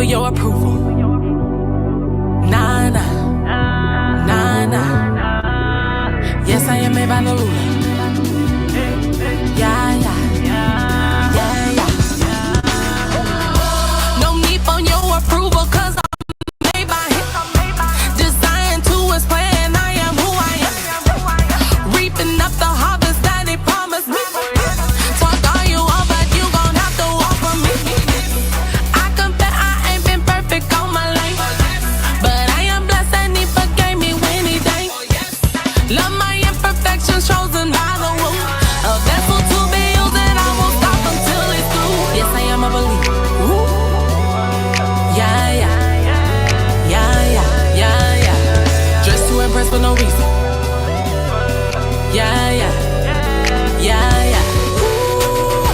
for your approval. Nah, nah, nah, nah. Yes, I am made by the ruler. Yeah, yeah, yeah, yeah. No need for your approval, cause I'm made by him. Designed to his plan, I am who I am. Reaping up the harvest that he promised me. Talk all you want, but you gon' have to walk for me. I confess I ain't been perfect all my life, but I am blessed and he forgave me when he died. Love my imperfections, chosen by the womb. A vessel to be used and I won't stop until it's through. Yes, I am a believer. Ooh. Yeah, yeah, yeah, yeah, yeah, yeah. Dressed to impress for no reason. Yeah, yeah, yeah, yeah. Ooh.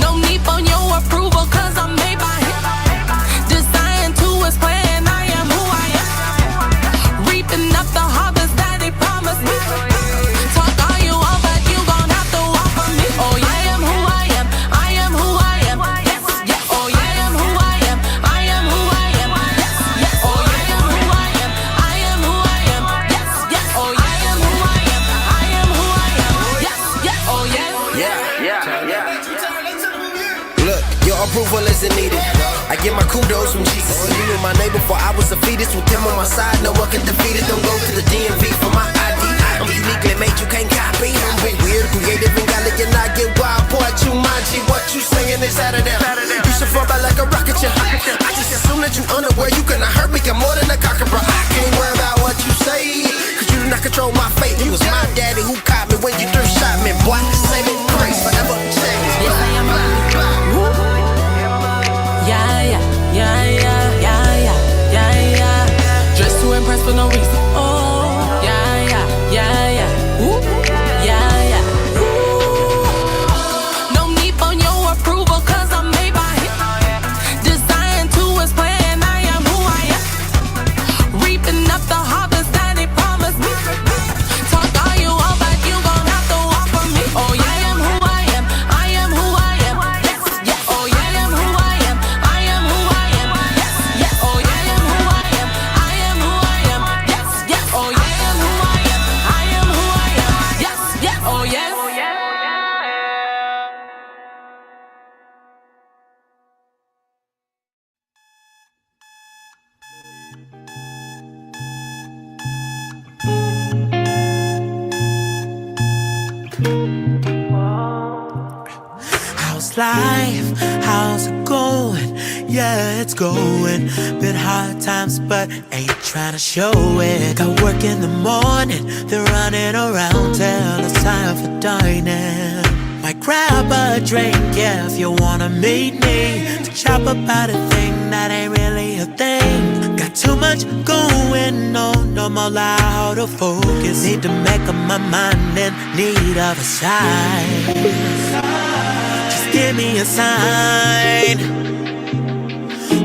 No need for your approval, cause I'm made by him. Designed to his plan, I am who I am. Reaping up the harvest that he promised me. Talk all you want, but you gon' have to walk for me. Oh yeah, I am who I am. I am who I am. Yes, yes. Oh yeah, I am who I am. I am who I am. Yes, yes. Oh yeah, I am who I am. I am who I am. Yes, yes. Oh yeah, I am who I am. I am who I am. Yes, yes. Oh yeah. Look, your approval isn't needed. I get my kudos from Jesus. You knew my name before I was a fetus. With him on my side, no one can defeat it. Don't go to the DMV for my ID. I'm uniquely made, you can't copy. I'm big, weird, creative, and elegant. I get wild, boy, you mind G. What you saying is out of them. You should fall back like a rocket, yeah. I just assume that you unaware. You cannot hurt me, I'm more than a cockroach. I can't worry about what you say, cause you do not control my fate. You was my daddy who caught me when you threw shot me. Boy, saving grace forever changed. Yes, I am a yeah, yeah, yeah, yeah, yeah, yeah, yeah. Dressed to impress for no reason. Oh, yeah, yeah, yeah, yeah. Ooh, yeah, yeah. Ooh. No need for your approval, cause I'm made by him. Designed to his plan, I am who I am. Reaping up the harvest that he promised me. Talk all you want, but you gon' have to walk for me. Oh yeah, I am who I am. I am who I am. Yes, yes. Oh yeah, I am who I am. I am who I am. Yes, yes. Oh yeah, I am who I am. I am who I am. Yes, yes. Oh yeah, I am who I am. I am who I am. Yes, yes. Oh yes. How's life? How's it going? Yeah, it's going. Been hard times, but ain't trying to show it. Got work in the morning, then running around till it's time for dining. Might grab a drink, yeah, if you wanna meet me to chop about a thing that ain't really a thing. Got too much going on, no more out of focus. Need to make up my mind in need of a sign. Just give me a sign.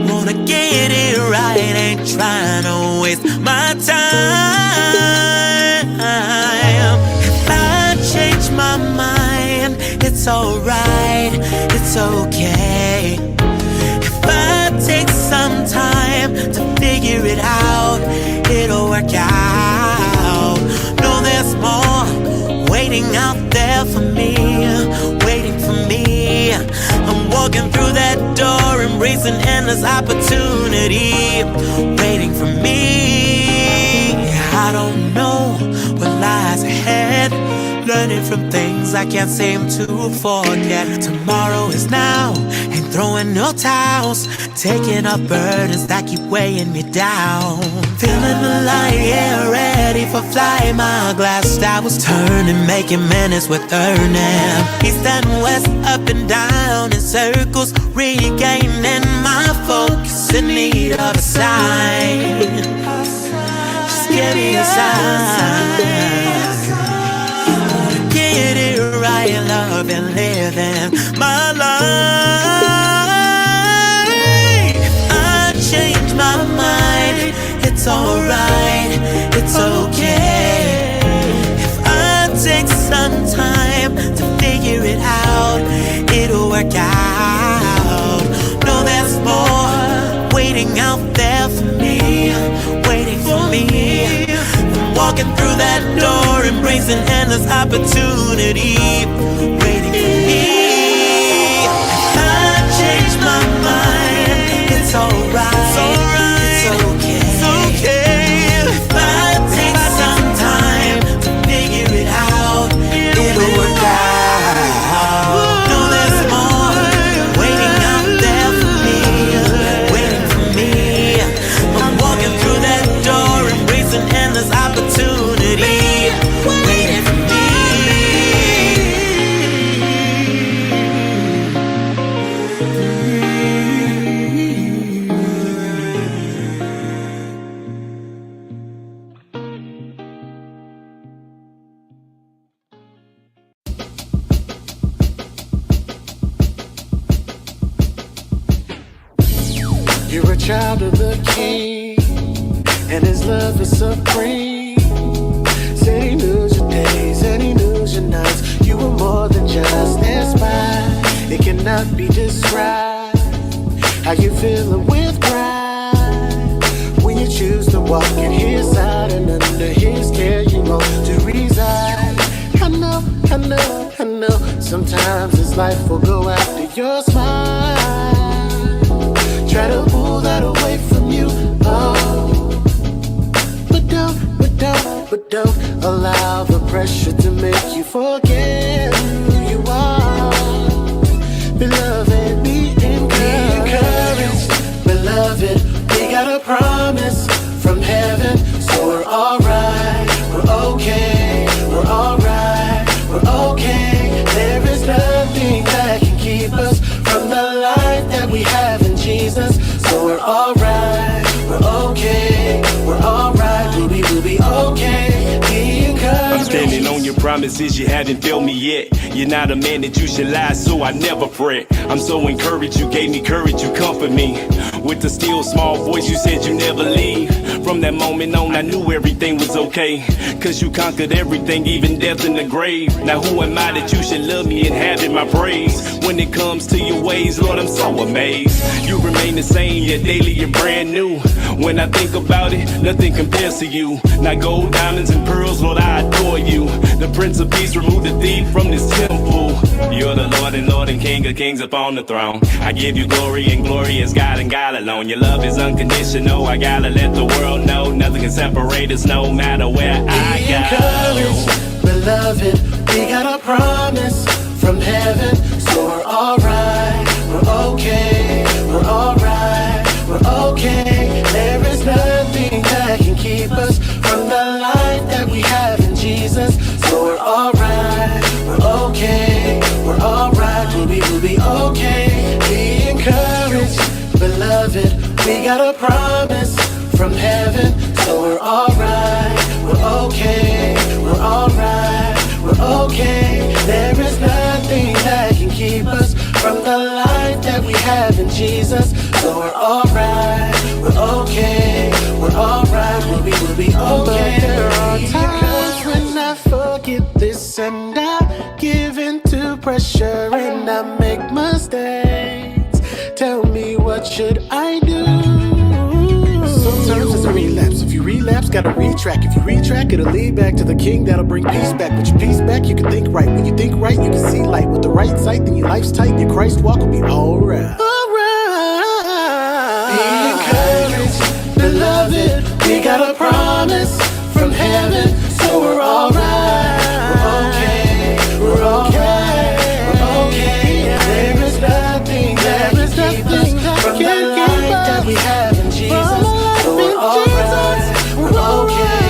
Wanna get it right, ain't trying to waste my time. If I change my mind, it's alright, it's okay. If I take some time to figure it out, it'll work out. No, there's more waiting out there for me, waiting for me. I'm walking through that door, embracing endless opportunity, waiting for me. I don't know what lies ahead, learning from things I can't seem to forget. Tomorrow is now, ain't throwing no towels, taking up burdens that keep weighing me down. Feeling the light, yeah, ready for flight. My glass towers turning, making minutes with earning. East and west, up and down in circles, regaining my focus in need of a sign. Just give me a sign. Get it right, love and living my life. If I change my mind, it's alright, it's okay. If I take some time to figure it out, it'll work out. No, there's more walking through that door, embracing endless opportunity, waiting for me. If I change my mind, it's alright. It's okay. It's okay. If I take some time to figure it out, it'll work out. No, there's more waiting out there for me, waiting for me. I'm walking through that door, embracing endless opportunity, waiting for me. You're a child of the King, and His love is supreme. Said He knows your days and He knows your nights. You were more than just a spy. It cannot be described how you feeling with pride when you choose to walk at His side and under His care you want to reside. I know, I know, I know. Sometimes this life will go after your smile. Try to pull that away from you, oh. But don't allow the pressure to make you forget who you are. Beloved, be encouraged. Beloved, we got a promise from heaven, so we're alright, we're okay, we're alright, we're okay. There is nothing that can keep us from the life that we have in Jesus. So we're alright, we're okay, we're alright, we'll be okay. Be encouraged. I'm standing on your promises, you haven't failed me yet. You're not a man that you should lie, so I never fret. I'm so encouraged, you gave me courage, you comfort me. With the still small voice, you said you never leave. From that moment on, I knew everything was okay. Cause you conquered everything, even death in the grave. Now who am I that you should love me and have in my praise? When it comes to your ways, Lord, I'm so amazed. You remain the same, yet daily you're brand new. When I think about it, nothing compares to you. Now gold, diamonds, and pearls, Lord, I adore you. The Prince of Peace, remove the thief from this temple. You're the Lord and King of kings upon the throne. I give you glory, and glory is God and God alone. Your love is unconditional, I gotta let the world know. Nothing can separate us, no matter where I go. Encouraged, beloved, we got a promise from heaven. So we're alright, we're okay, we're alright, we're okay. There is nothing that can keep us from the life that we have in Jesus. So we're alright, we're okay, we're alright, we'll be okay. Be encouraged, beloved, we got a promise from heaven. So we're alright, we're okay, we're alright, we're okay. There is nothing that can keep us from the life that we have in Jesus. So we're alright, we're okay, we're alright, we'll be okay. But there are times when I forget this and I give in to pressure and I make mistakes. Tell me, what should I do? Sometimes it's a relapse. If you relapse, gotta retrack. If you retrack, it'll lead back to the King that'll bring peace back. With your peace back, you can think right. When you think right, you can see light. With the right sight, then your life's tight. Your Christ walk will be alright. Be encouraged, beloved. We got a promise from heaven, so we're alright. We're okay. We're okay. We're okay. There is nothing that can keep us from the life that we have in Jesus. So we're alright. We're okay.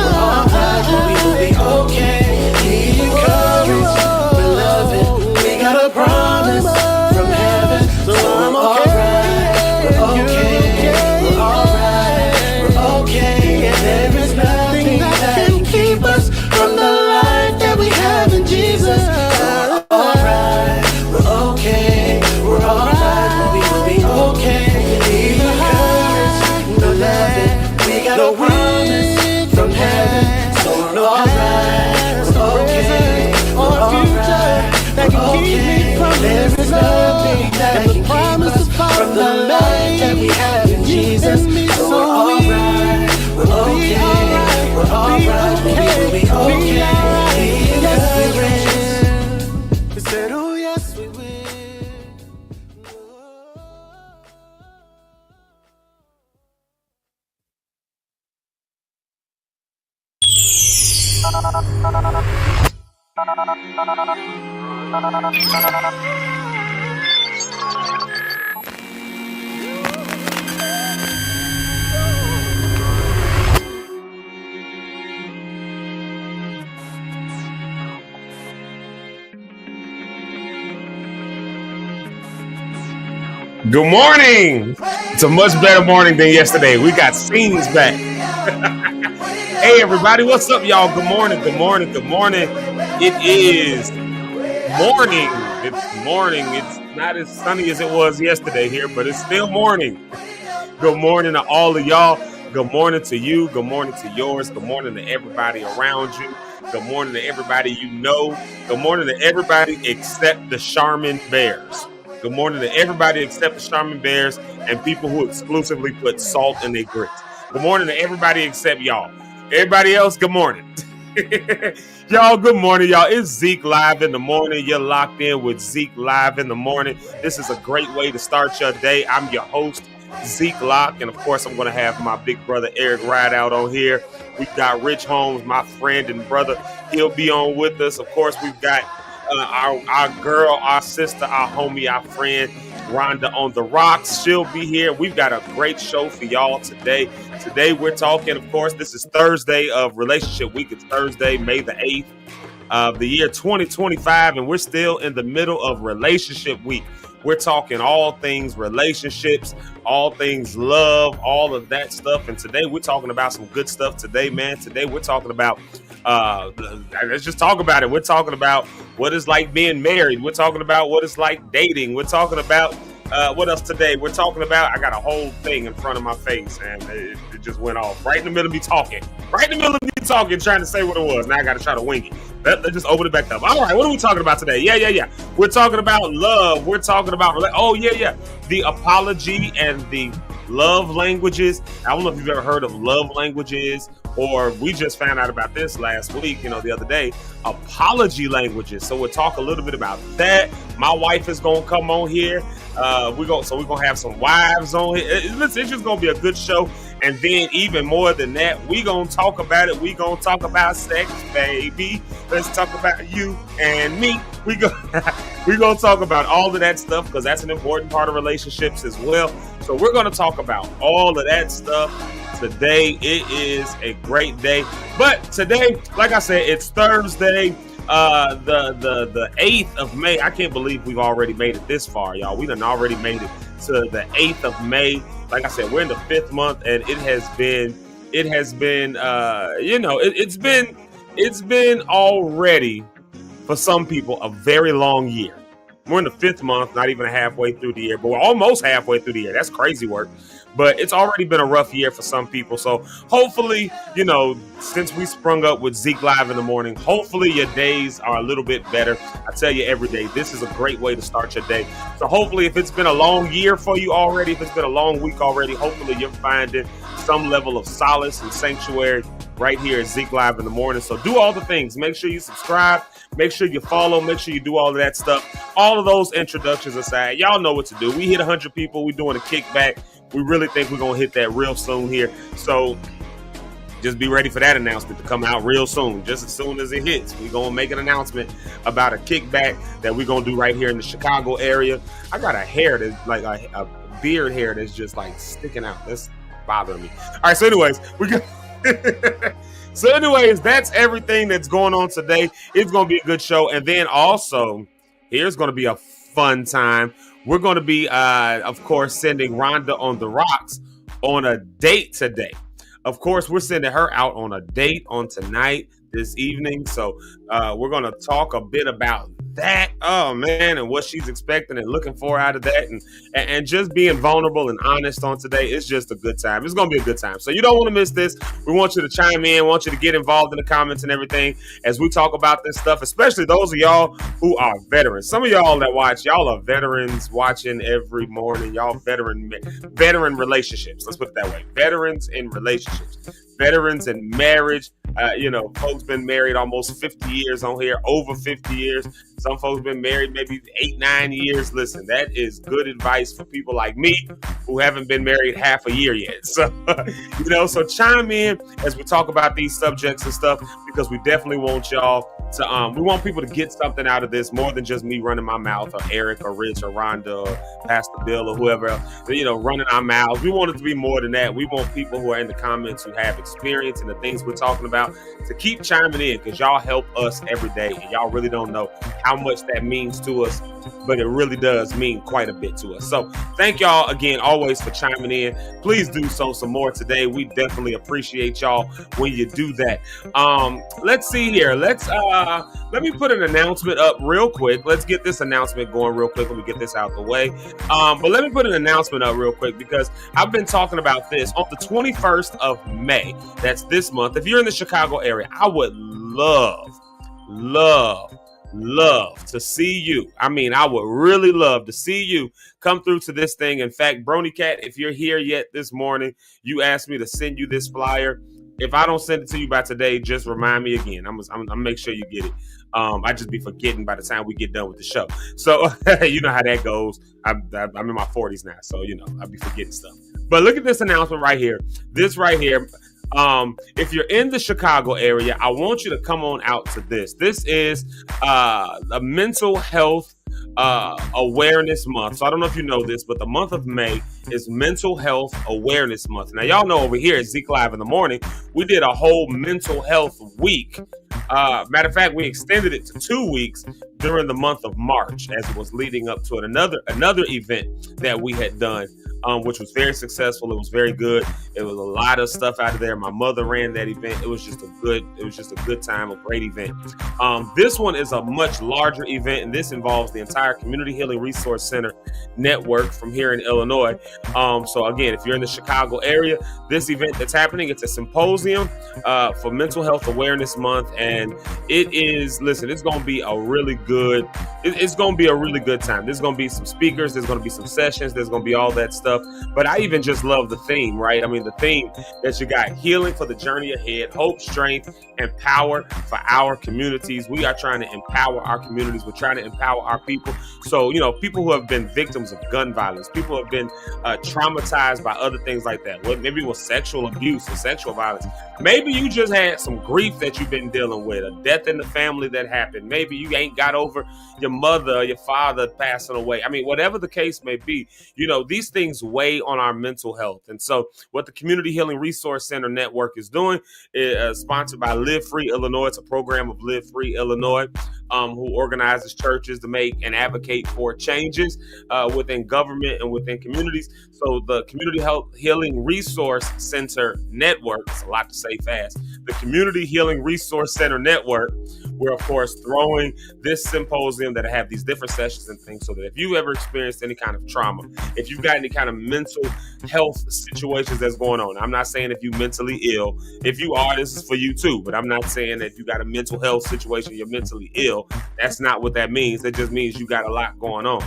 We're alright. We'll be okay. Be encouraged, beloved. We got a promise from heaven, so we're alright. We're okay. We're alright. We're okay. There is nothing Good morning. It's a much better morning than yesterday. We got scenes back. Hey, everybody. What's up, y'all? Good morning. Good morning. Good morning. It is morning. It's morning. It's not as sunny as it was yesterday here, but it's still morning. Good morning to all of y'all. Good morning to you. Good morning to yours. Good morning to everybody around you. Good morning to everybody you know. Good morning to everybody except the Charmin Bears. Good morning to everybody except the Charmin Bears and people who exclusively put salt in their grits. Good morning to everybody except y'all. Everybody else, good morning. Y'all, good morning, y'all. It's Zeke Live in the morning. You're locked in with Zeke Live in the morning. This is a great way to start your day. I'm your host, Zeke Locke, and of course, I'm going to have my big brother Eric Rideout on here. We've got Rich Holmes, my friend and brother. He'll be on with us. Of course, we've got our girl, our sister, our homie, our friend, Rhonda on the rocks. She'll be here. We've got a great show for y'all today. Today we're talking, of course, this is Thursday of Relationship Week. It's Thursday, May the 8th of the year 2025, and we're still in the middle of Relationship Week. We're talking all things relationships, all things love, all of that stuff. And today we're talking about some good stuff today, man. Today we're talking about, let's just talk about it. We're talking about what it's like being married. We're talking about what it's like dating. We're talking about what else today? We're talking about, I got a whole thing in front of my face and it just went off right in the middle of me talking. Right in the middle of me talking, trying to say what it was. Now I got to try to wing it. Let's just open it back up. All right, what are we talking about today? Yeah. We're talking about love. We're talking about, the apology and the love languages. I don't know if you've ever heard of love languages, or we just found out about this last week, the other day, apology languages. So we'll talk a little bit about that. My wife is going to come on here. We're going to have some wives on here. It's just going to be a good show. And then even more than that, we going to talk about it. We going to talk about sex, baby. Let's talk about you and me. We going to talk about all of that stuff because that's an important part of relationships as well. So we're going to talk about all of that stuff today. It is a great day. But today, like I said, it's Thursday, the 8th of May. I can't believe we've already made it this far, y'all. We done already made it to the 8th of May. Like I said, we're in the 5th month, and it's been already, for some people, a very long year. We're in the 5th month, not even halfway through the year, but we're almost halfway through the year. That's crazy work. But it's already been a rough year for some people. So hopefully, since we sprung up with Zeke Live in the morning, hopefully your days are a little bit better. I tell you every day, this is a great way to start your day. So hopefully if it's been a long year for you already, if it's been a long week already, hopefully you're finding some level of solace and sanctuary right here at Zeke Live in the morning. So do all the things. Make sure you subscribe. Make sure you follow. Make sure you do all of that stuff. All of those introductions aside, y'all know what to do. We hit 100 people. We're doing a kickback. We really think we're going to hit that real soon here. So just be ready for that announcement to come out real soon. Just as soon as it hits, we're going to make an announcement about a kickback that we're going to do right here in the Chicago area. I got a hair that's like a beard hair that's just like sticking out. That's bothering me. All right. So anyways, that's everything that's going on today. It's going to be a good show. And then also, here's going to be a fun time. We're going to be, of course, sending Rhonda on the rocks on a date today. Of course, we're sending her out on a date on tonight, this evening. So we're going to talk a bit about that. Oh, man, and what she's expecting and looking for out of that. And just being vulnerable and honest on today. It's just a good time. It's going to be a good time. So you don't want to miss this. We want you to chime in. We want you to get involved in the comments and everything as we talk about this stuff, especially those of y'all who are veterans. Some of y'all that watch, y'all are veterans watching every morning. Y'all veteran relationships. Let's put it that way. Veterans in relationships. Veterans in marriage. Folks been married almost 50 years on here, over 50 years. Some folks been married maybe 8-9 years. Listen, that is good advice for people like me who haven't been married half a year yet. So, so chime in as we talk about these subjects and stuff, because we definitely want y'all to, we want people to get something out of this more than just me running my mouth, or Eric or Rich or Rhonda or Pastor Bill or whoever else, running our mouths. We want it to be more than that. We want people who are in the comments who have experience in the things we're talking about to keep chiming in, because y'all help us every day, and y'all really don't know how much that means to us, but it really does mean quite a bit to us. So thank y'all again always for chiming in. Please do so some more today. We definitely appreciate y'all when you do that. Let's see here. Let me put an announcement up real quick. Let's get this announcement going real quick. Let me get this out the way. But let me put an announcement up real quick, because I've been talking about this on the 21st of May. That's this month. If you're in the Chicago area, I would love to see you. I mean, I would really love to see you come through to this thing. In fact, Brony Cat, if you're here yet this morning, you asked me to send you this flyer. If I don't send it to you by today, just remind me again. I'm gonna make sure you get it. I just be forgetting by the time we get done with the show. So you know how that goes. I'm in my 40s now, so I'll be forgetting stuff. But look at this announcement right here. This right here. If you're in the Chicago area, I want you to come on out to this. This is a mental health awareness month. So I don't know if you know this, but the month of May is Mental Health Awareness Month. Now, y'all know over here at Zeke Live in the Morning, we did a whole mental health week. Matter of fact, we extended it to 2 weeks during the month of March, as it was leading up to another event that we had done, which was very successful. It was very good. It was a lot of stuff out of there. My mother ran that event. It was just a good time, a great event. This one is a much larger event, and this involves the entire Community Healing Resource Center network from here in Illinois. So again, if you're in the Chicago area, this event that's happening, it's a symposium for Mental Health Awareness Month, and it's going to be a really good, it's going to be a really good time. There's going to be some speakers, there's going to be some sessions, there's going to be all that stuff. But I even just love the theme, right? I mean, the theme that you got: healing for the journey ahead, hope, strength, and power for our communities. We are trying to empower our communities. We're trying to empower our people. So, people who have been victims of gun violence, people who have been traumatized by other things like that. Maybe it was sexual abuse or sexual violence. Maybe you just had some grief that you've been dealing with, a death in the family that happened. Maybe you ain't got over your mother or your father passing away. I mean, whatever the case may be, these things weigh on our mental health. And so what the Community Healing Resource Center Network is doing is sponsored by Live Free Illinois. It's a program of Live Free Illinois, who organizes churches to make and advocate for changes within government and within communities. So the Community Healing Resource Center Network, it's a lot to say fast, the Community Healing Resource Center Network, we're of course throwing this symposium that have these different sessions and things, so that if you've ever experienced any kind of trauma, if you've got any kind of mental health situations that's going on, I'm not saying if you're mentally ill. If you are, this is for you too, but I'm not saying that if you got a mental health situation, you're mentally ill. That's not what that means. It just means you got a lot going on.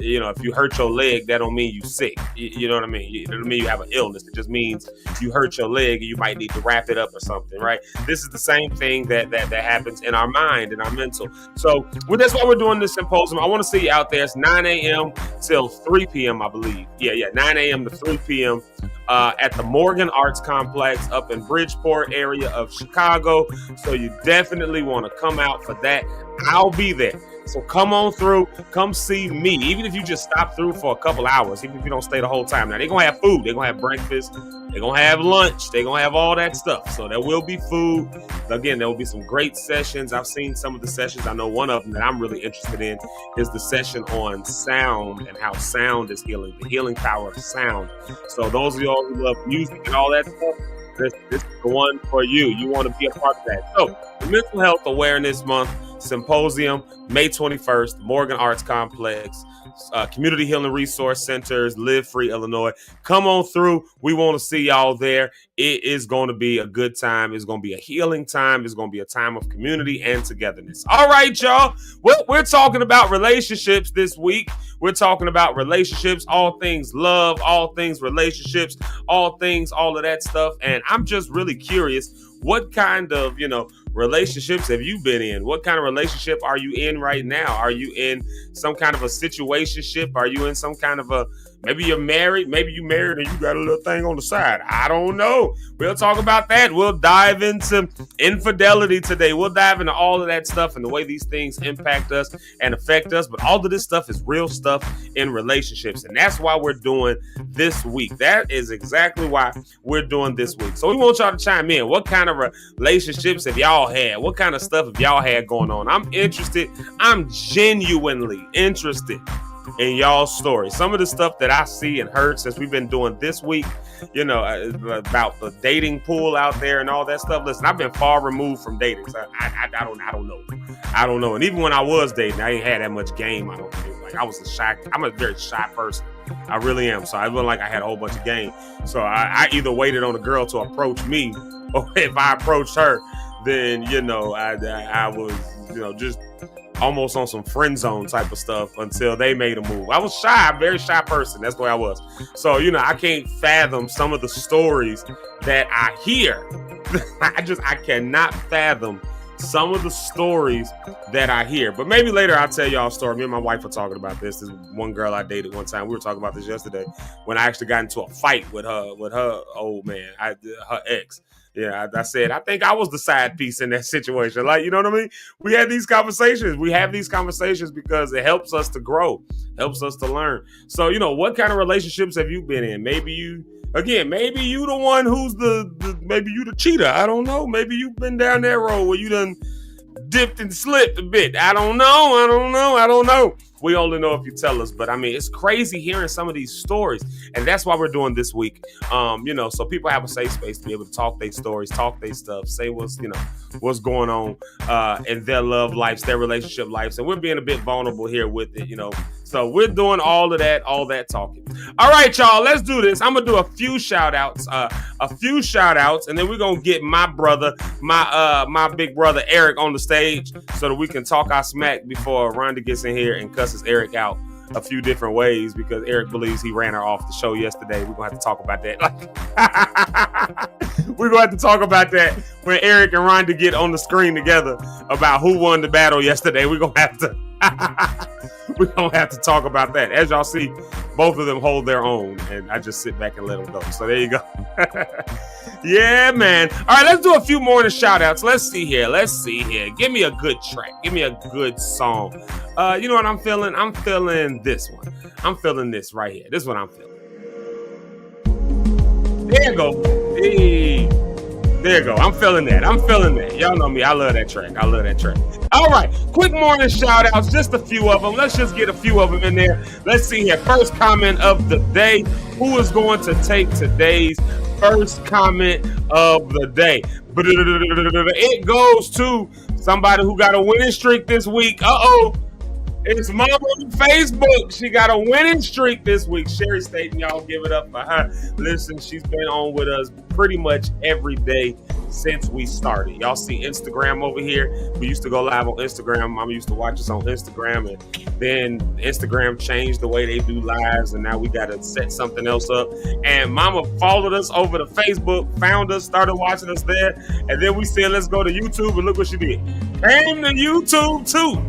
If you hurt your leg, that don't mean you sick. You know what I mean? It doesn't mean you have an illness. It just means you hurt your leg and you might need to wrap it up or something, right? This is the same thing that happens in our mind and our mental. So that's why we're doing this symposium. I want to see you out there. It's 9 a.m. till 3 p.m., I believe. Yeah, 9 a.m. to 3 p.m. At the Morgan Arts Complex up in Bridgeport area of Chicago. So you definitely want to come out for that. I'll be there. So come on through, come see me. Even if you just stop through for a couple hours, even if you don't stay the whole time. Now, they're going to have food. They're going to have breakfast. They're going to have lunch. They're going to have all that stuff. So there will be food. Again, there will be some great sessions. I've seen some of the sessions. I know one of them that I'm really interested in is the session on sound and how sound is healing, the healing power of sound. So those of y'all who love music and all that stuff, this is the one for you. You want to be a part of that. So the Mental Health Awareness Month Symposium, May 21st, Morgan Arts Complex, Community Healing Resource Centers, Live Free Illinois. Come on through. We want to see y'all there. It is going to be a good time. It's going to be a healing time. It's going to be a time of community and togetherness. All right, y'all. Well, we're talking about relationships this week. We're talking about relationships, all things love, all things relationships, all of that stuff. And I'm just really curious, what kind of, relationships have you been in? What kind of relationship are you in right now? Are you in some kind of a situationship? Are you in some kind of maybe you're married, maybe you married and you got a little thing on the side. I don't know. We'll talk about that. We'll dive into infidelity today. We'll dive into all of that stuff and the way these things impact us and affect us. But all of this stuff is real stuff in relationships. And that's why we're doing this week. That is exactly why we're doing this week. So we want y'all to chime in. What kind of relationships have y'all had? What kind of stuff have y'all had going on? I'm interested. I'm genuinely interested in y'all's story. Some of the stuff that I see and heard since we've been doing this week, about the dating pool out there and all that stuff. Listen, I've been far removed from dating. So I don't know. And even when I was dating, I ain't had that much game. I don't think. Like I'm a very shy person. I really am. So I wasn't like I had a whole bunch of game. So I either waited on a girl to approach me, or if I approached her, then I was just almost on some friend zone type of stuff until they made a move. I was shy, a very shy person. That's the way I was. So, I can't fathom some of the stories that I hear. I cannot fathom some of the stories that I hear. But maybe later I'll tell y'all a story. Me and my wife were talking about this. This one girl I dated one time. We were talking about this yesterday when I actually got into a fight with her old man, her ex. Yeah, I said, I think I was the side piece in that situation. Like, you know what I mean? We had these conversations. We have these conversations because it helps us to grow, helps us to learn. So, what kind of relationships have you been in? Maybe you the one who's maybe you the cheater. I don't know. Maybe you've been down that road where you done dipped and slipped a bit. I don't know. We only know if you tell us. But I mean, it's crazy hearing some of these stories. And that's why we're doing this week. So people have a safe space to be able to talk their stories, talk their stuff, say what's going on in their love lives, their relationship lives. And we're being a bit vulnerable here with it, So we're doing all that talking. All right, y'all, let's do this. I'm going to do a few shout outs, and then we're going to get my brother, my big brother, Eric, on the stage so that we can talk our smack before Rhonda gets in here and cusses Eric out a few different ways because Eric believes he ran her off the show yesterday. We're going to have to talk about that. We're going to have to talk about that when Eric and Rhonda get on the screen together about who won the battle yesterday. We're going to have to talk about that. As y'all see, both of them hold their own, and I just sit back and let them go. So there you go. Yeah, man. All right, let's do a few more shout-outs. Let's see here. Give me a good track. Give me a good song. You know what I'm feeling? I'm feeling this one. I'm feeling this right here. This is what I'm feeling. There you go. Hey. There you go. I'm feeling that. Y'all know me. I love that track. All right. Quick morning shout outs. Just a few of them. Let's just get a few of them in there. Let's see here. First comment of the day. Who is going to take today's first comment of the day? It goes to somebody who got a winning streak this week. It's Mama on Facebook. She got a winning streak this week. Sherry Staten, y'all give it up for her. Listen, she's been on with us pretty much every day since we started. Y'all see Instagram over here. We used to go live on Instagram. Mama used to watch us on Instagram, and then Instagram changed the way they do lives, and now we got to set something else up. And Mama followed us over to Facebook, found us, started watching us there, and then we said, let's go to YouTube, and look what she did. Came to YouTube too.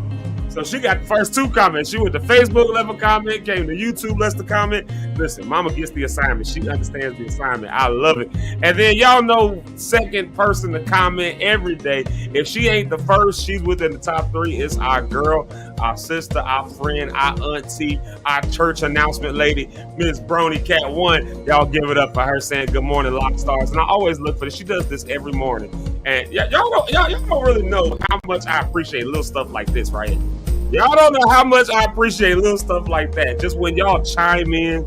So she got the first two comments. She went to Facebook, left a comment, came to YouTube, left a comment. Listen, Mama gets the assignment. She understands the assignment. I love it. And then y'all know, second person to comment every day. If she ain't the first, she's within the top three. It's our girl, our sister, our friend, our auntie, our church announcement lady, Miss Brony Cat 1. Y'all give it up for her saying good morning, Lock Stars. And I always look for this. She does this every morning. And y'all don't really know how much I appreciate little stuff like this right here. Y'all don't know how much I appreciate little stuff like that. Just when y'all chime in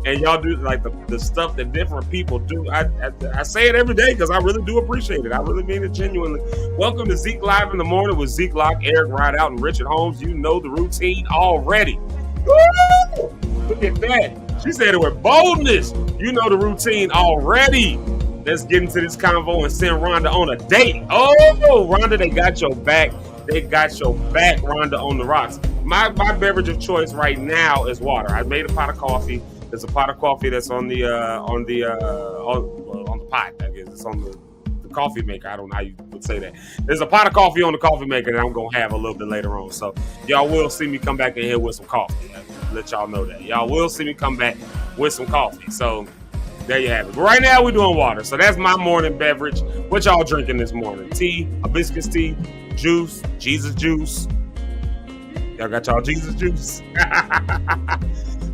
and y'all do like the stuff that different people do. I say it every day because I really do appreciate it. I really mean it genuinely. Welcome to Zeke Live in the Morning with Zeke Locke, Eric Rideout, and Richard Holmes. You know the routine already. Woo! Look at that. She said it with boldness. You know the routine already. Let's get into this convo and send Rhonda on a date. Oh, Rhonda, they got your back. They got your back, Rhonda, on the rocks. My beverage of choice right now is water. I made a pot of coffee. There's a pot of coffee that's on the pot. I guess it's on the the coffee maker. I don't know how you would say that. There's a pot of coffee on the coffee maker that I'm going to have a little bit later on. So y'all will see me come back in here with some coffee. I'll let y'all know that. Y'all will see me come back with some coffee. So there you have it. But right now we're doing water. So that's my morning beverage. What y'all drinking this morning? Tea, hibiscus tea, juice, Jesus juice. Y'all got y'all Jesus juice?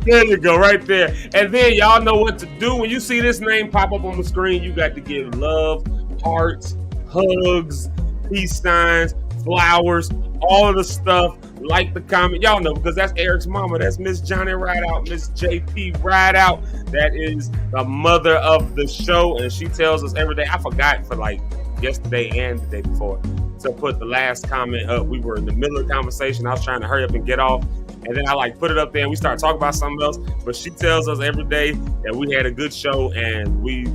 There you go, right there. And then y'all know what to do. When you see this name pop up on the screen, you got to give love, hearts, hugs, peace signs, flowers, all of the stuff. Like the comment. Y'all know, because that's Eric's mama. That's Miss Johnny Rideout, Miss JP Rideout. That is the mother of the show. And she tells us every day. I forgot for like yesterday and the day before to put the last comment up. We were in the middle of the conversation. I was trying to hurry up and get off. And then I like put it up there and we started talking about something else. But she tells us every day that we had a good show and we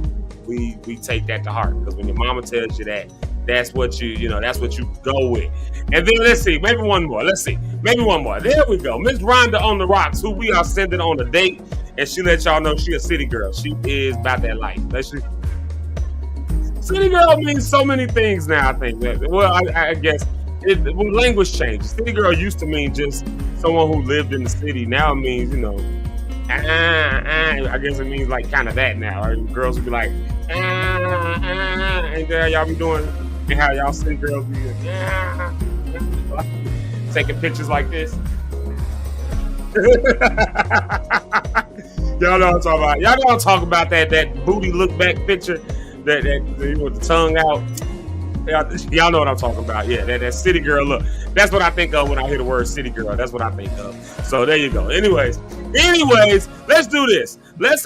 take that to heart. Because when your mama tells you that, that's what that's what you go with. And then let's see, maybe one more. Maybe one more. There we go. Miss Rhonda on the rocks, who we are sending on a date. And she let y'all know she a city girl. She is about that life. City girl means so many things now, I think. Well, I guess language changes. City girl used to mean just someone who lived in the city. Now it means, I guess it means like kind of that now. Or girls would be like, and there y'all be doing, and how y'all city girls be taking pictures like this. Y'all know what I'm talking about. Y'all know what I'm talking about, that booty look back picture. That with the tongue out. Y'all know what I'm talking about. Yeah, that city girl look. That's what I think of when I hear the word city girl. That's what I think of. So there you go. Anyways, let's do this. Let's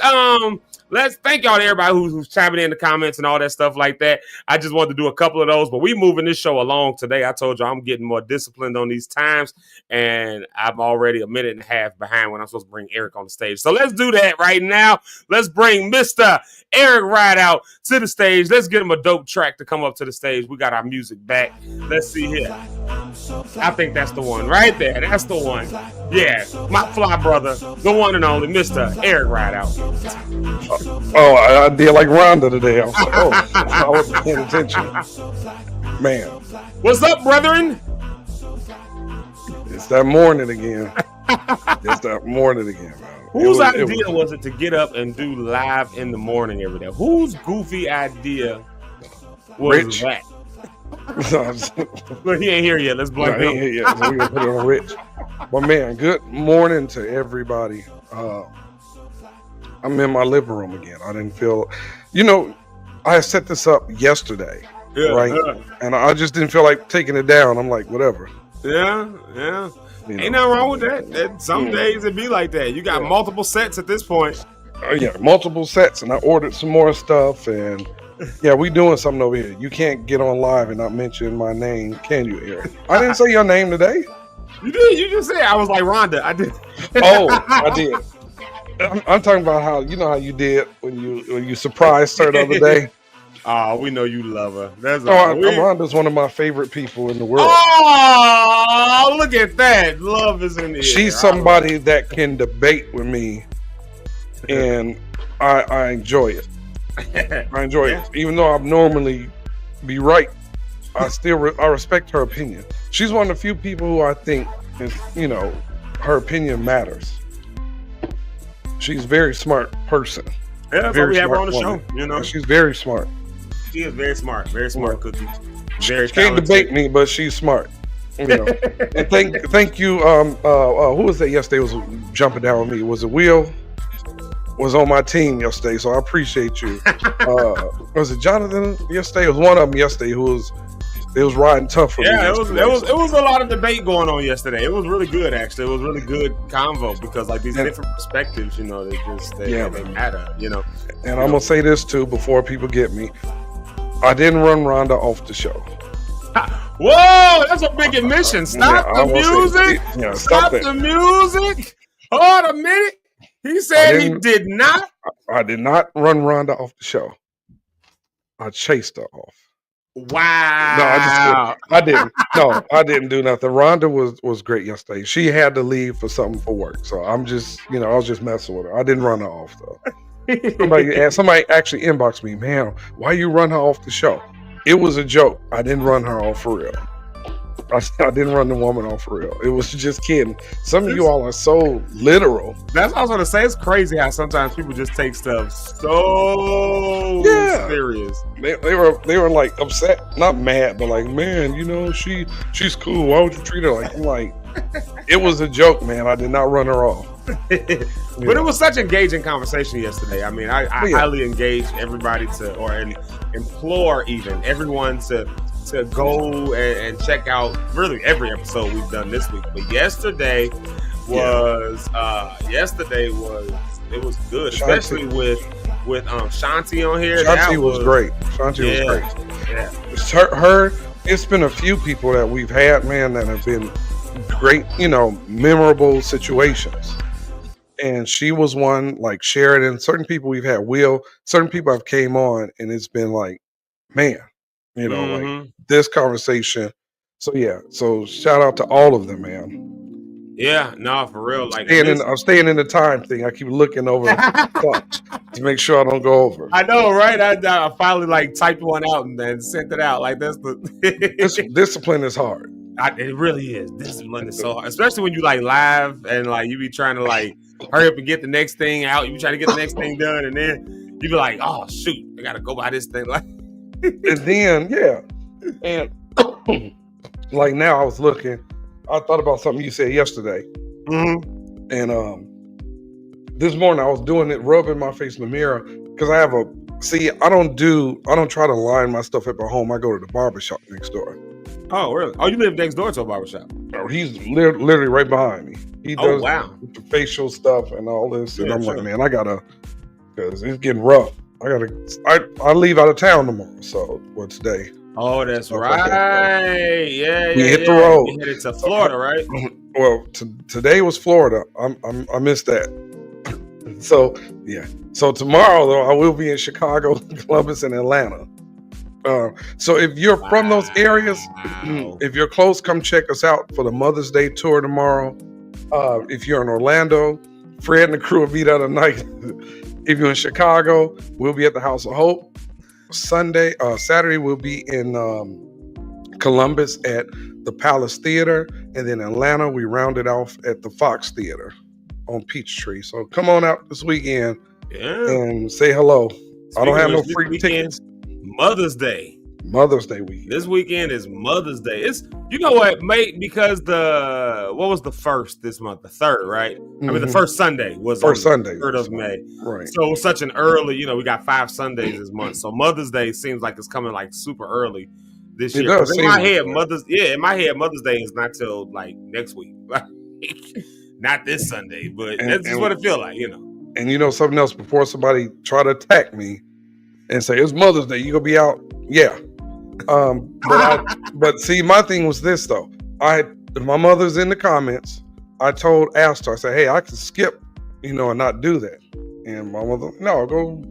thank y'all to everybody who's chiming in the comments and all that stuff like that. I just wanted to do a couple of those, but we moving this show along today. I told you I'm getting more disciplined on these times, and I'm already a minute and a half behind when I'm supposed to bring Eric on the stage. So let's do that right now. Let's bring Mr. Eric Rideout to the stage. Let's get him a dope track to come up to the stage. We got our music back. Let's see here. I think that's the one right there. That's the one. Yeah, my fly brother, the one and only Mr. Eric Rideout. Oh, I did like Rhonda today. I was like, I wasn't paying attention. Man. What's up, brethren? It's that morning again. Man. Whose idea was it to get up and do live in the morning every day? Whose goofy idea was that? Look, he ain't here yet. Let's blame him. He ain't here yet, so we're going to put it on Rich. But man, good morning to everybody. I'm in my living room again. I didn't feel, I set this up yesterday, right? Yeah. And I just didn't feel like taking it down. I'm like, whatever. Yeah. Ain't nothing wrong with that. Some days it be like that. You got multiple sets at this point. Multiple sets, and I ordered some more stuff, and we doing something over here. You can't get on live and not mention my name, can you, Eric? I didn't say your name today. You did. You just said I was like Rhonda. I did. Oh, I did. I'm talking about how you did when you surprised her the other day. Oh, we know you love her. Rhonda's one of my favorite people in the world. Oh, look at that. Love is in the air. She's somebody that can debate with me, and I enjoy it. I enjoy it. Even though I normally be right, I still I respect her opinion. She's one of the few people who I think is, her opinion matters. She's a very smart person. Yeah, that's what we have her on the show. She's very smart. She is very smart. Very smart cookie. Very she can't debate me, but she's smart. And thank you. Who was that yesterday? Was jumping down with me? Was it Will? Was on my team yesterday, so I appreciate you. Was it Jonathan yesterday? It was one of them yesterday who was riding tough for me. Yeah, it was a lot of debate going on yesterday. It was really good, actually. It was really good convo because like these different perspectives, they matter, And I'm gonna say this too before people get me. I didn't run Rhonda off the show. Whoa, that's a big admission. Stop the music. Stop the music. Hold a minute. He said he did not. I did not run Rhonda off the show. I chased her off. Wow. No, I didn't. No, I didn't do nothing. Rhonda was great yesterday. She had to leave for something for work. So I'm just, I was just messing with her. I didn't run her off though. Somebody actually inboxed me, man, why you run her off the show? It was a joke. I didn't run her off for real. I didn't run the woman off for real. It was just kidding. Some of you all are so literal. That's what I was gonna say. It's crazy how sometimes people just take stuff so serious. They were like upset, not mad, but like, man, you know, she's cool. Why would you treat her like? I'm like, it was a joke, man. I did not run her off. But it was such engaging conversation yesterday. I mean, I highly engage everybody and implore even everyone to go and check out really every episode we've done this week. But yesterday was it was good, especially with Shanti on here. Shanti was great. Shanti was great. Yeah. It's her. It's been a few people that we've had, man, that have been great, you know, memorable situations. And she was one, like Sheridan. Certain people we've had, certain people have came on, and it's been like, man, you know, like this conversation. So yeah, so shout out to all of them, man. Yeah, no, for real. Like I'm staying in the time thing. I keep looking over the clock to make sure I don't go over. I know, right? I finally like typed one out and then sent it out. Like that's the discipline is hard. It really is. Discipline is so hard, especially when you like live and like you be trying to like hurry up and get the next thing out. You be trying to get the next thing done, and then you be like, oh shoot, I gotta go by this thing. Like, and then and like now I was looking. I thought about something you said yesterday, and this morning I was doing it, rubbing my face in the mirror because I have I don't try to line my stuff up at home. I go to the barbershop next door. Oh, really? Oh, you live next door to a barbershop? Oh, he's literally right behind me. He does the facial stuff and all this, and I'm like, man, I gotta, because it's getting rough. I leave out of town tomorrow, today. Oh, that's right. Yeah. We hit the road. We headed to Florida, right? Well, today was Florida. I missed that. So yeah. So tomorrow though, I will be in Chicago, Columbus, and Atlanta. So if you're from those areas, if you're close, come check us out for the Mother's Day tour tomorrow. If you're in Orlando, Fred and the crew will be there tonight. If you're in Chicago, we'll be at the House of Hope. Saturday we'll be in Columbus at the Palace Theater, and then Atlanta we rounded off at the Fox Theater on Peachtree. So come on out this weekend and say hello. I don't have no free tickets. Mother's Day weekend. This weekend is Mother's Day. It's, you know what, mate, because what was the first this month? The 3rd, right? I mean, the first Sunday was Sunday, 3rd of May. Right. So it was such an early, we got 5 Sundays this month. So Mother's Day seems like it's coming like super early this year. Does in my head, Mother's Day is not till like next week. Not this Sunday, but that's just what it feels like, And you know something else, before somebody try to attack me and say it's Mother's Day, you gonna be out? Yeah. But see, my thing was this though. My mother's in the comments. I asked her, I said, hey, I can skip, and not do that. And my mother, no, go.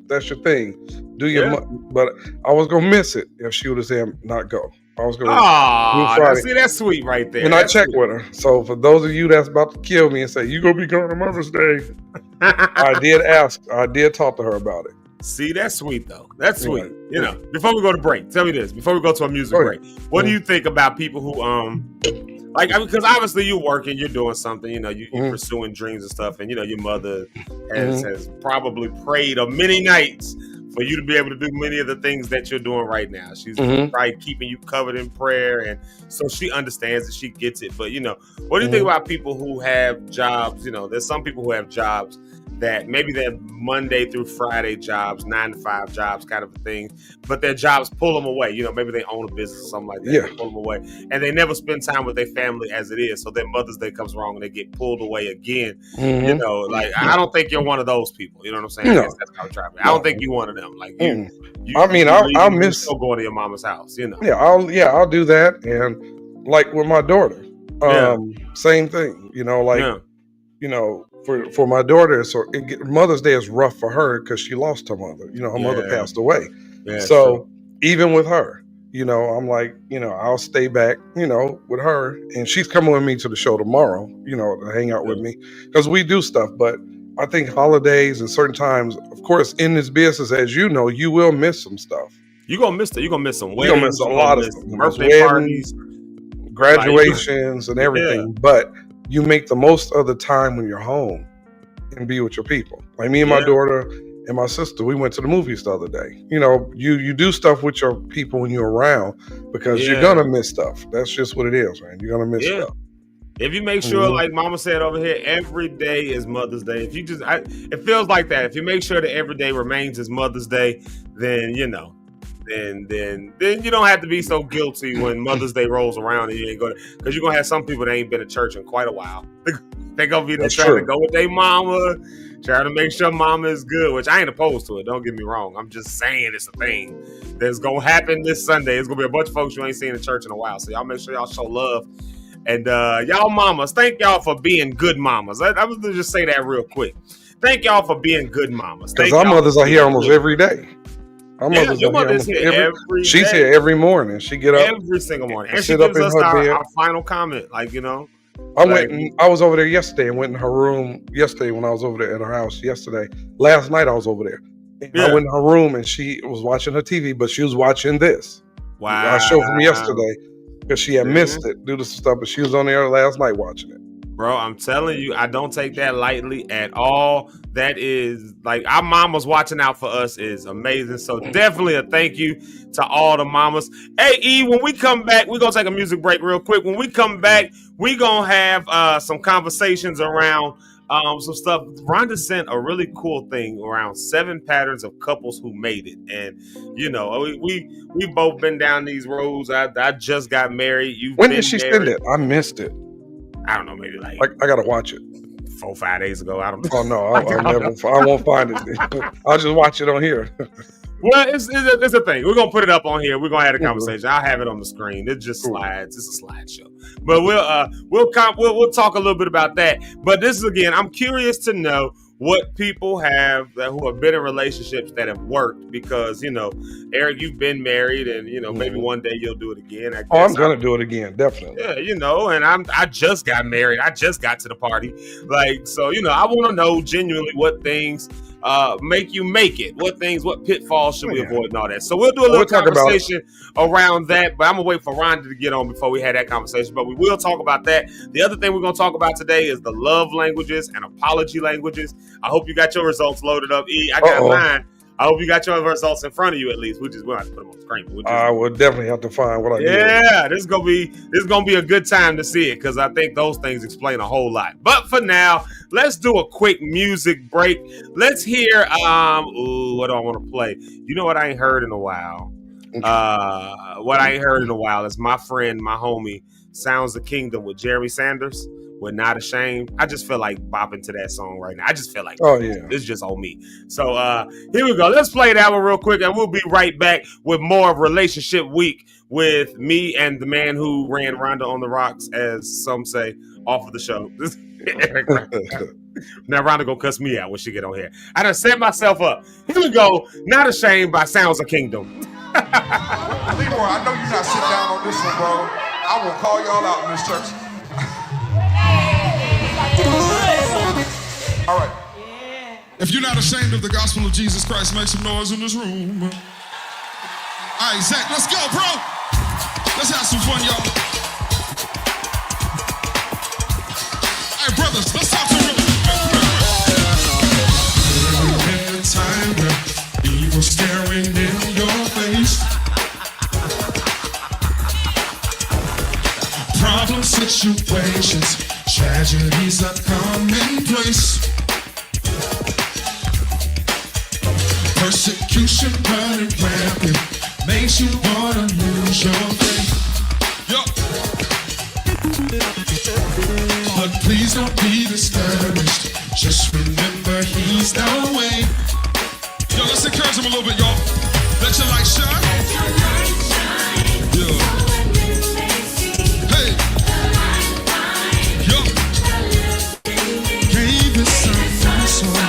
That's your thing. Do your, but I was gonna miss it if she would have said not go. I was gonna. See, that's sweet right there. And I checked with her. So for those of you that's about to kill me and say you gonna be going to Mother's Day, I did ask. I did talk to her about it. See, that's sweet though. That's sweet. Before we go to break, tell me this. Before we go to a music break, what do you think about people who because obviously you're working, you're doing something, you're pursuing dreams and stuff, and your mother has probably prayed many nights for you to be able to do many of the things that you're doing right now. She's probably keeping you covered in prayer, and so she understands and she gets it. But what do you think about people who have jobs? There's some people who have jobs that maybe they're Monday through Friday jobs, 9 to 5 jobs kind of a thing, but their jobs pull them away. Maybe they own a business or something like that. They pull them away, and they never spend time with their family as it is. So their Mother's Day comes wrong and they get pulled away again. I don't think you're one of those people. You know what I'm saying? No. That's kind of traffic. I don't think you're one of them. Like I'll miss still going to your mama's house. I'll do that, and like with my daughter, same thing. For my daughter, so Mother's Day is rough for her because she lost her mother. Her mother passed away. Yeah, so even with her, I'm like, I'll stay back, with her, and she's coming with me to the show tomorrow, to hang out with me because we do stuff. But I think holidays and certain times, of course, in this business, as you know, you will miss some stuff. You're gonna miss some weddings. You're gonna miss a lot of stuff. Birthday parties, graduations, and everything. Yeah. But you make the most of the time when you're home and be with your people. Like me and my daughter and my sister, we went to the movies the other day. You know, you do stuff with your people when you're around because you're gonna miss stuff. That's just what it is, man. You're gonna miss stuff. If you make sure, like Mama said over here, every day is Mother's Day. If you just, it feels like that. If you make sure that every day remains as Mother's Day, then you know, then you don't have to be so guilty when Mother's Day rolls around and you ain't going to, because you're gonna have some people that ain't been to church in quite a while. They're gonna be there trying to go with their mama, trying to make sure mama is good, which I ain't opposed to it. Don't get me wrong. I'm just saying it's a thing that's gonna happen this Sunday. It's gonna be a bunch of folks you ain't seen in church in a while. So y'all make sure y'all show love. And y'all mamas, thank y'all for being good mamas. I was gonna just say that real quick. Thank y'all for being good mamas. Because our mothers are here almost every day. Our mothers are here every day. She's here every morning. She get up every single morning. And she gives us our final comment. Like, you know. I was over there yesterday and went in her room yesterday when I was over there at her house yesterday. Last night I was over there. And I went in her room and she was watching her TV, but she was watching this. Wow. Our show from yesterday. Because she had missed it due to some stuff, but she was on there last night watching it. Bro, I'm telling you, I don't take that lightly at all. That is, like, our mamas watching out for us is amazing. So definitely a thank you to all the mamas. Hey, E, when we come back, we're going to take a music break real quick. When we come back, we're going to have some conversations around some stuff. Rhonda sent a really cool thing around 7 patterns of couples who made it. And, you know, we both been down these roads. I just got married. When did she send it? I missed it. I don't know, maybe like I gotta watch it. 4 or 5 days ago. I don't know. Oh no, I won't find it. I'll just watch it on here. Well, it's a thing. We're gonna put it up on here. We're gonna have a conversation. I'll have it on the screen. It just slides. It's a slideshow. But we'll talk a little bit about that. But this is, again, I'm curious to know what people have who have been in relationships that have worked, because, you know, Eric, you've been married, and, you know, maybe one day you'll do it again. I'm gonna do it again, definitely. Yeah, you know, and I just got married. I just got to the party, like, so, you know, I want to know genuinely what things make you make it. What pitfalls should we avoid and all that. So we'll do a little conversation around that, but I'm gonna wait for Rhonda to get on before we had that conversation. But we will talk about that. The other thing we're gonna talk about today is the love languages and apology languages. I hope you got your results loaded up. E, I got mine. I hope you got your results in front of you at least. We don't have to put them on the screen. I will definitely have to find what I do. Yeah, this is gonna be a good time to see it, because I think those things explain a whole lot. But for now, let's do a quick music break. Let's hear what do I want to play? You know what I ain't heard in a while? What I ain't heard in a while is my friend, my homie, Sounds of Kingdom with Jerry Sanders. We're Not Ashamed. I just feel like bopping to that song right now. I just feel like, it's just on me. So here we go. Let's play that one real quick, and we'll be right back with more of Relationship Week with me and the man who ran Rhonda on the Rocks, as some say, off of the show. Now Rhonda gonna cuss me out when she get on here. I done set myself up. Here we go. Not Ashamed by Sounds of Kingdom. Leroy, I know you're not sitting down on this one, bro. I will call y'all out in this church. All right. If you're not ashamed of the gospel of Jesus Christ, make some noise in this room. All right, Zach, let's go, bro. Let's have some fun, y'all. All right, brothers, let's talk to them. In the time when evil staring in your face, problem situations, tragedies are commonplace. Persecution running rampant makes you wanna lose your faith. Yo. But please don't be discouraged. Just remember he's the way. Yo, let's encourage him a little bit, y'all. Let your light shine. Yeah. Hey. Yo. Gave us some soul.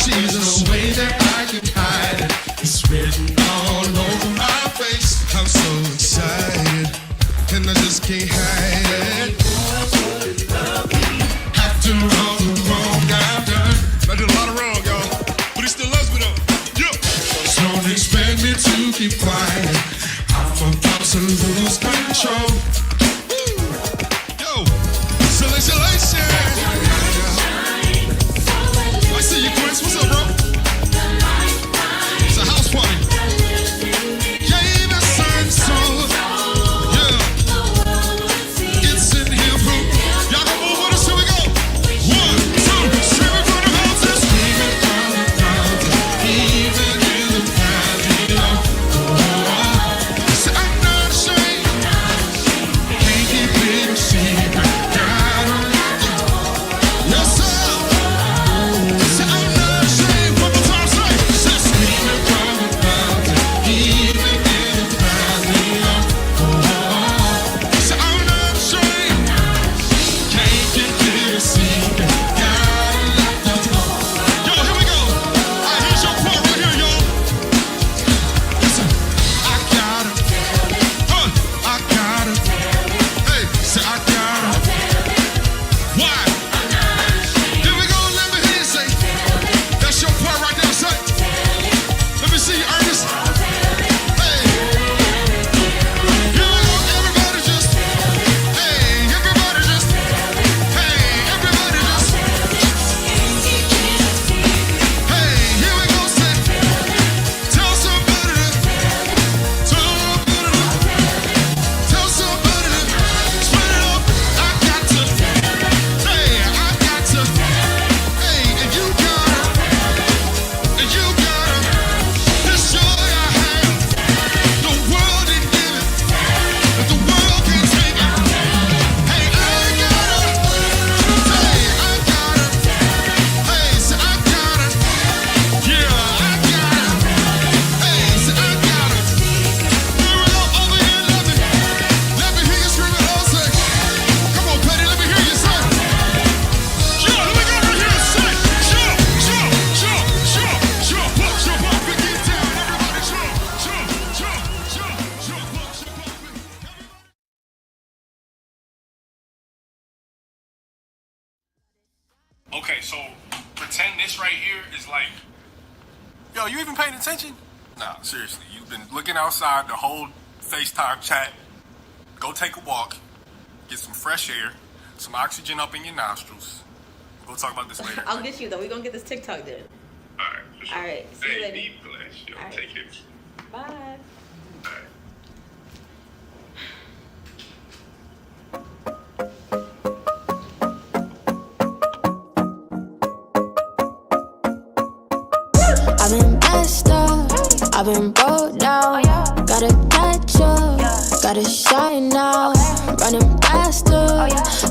Jesus. No way that I can hide it. It's written all over my face. I'm so excited, and I just can't hide it. After all the wrong I've done, I did a lot of wrong, y'all, but he still loves me though. Yeah. So don't expect me to keep quiet. I'm about to lose control. Woo. Yo, celestialization. I see you, Chris. What's up, bro? It's a house party. Gave us sun soul. Yeah. It's in here, bro. Y'all gonna move with us? Here we go. 1, 2, screaming from the mountains. Screaming from the mountains. Even in the valley. So I'm not ashamed. Can't keep it a secret. God, yes, sir. So I'm not ashamed. One more time, say, screaming from the mountains. Even in the valley. So I'm not ashamed. Can't keep it a secret. Yo, here we go. Here's your part right here, y'all. Listen, I gotta, I gotta, hey, say I gotta. Why? Here we go, let me hear you say. That's your part right there, say. Let me see you, Ernest. Hey. Here we go, everybody just, hey, everybody just, hey, everybody just. Hey, here we go, say. Tell somebody to, tell somebody to split it up. I got to, hey, I got to, hey, and you gotta, this joy I have, the world didn't give it, but the world can't take it. Hey, I gotta, hey, I gotta, hey, so I gotta, yeah, I gotta, hey, so I gotta. Here we go, over here, let me hear you scream it all, say. Come on, Petty, let me hear you say. Yeah, let me go right here and say, jump, jump, jump, jump, jump up, jump up, and get down, everybody jump, jump, jump, jump, jump up, jump up, Okay, so pretend this right here is like, Yo, you even paying attention? Nah, seriously. You've been looking outside the whole FaceTime chat. Go take a walk. Get some fresh air. Some oxygen up in your nostrils. We'll talk about this later. I'll get you though. We're gonna get this TikTok done. all right, for sure. All right, see you later. Be blessed. Yo, All right. take it. Bye. All right. I've been messed up, I've been broke down. Gotta catch up, gotta shine now. Running faster,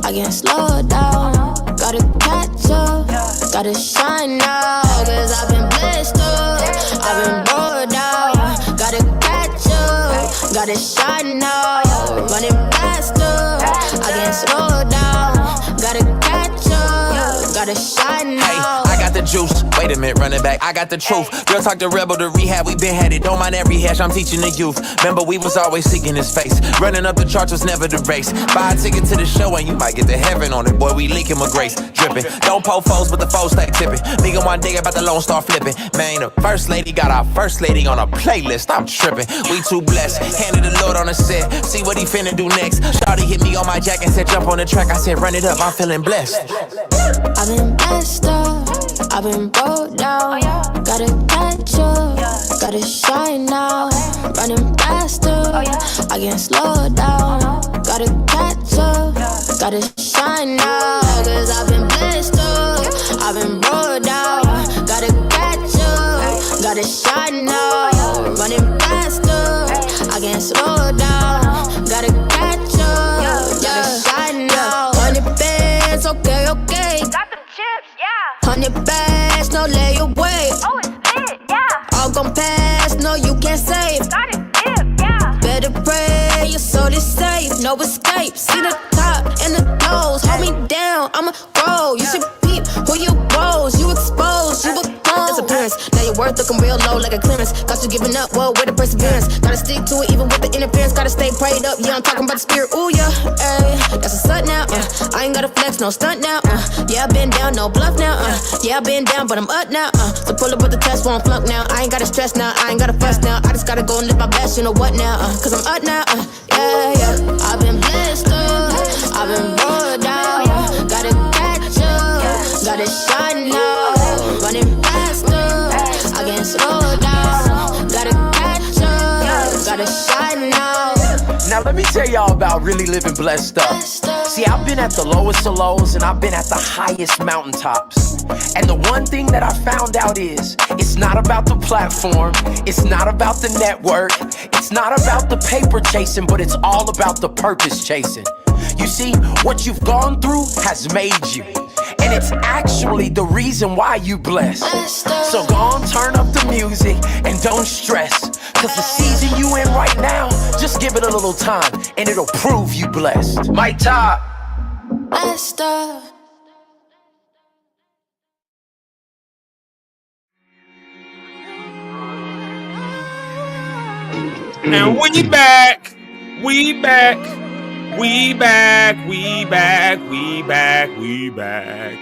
I can't slow down. Gotta catch up, gotta shine now. Cause I've been blessed up, I've been broke down. Gotta catch up, gotta shine now. Running faster, I can't slow down. Gotta catch up, gotta shine now. Hey, I got the juice. Wait a minute, running back, I got the truth. Real talk to rebel to rehab, we been had it. Don't mind every hash, I'm teaching the youth. Remember, we was always seeking his face. Running up the charts was never the race. Buy a ticket to the show and you might get to heaven on it. Boy, we leaking with grace, dripping. Don't poke foes, but the foes stack tipping. Me and one day about the Lone Star flipping. Man, the first lady got our first lady on a playlist. I'm tripping, we too blessed. Handed the Lord on the set, see what he finna do next. Shawty hit me on my jack and said jump on the track. I said run it up, I'm feeling blessed. I've been messed up, I've been broke down. Gotta catch up, gotta shine now. Running faster, I can't slow down. Gotta catch up, gotta shine now. Cause I've been blessed up, I've been broke down. Gotta catch up, gotta shine now. Running faster, I can't slow down. Gotta catch up, gotta shine now. 100 bands, okay, okay. Got them chips, yeah. 100 bags, no layaway. Oh, it's lit, yeah. All gon' pass, no you can't save. Got it dip, yeah. Better pray your soul is safe, no escape. See the top and the lows, hold me down, I'ma grow. You should peep who you rose, you exposed, you a clone. worth looking real low like a clearance. Got you giving up, whoa, with the perseverance. Gotta stick to it even with the interference. Gotta stay prayed up, yeah, I'm talking about the spirit. Ooh, yeah, ayy, that's a slut now. I ain't gotta flex, no stunt now. Yeah, I been down, no bluff now. Yeah, I been down, but I'm up now. So pull up with the test, won't flunk now. I ain't gotta stress now, I ain't gotta fuss now. I just gotta go and live my best, you know what now? Cause I'm up now. Yeah, yeah. I've been blessed up, I've been rolled out. Gotta catch up, gotta shine now. Running faster, I can't slow down. Gotta catch up, gotta shine now. Now let me tell y'all about really living blessed up. See, I've been at the lowest of lows and I've been at the highest mountaintops. And the one thing that I found out is, it's not about the platform, it's not about the network, it's not about the paper chasing, but it's all about the purpose chasing. You see, what you've gone through has made you. And it's actually the reason why you blessed. So go on, turn up the music and don't stress. Cause the season you in right now, just give it a little time and it'll prove you blessed. My top. Blessed up. And we back. We back. We back. We back. We back. We back.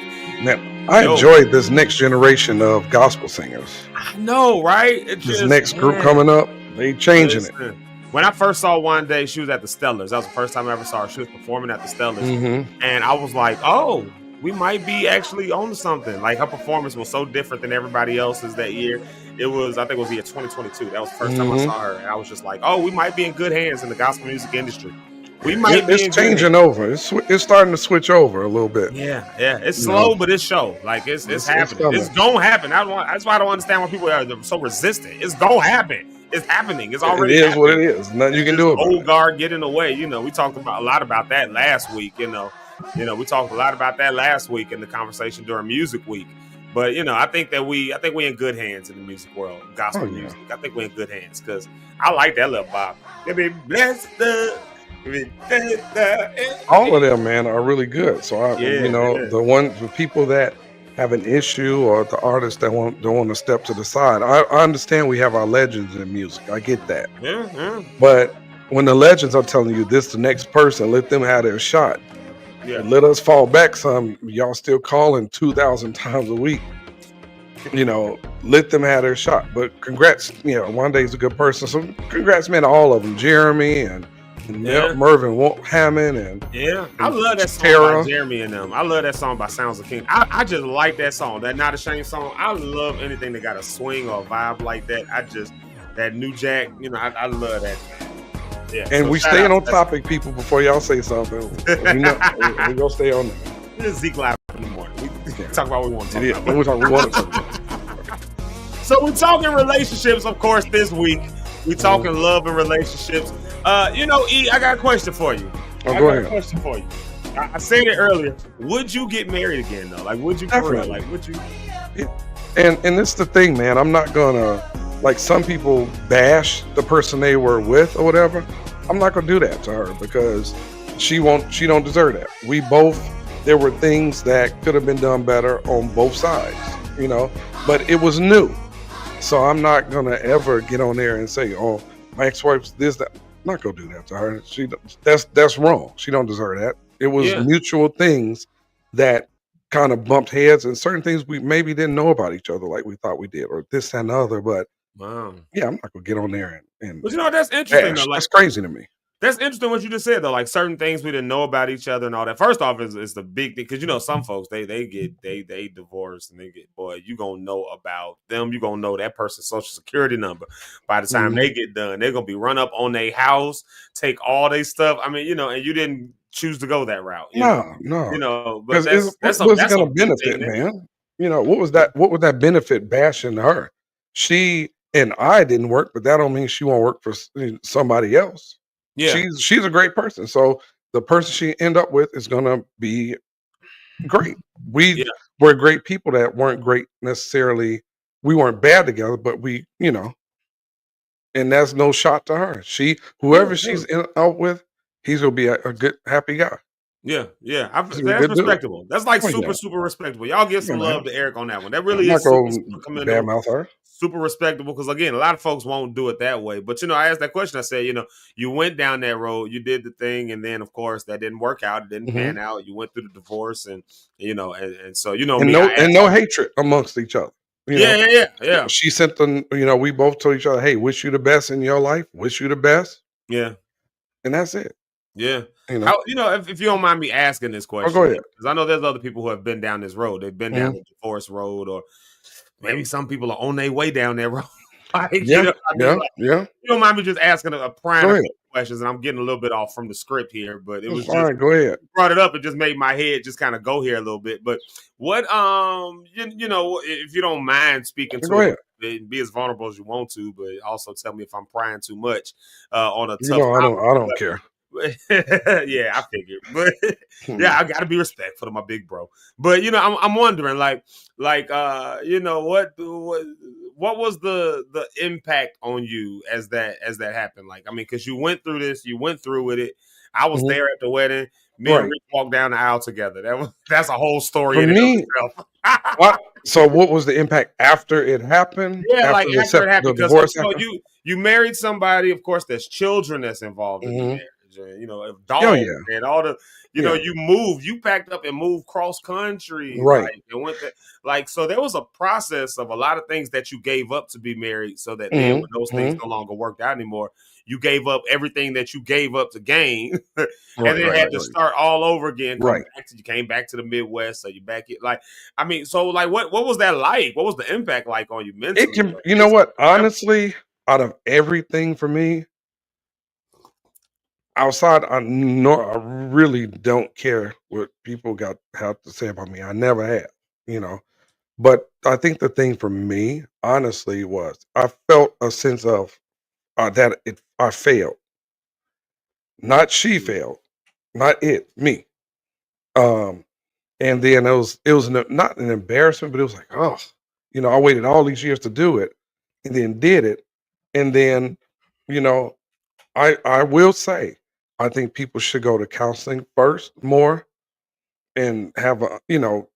Man, I enjoyed this next generation of gospel singers. I know, right? This next group coming up, they changing it. When I first saw One Day, she was at the Stellars. That was the first time I ever saw her. She was performing at the Stellars. Mm-hmm. And I was like, oh, we might be actually on to something. Like, her performance was so different than everybody else's that year. It was, I think it was the year 2022. That was the first time I saw her. And I was just like, oh, we might be in good hands in the gospel music industry. We might be it's changing over. It's starting to switch over a little bit. Yeah. It's slow, but it's show. Like, it's happening. It's going to happen. That's why I don't understand why people are so resistant. It's going to happen. It's happening. It's already happening. What it is. Nothing you can do about it. Old guard getting away. You know, we talked about a lot about that last week. You know, we talked a lot about that last week in the conversation during Music Week. But I think we're in good hands in the music world, gospel music. I think we're in good hands because I like that little bop. Be blessed. All of them, man, are really good. So the people that have an issue or the artists that don't want to step to the side. I understand we have our legends in music. I get that. Yeah. But when the legends are telling you this the next person, let them have their shot. Yeah. Let us fall back some. Y'all still calling 2,000 times a week. Let them have their shot. But congrats, One Day's a good person. So congrats, man, to all of them. Jeremy and Mervyn Hammond and I love that song by Jeremy and them. I love that song by Sounds of King. I just like that song, that Not Ashamed song. I love anything that got a swing or a vibe like that. That New Jack, I love that. Yeah. And we staying on topic, people. Before y'all say something, we gonna stay on there. This is Zeke Locke in the morning. We talk about what we want to talk about. We want to talk about. So we're talking relationships, of course. This week we're talking love and relationships. E, I got a question for you. Go ahead. A question for you. I said it earlier. Would you get married again, though? Like, would you? Definitely. Like, would you? And this is the thing, man. I'm not gonna, like, some people bash the person they were with or whatever. I'm not gonna do that to her because she don't deserve that. There were things that could have been done better on both sides, but it was new. So I'm not gonna ever get on there and say, oh, my ex-wife's this, that. I'm not gonna do that to her. That's wrong. She don't deserve that. It was mutual things that kind of bumped heads, and certain things we maybe didn't know about each other like we thought we did, or this and the other. But I'm not gonna get on there and but that's interesting though. Like, that's crazy to me. That's interesting what you just said though. Like, certain things we didn't know about each other and all that. First off, is the big thing because some folks they divorce and you gonna know about them. You gonna know that person's social security number by the time they get done. They're gonna be run up on their house, take all their stuff. I mean, and you didn't choose to go that route. No. But that's gonna benefit, man. What was that? What would that benefit bashing her? She and I didn't work, but that don't mean she won't work for somebody else. Yeah, she's a great person. So the person she end up with is gonna be great. We were great people that weren't great necessarily. We weren't bad together, but we, and that's no shot to her. Whoever she's out with, he's gonna be a good, happy guy. Yeah. That's respectable. That's like super respectable. Y'all give some love to Eric on that one. That really is super commendable. Badmouth her. super respectable because again, a lot of folks won't do it that way. But I asked that question. I said, you went down that road, you did the thing, and then of course that didn't work out. It didn't pan out. You went through the divorce, and and so and me. no I asked no hatred amongst each other. Yeah. She sent them. We both told each other, "Hey, wish you the best in your life. Wish you the best." Yeah. And that's it. Yeah. How, if you don't mind me asking this question, go ahead. because I know there's other people who have been down this road. They've been down the divorce road, or maybe some people are on their way down that road. Yeah. You don't mind me just asking a prying Go a ahead. couple questions, and I'm getting a little bit off from the script here, but it was All just right, go ahead. brought it up. It just made my head just kind of go here a little bit. But what, if you don't mind speaking Go to ahead. it, be as vulnerable as you want to, but also tell me if I'm prying too much on a You tough know, I topic. don't care. Yeah, I figured, but yeah, I got to be respectful to my big bro. But I'm wondering, what was the impact on you as that happened? Like, I mean, because you went through this, you went through with it. I was there at the wedding. Me and Right. Rick walked down the aisle together. That's a whole story For in and me, of itself. So what was the impact after it happened? Yeah, like after it the happened, because divorce happened? you married somebody. Of course, there's children that's involved in the marriage, and dogs and all the. You moved. You packed up and moved cross country, Right? And went so there was a process of a lot of things that you gave up to be married, so that then when those things no longer worked out anymore, you gave up everything that you gave up to gain, and then had to start all over again. You came back to the Midwest, so you back it. What was that like? What was the impact like on you mentally? It can. You know what? Honestly, out of everything for me, outside, I really don't care what people have to say about me. I never have. But I think the thing for me, honestly, was I felt a sense of I failed. Not she failed, not me. Um, and then it was not an embarrassment, but it was like, oh, I waited all these years to do it, and then did it, and then, you know, I will say, I think people should go to counseling first more and have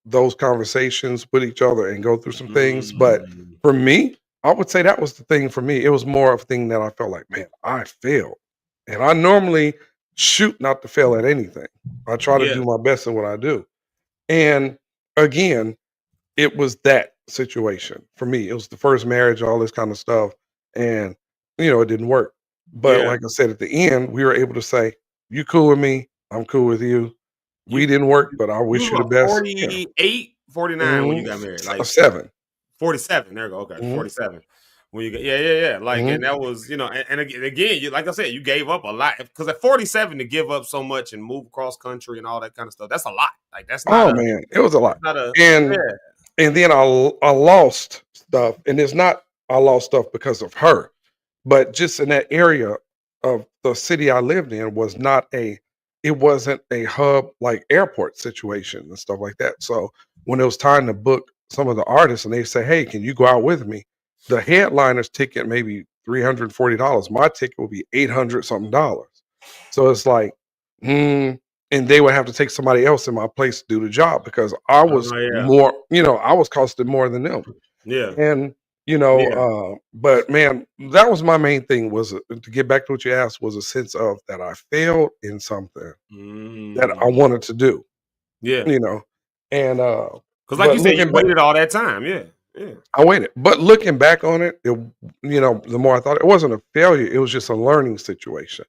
those conversations with each other and go through some things. But for me, I would say that was the thing for me. It was more of a thing that I felt like, man, I failed, and I normally shoot not to fail at anything. I try to do my best in what I do, and again, it was that situation for me. It was the first marriage, all this kind of stuff, and it didn't work. But like I said, at the end, we were able to say, "You cool with me? I'm cool with you. We didn't work, but I wish you the best." 48, 49 when you got married, like 7. 47. There we go. Okay, 47. When you got and that was and again, you like I said, you gave up a lot because at 47 to give up so much and move across country and all that kind of stuff, that's a lot. Like that's not. Man, it was a lot. Not a, And then I lost stuff, and it's not I lost stuff because of her, but just in that area of the city I lived in it wasn't a hub like airport situation and stuff like that. So when it was time to book some of the artists and they say, "Hey, can you go out with me?" The headliner's ticket maybe $340. My ticket would be $800 something dollars. So it's like, and they would have to take somebody else in my place to do the job because I was more, I was costing more than them. Yeah. And but man, that was my main thing was to get back to what you asked was a sense of that I failed in something that I wanted to do. Yeah. And because like you said, you waited all that time. Yeah. I waited. But looking back on it, the more I thought it wasn't a failure, it was just a learning situation.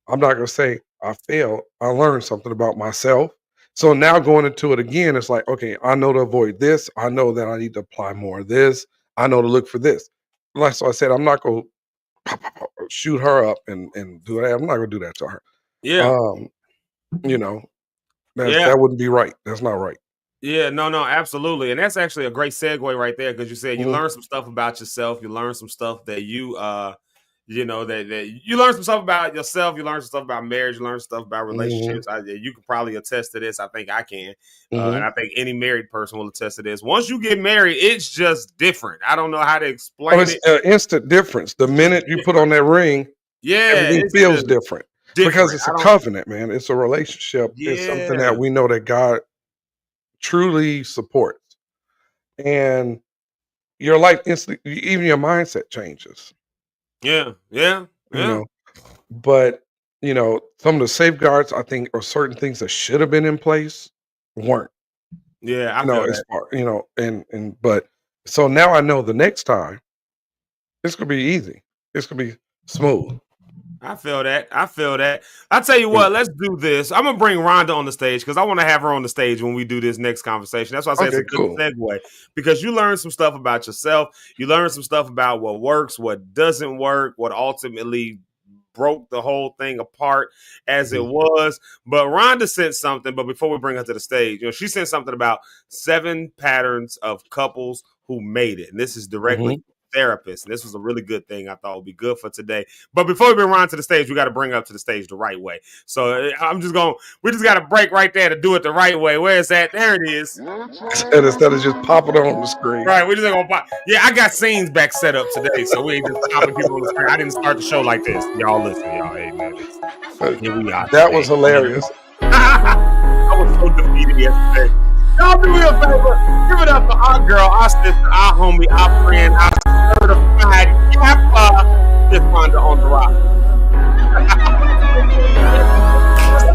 I'm not gonna say I failed. I learned something about myself. So now going into it again, it's like, okay, I know to avoid this. I know that I need to apply more of this. I know to look for this. Like so I said, I'm not gonna shoot her up and do that. I'm not gonna do that to her. Yeah. That wouldn't be right. That's not right. Yeah, no, absolutely. And that's actually a great segue right there because you said you learned some stuff about yourself. You learned some stuff that you that you learned some stuff about yourself. You learned some stuff about marriage. You learned stuff about relationships. You can probably attest to this. I think I can. And I think any married person will attest to this. Once you get married, it's just different. I don't know how to explain it's an instant difference. The minute you put on that ring, everything feels different. Because it's a covenant, man. It's a relationship. It's something that we know that God truly supports. And your life instantly, even your mindset changes. Yeah. You know, but some of the safeguards I think or certain things that should have been in place weren't. Yeah, I feel As that. far but so now I know the next time it's gonna be easy. It's gonna be smooth. I feel that. I tell you what, let's do this. I'm gonna bring Rhonda on the stage because I want to have her on the stage when we do this next conversation. That's why I say it's Okay, a good cool. segue because you learn some stuff about yourself. You learn some stuff about what works, what doesn't work, what ultimately broke the whole thing apart as it was. But Rhonda sent something. But before we bring her to the stage, she sent something about 7 patterns of couples who made it, and this is directly therapists. And this was a really good thing I thought would be good for today. But before we bring Ron to the stage, we got to bring her up to the stage the right way. So we just got to break right there to do it the right way. Where is that? There it is. And instead of just popping on the screen. Right, we just gonna pop. Yeah, I got scenes back set up today, so we ain't just popping people on the screen. I didn't start the show like this. Y'all listen, y'all. Hey, man, here we are. That was hilarious. I was so defeated yesterday. Y'all do me a favor. Give it up for our girl, our sister, our homie, our friend, our certified Kappa. This Rhonda on the rock.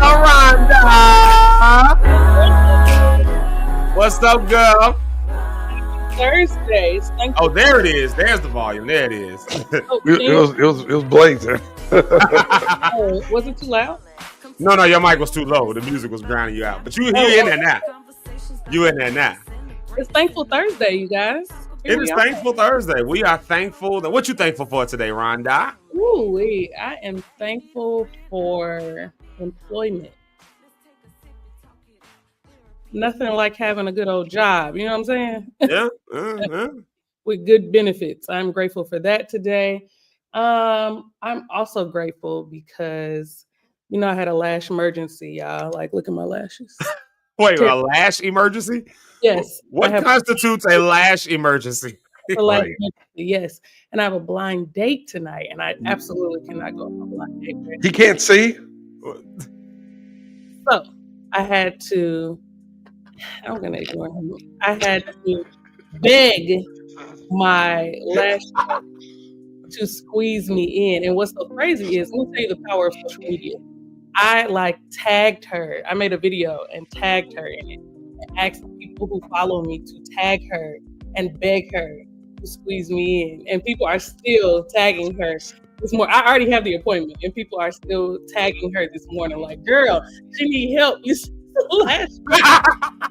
Rhonda. What's up, girl? Thursdays. Oh, there it is. There's the volume. There it is. It was blazing. Oh, was it too loud? No, your mic was too low. The music was drowning you out. But you in there now. You in there now. It's Thankful Thursday, you guys. It is Thankful Thursday. We are thankful. What you thankful for today, Rhonda? Ooh, I am thankful for employment. Nothing like having a good old job. You know what I'm saying? Yeah. With good benefits. I'm grateful for that today. I'm also grateful because, I had a lash emergency, y'all. Like, look at my lashes. Wait, a lash emergency? Yes. What constitutes a lash emergency? Yes. And I have a blind date tonight, and I absolutely cannot go on a blind date. He can't see? So I had to, I'm going to ignore him. I had to beg my lash to squeeze me in. And what's so crazy is, let me tell you the power of social media. I tagged her. I made a video and tagged her in it and asked people who follow me to tag her and beg her to squeeze me in. And people are still tagging her this morning. I already have the appointment, and people are still tagging her this morning. Like, girl, she need help. You see the lash.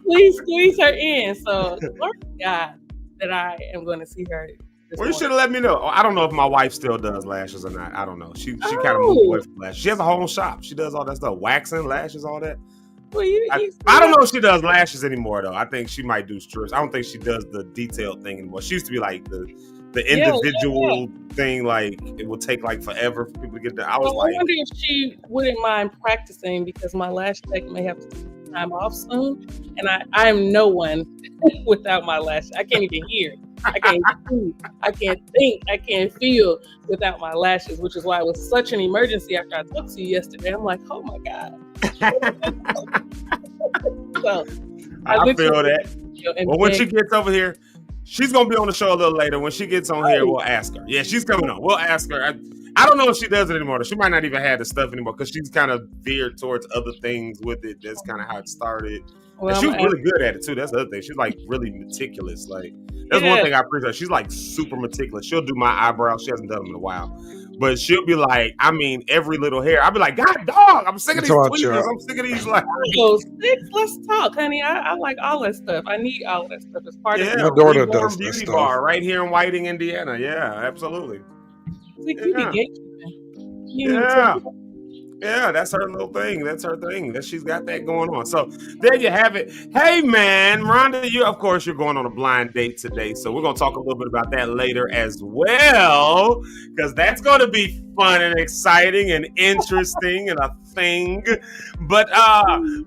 Please squeeze her in. So, Lord God, that I am going to see her. Well, you should have let me know. I don't know if my wife still does lashes or not. I don't know. She kind of moved away from lashes. She has a whole shop. She does all that stuff, waxing, lashes, all that. Well, I don't know if she does lashes anymore, though. I think she might do strips. I don't think she does the detailed thing anymore. She used to be like the individual thing. Like, it would take forever for people to get there. I wonder if she wouldn't mind practicing, because my lash tech may have to take time off soon, and I am no one without my lash. I can't even hear. I can't see, I can't think, I can't feel without my lashes, which is why it was such an emergency after I talked to you yesterday. I'm like, oh my God. So I feel that. Well, when she gets over here, she's going to be on the show a little later. When she gets on here, we'll ask her. Yeah, she's coming on. We'll ask her. I don't know if she does it anymore. She might not even have the stuff anymore because she's kind of veered towards other things with it. That's kind of how it started. Well, she was really good at it too. That's the other thing. She's really meticulous. That's one thing I appreciate. She's super meticulous. She'll do my eyebrows. She hasn't done them in a while, but she'll be every little hair. I'll be like, God, dog, I'm sick of these tweezers. I'm sick of these Let's talk, honey. I like all that stuff. I need all that stuff as part of my daughter does beauty this bar stuff right here in Whiting, Indiana. Yeah, absolutely. Yeah, that's her little thing. That's her thing. That she's got that going on. So there you have it. Hey, man, Rhonda, you're going on a blind date today. So we're going to talk a little bit about that later as well, because that's going to be fun and exciting and interesting and a thing. But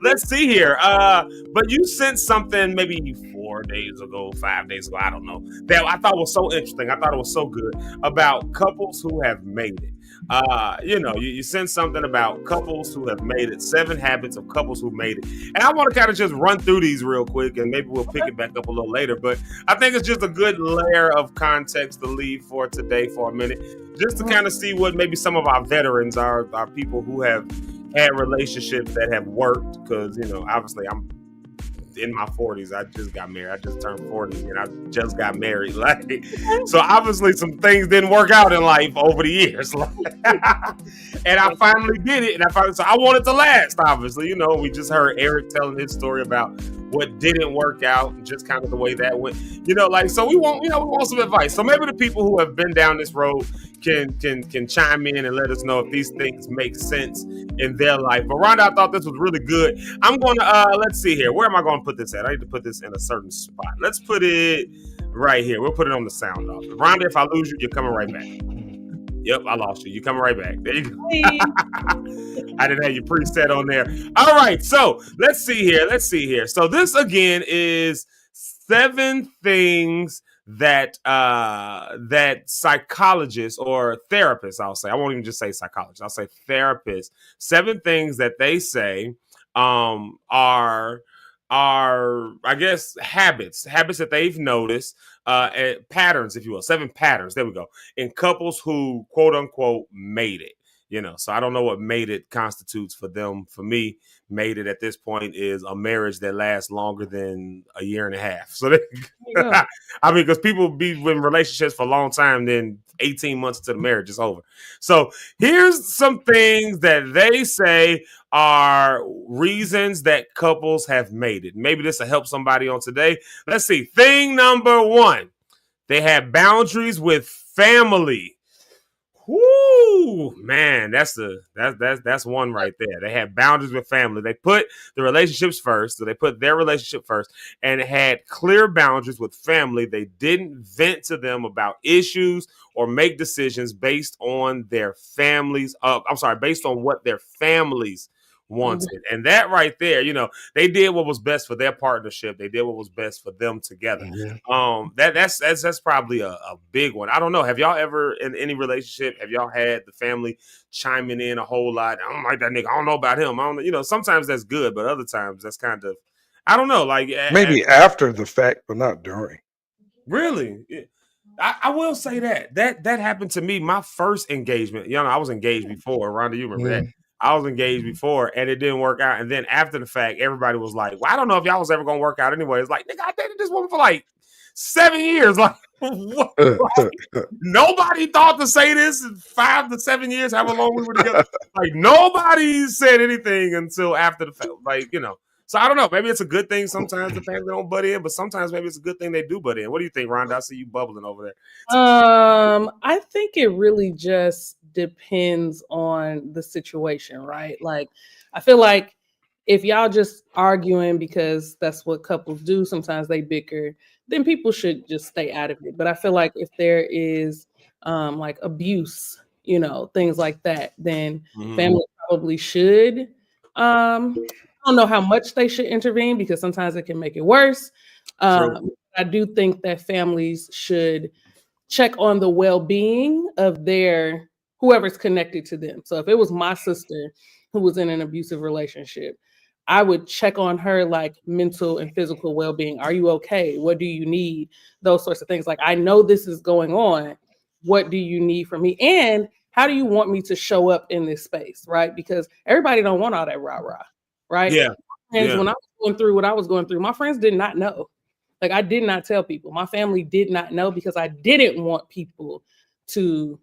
let's see here. But you sent something maybe 4 days ago, 5 days ago, I don't know, that I thought was so interesting. I thought it was so good about couples who have made it. You sent something about couples who have made it, 7 habits of couples who made it. And I want to kind of just run through these real quick, and maybe we'll pick it back up a little later. But I think it's just a good layer of context to leave for today for a minute, just to kind of see what maybe some of our veterans are people who have had relationships that have worked. Because, obviously I'm in my 40s. I just got married. I just turned 40 and I just got married. So obviously some things didn't work out in life over the years. And I finally did it. So I want it to last, obviously. We just heard Eric telling his story about what didn't work out and just kind of the way that went. So we want some advice. So maybe the people who have been down this road can chime in and let us know if these things make sense in their life. But Rhonda, I thought this was really good. I'm going to, let's see here. Where am I going to put this at? I need to put this in a certain spot. Let's put it right here. We'll put it on the sound off. Rhonda, if I lose you, you're coming right back. Yep, I lost you. You're coming right back. There you go. I didn't have your preset on there. All right, so let's see here. So this again is 7 things that psychologists or therapists, I'll say, I won't even just say psychologists, I'll say therapists, 7 things that they say are I guess habits that they've noticed, patterns, if you will, 7 patterns, there we go, in couples who quote unquote made it. So I don't know what made it constitutes for them. For me, made it at this point is a marriage that lasts longer than a year and a half. So because people be in relationships for a long time, then 18 months into the marriage is over. So here's some things that they say are reasons that couples have made it. Maybe this will help somebody on today. Let's see. Thing number 1, they have boundaries with family. Whoo, man, that's one right there. They had boundaries with family. They put the relationships first. So they put their relationship first and had clear boundaries with family. They didn't vent to them about issues or make decisions based on their families. Based on what their families wanted. Mm-hmm. And that right there, they did what was best for their partnership. They did what was best for them together. Mm-hmm. That's probably a big one. I don't know. Have y'all ever in any relationship, have y'all had the family chiming in a whole lot? I don't like that nigga. I don't know about him. I don't, sometimes that's good, but other times that's kind of, I don't know. Like maybe after the fact, but not during. Really? I will say that happened to me. My first engagement, I was engaged before. Rhonda, you remember that? I was engaged before and it didn't work out. And then after the fact, everybody was like, well, I don't know if y'all was ever going to work out anyway. It's like, nigga, I dated this woman for like 7 years. Like, what? Nobody thought to say this in 5 to 7 years, however long we were together. Like, nobody said anything until after the fact. Like, So I don't know. Maybe it's a good thing sometimes the family don't butt in, but sometimes maybe it's a good thing they do butt in. What do you think, Rhonda? I see you bubbling over there. I think it really just depends on the situation, right? Like, I feel like if y'all just arguing because that's what couples do, sometimes they bicker, then people should just stay out of it. But I feel like if there is like abuse, things like that, then family probably should. I don't know how much they should intervene because sometimes it can make it worse. I do think that families should check on the well-being of their whoever's connected to them. So if it was my sister who was in an abusive relationship, I would check on her like mental and physical well-being. Are you okay? What do you need? Those sorts of things. Like, I know this is going on. What do you need from me? And how do you want me to show up in this space? Right? Because everybody don't want all that rah-rah. Right? Yeah. When I was going through what I was going through, my friends did not know. Like, I did not tell people. My family did not know because I didn't want people to,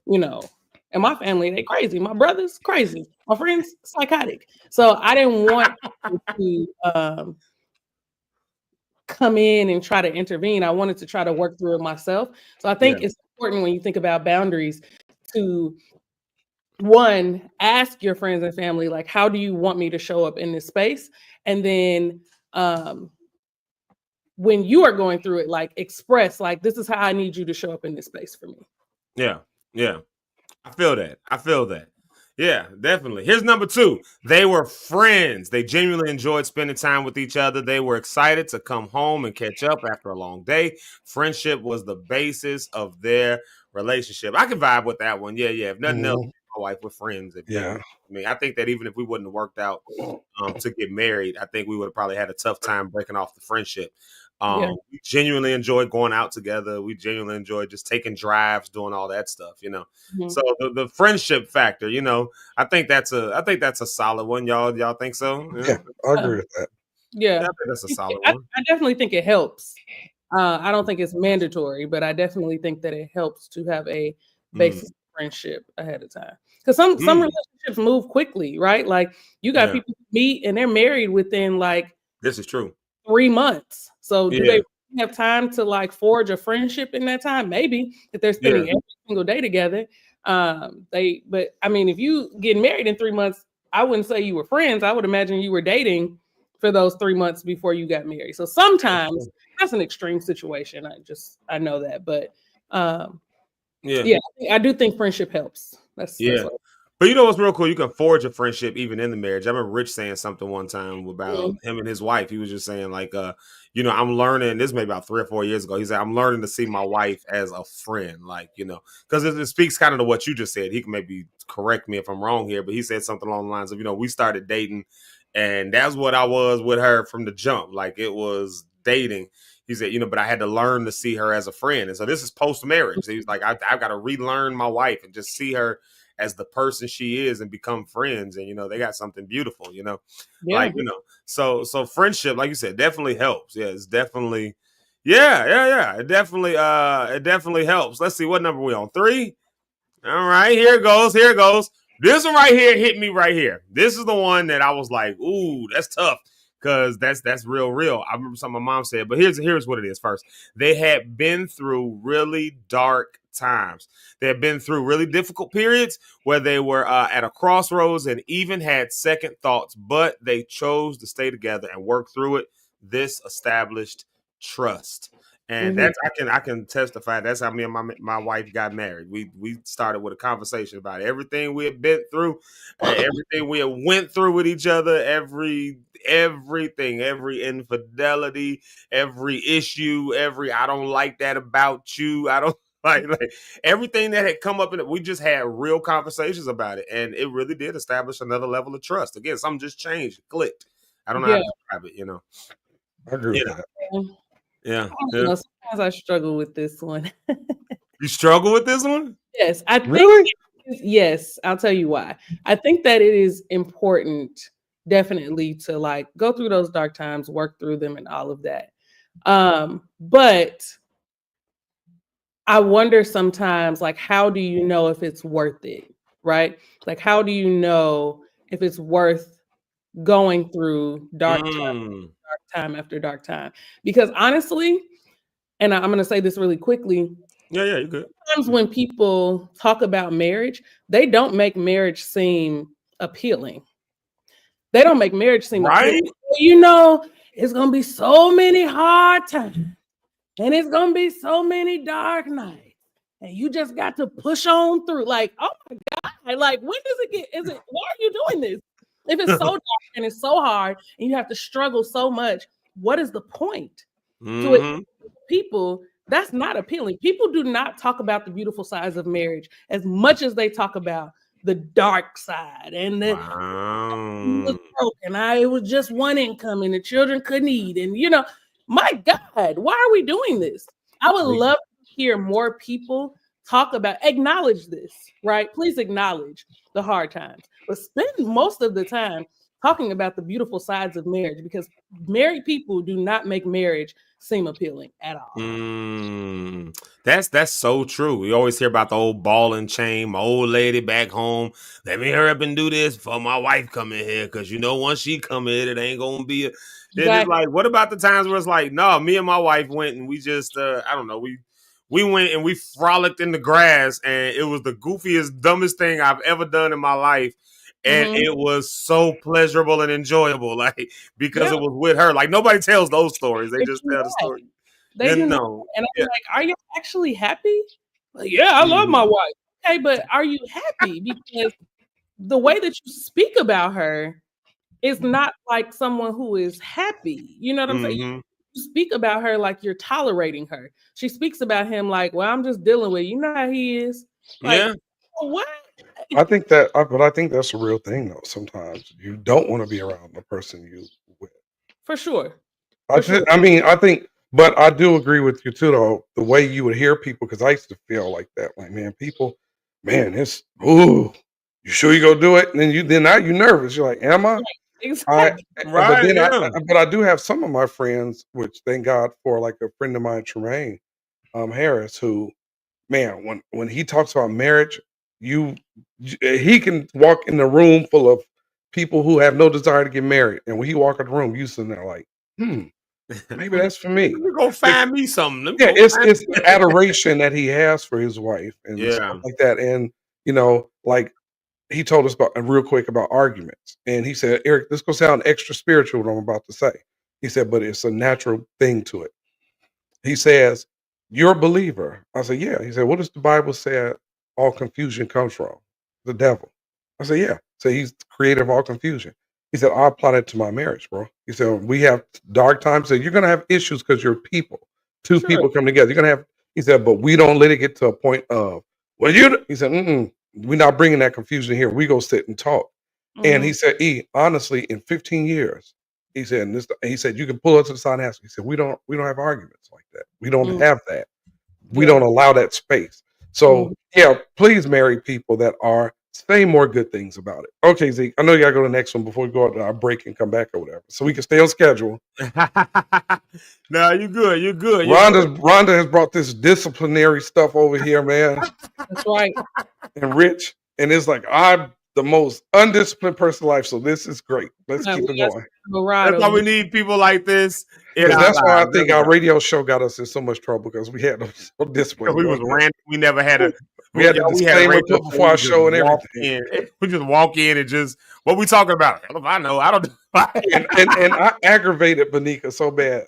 and my family, they crazy. My brother's crazy. My friend's psychotic. So I didn't want to come in and try to intervene. I wanted to try to work through it myself. So I think it's important when you think about boundaries to, one, ask your friends and family, like, how do you want me to show up in this space? And then when you are going through it, like, express, like, this is how I need you to show up in this space for me. Yeah. I feel that. Yeah, definitely. Here's number 2. They were friends. They genuinely enjoyed spending time with each other. They were excited to come home and catch up after a long day. Friendship was the basis of their relationship. I can vibe with that one. Yeah, yeah. If nothing else, Mhm. my wife, we're friends. Yeah. I mean, I think that even if we wouldn't have worked out to get married, I think we would have probably had a tough time breaking off the friendship. Yeah. We genuinely enjoy going out together. We genuinely enjoy just taking drives, doing all that stuff, Mhm. So the friendship factor, I think that's a solid one. Y'all think so? Yeah, I agree with that. Yeah, I Yeah. think that's a solid I, one. I definitely think it helps. I don't think it's mandatory, but I definitely think that it helps to have a Mm, basis of friendship ahead of time. Because some mm, relationships move quickly, right? Like you got yeah, people who meet and they're married within like this is true. 3 months. So do Yeah, they have time to like forge a friendship in that time? Maybe if they're yeah, spending every single day together. But I mean, if you get married in 3 months, I wouldn't say you were friends. I would imagine you were dating for those 3 months before you got married. So sometimes that's an extreme situation. I know that, but um, yeah. yeah, I do think friendship helps. That's Yeah. what. But you know what's real cool? You can forge a friendship even in the marriage. I remember Rich saying something one time about Mhm. him and his wife. He was just saying, like, I'm learning, this may about 3 or 4 years ago. He said, I'm learning to see my wife as a friend, like, because it speaks kind of to what you just said. He can maybe correct me if I'm wrong here, but he said something along the lines of, we started dating, and that's what I was with her from the jump. Like, it was dating. He said, but I had to learn to see her as a friend. And so this is post marriage. He was like, I've got to relearn my wife and just see her as the person she is and become friends. And they got something beautiful, Yeah. like, so friendship, like you said, definitely helps. Yeah, it's definitely, yeah. It definitely helps. Let's see, what number we on? 3. All right, here it goes. This one right here hit me right here. This is the one that I was like, ooh, that's tough. Because that's real. I remember something my mom said, but here's what it is first. They had been through really dark times. They had been through really difficult periods where they were at a crossroads and even had second thoughts, but they chose to stay together and work through it. This established trust. And Mhm. that's I can testify. That's how me and my wife got married. We started with a conversation about everything we had been through, everything we had went through with each other, everything, every infidelity, every issue, every I don't like that about you. I don't like everything that had come up in it. We just had real conversations about it, and it really did establish another level of trust. Again, something just changed, clicked. I don't know how Yeah. to describe it. I agree with Yeah, that. yeah, I don't yeah. know. Sometimes I struggle with this one. You struggle with this one? Yes, I think Really? yes, I'll tell you why. I think that it is important definitely to like go through those dark times, work through them and all of that. But I wonder sometimes like how do you know if it's worth it, right? Like how do you know if it's worth going through Mm. dark time after dark time? Because honestly, and I'm going to say this really quickly, Yeah, you good. sometimes when people talk about marriage, they don't make marriage seem appealing. They don't make marriage seem appealing. Right? It's gonna be so many hard times, and it's gonna be so many dark nights, and you just got to push on through. Like, oh my god! Like, when does it get? Is it? Why are you doing this? If it's so dark and it's so hard, and you have to struggle so much, what is the point? To it, Hmm. people, that's not appealing. People do not talk about the beautiful sides of marriage as much as they talk about the dark side and the was Wow. broken. It was just one income and the children couldn't eat. And my God, why are we doing this? I would love to hear more people acknowledge this, right? Please acknowledge the hard times, but spend most of the time talking about the beautiful sides of marriage because married people do not make marriage seem appealing at all. Mm. That's so true. We always hear about the old ball and chain, my old lady back home. Let me hurry up and do this before my wife come in here. Cause once she come in, it ain't gonna be then it's Exactly. like, what about the times where it's like, no, me and my wife went and we just I don't know, we went and we frolicked in the grass and it was the goofiest, dumbest thing I've ever done in my life. And Mhm. it was so pleasurable and enjoyable, like because Yeah, it was with her. Like nobody tells those stories; they they just do tell the not. story. They Then do not. no, And I'm yeah, like, are you actually happy? Like, yeah, I love my mhm. wife. Okay, but are you happy? Because the way that you speak about her is not like someone who is happy. You know what I'm saying? Mhm. You speak about her like you're tolerating her. She speaks about him like, well, I'm just dealing with you know how he is. Like, Yeah. what? I think that, but I think that's a real thing though. Sometimes you don't want to be around the person you with. For sure. I For sure. I mean, I think, but I do agree with you too, though. The way you would hear people, because I used to feel like that. Like, man, people, man, it's ooh, you sure you go do it? And then now you nervous. You're like, am I? Exactly. But Right. then Yeah. but I do have some of my friends, which thank God for, like a friend of mine, Tremaine Harris, who, man, when he talks about marriage, he can walk in a room full of people who have no desire to get married, and when he walk in the room, you sitting there like, maybe that's for me. Let me go find me something. Let me Yeah, go find it's the adoration that he has for his wife and stuff Yeah. like that, and like he told us about real quick about arguments, and he said, Eric, this gonna sound extra spiritual what I'm about to say. He said, but it's a natural thing to it. He says, "You're a believer." I said, "Yeah." He said, "What does the Bible say all confusion comes from? The devil." I said, "Yeah." So he's the creator of all confusion. He said, "I apply that to my marriage, bro." He said, "We have dark times. So you're gonna have issues because you're people. Two Sure. people come together. You're gonna have." He said, "But we don't let it get to a point of well, you." He said, "We're not bringing that confusion here. We go sit and talk." And he Mhm. said, honestly, in 15 years, he said, he said, you can pull us to the side and ask. He said, we don't have arguments like that. We don't Mm. have that. We Yeah. don't allow that space. So Mhm. yeah, please marry people that are saying more good things about it. Okay, Zeke, I know you gotta go to the next one before we go out to our break and come back or whatever. So we can stay on schedule. No, you good. You good. You good. Rhonda has brought this disciplinary stuff over here, man, That's right. and Rich. And it's like I'm the most undisciplined person in life. So this is great. Let's We keep it got going. That's Colorado. why we need people like this in Because our that's why I lives. think our radio show got us in so much trouble because we had no discipline We was going on. random. We never had a We had the we had a disclaimer radio put show. before We our would just show and walk everything. in. We just walk in and just what we talking about. Hell if I know. I don't. And I aggravated Benika so bad.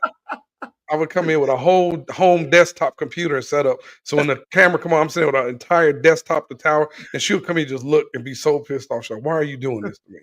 I would come in with a whole home desktop computer set up. So when the camera come on, I'm sitting with an entire desktop to tower, and she would come in and just look and be so pissed off. She's like, "Why are you doing this to me?"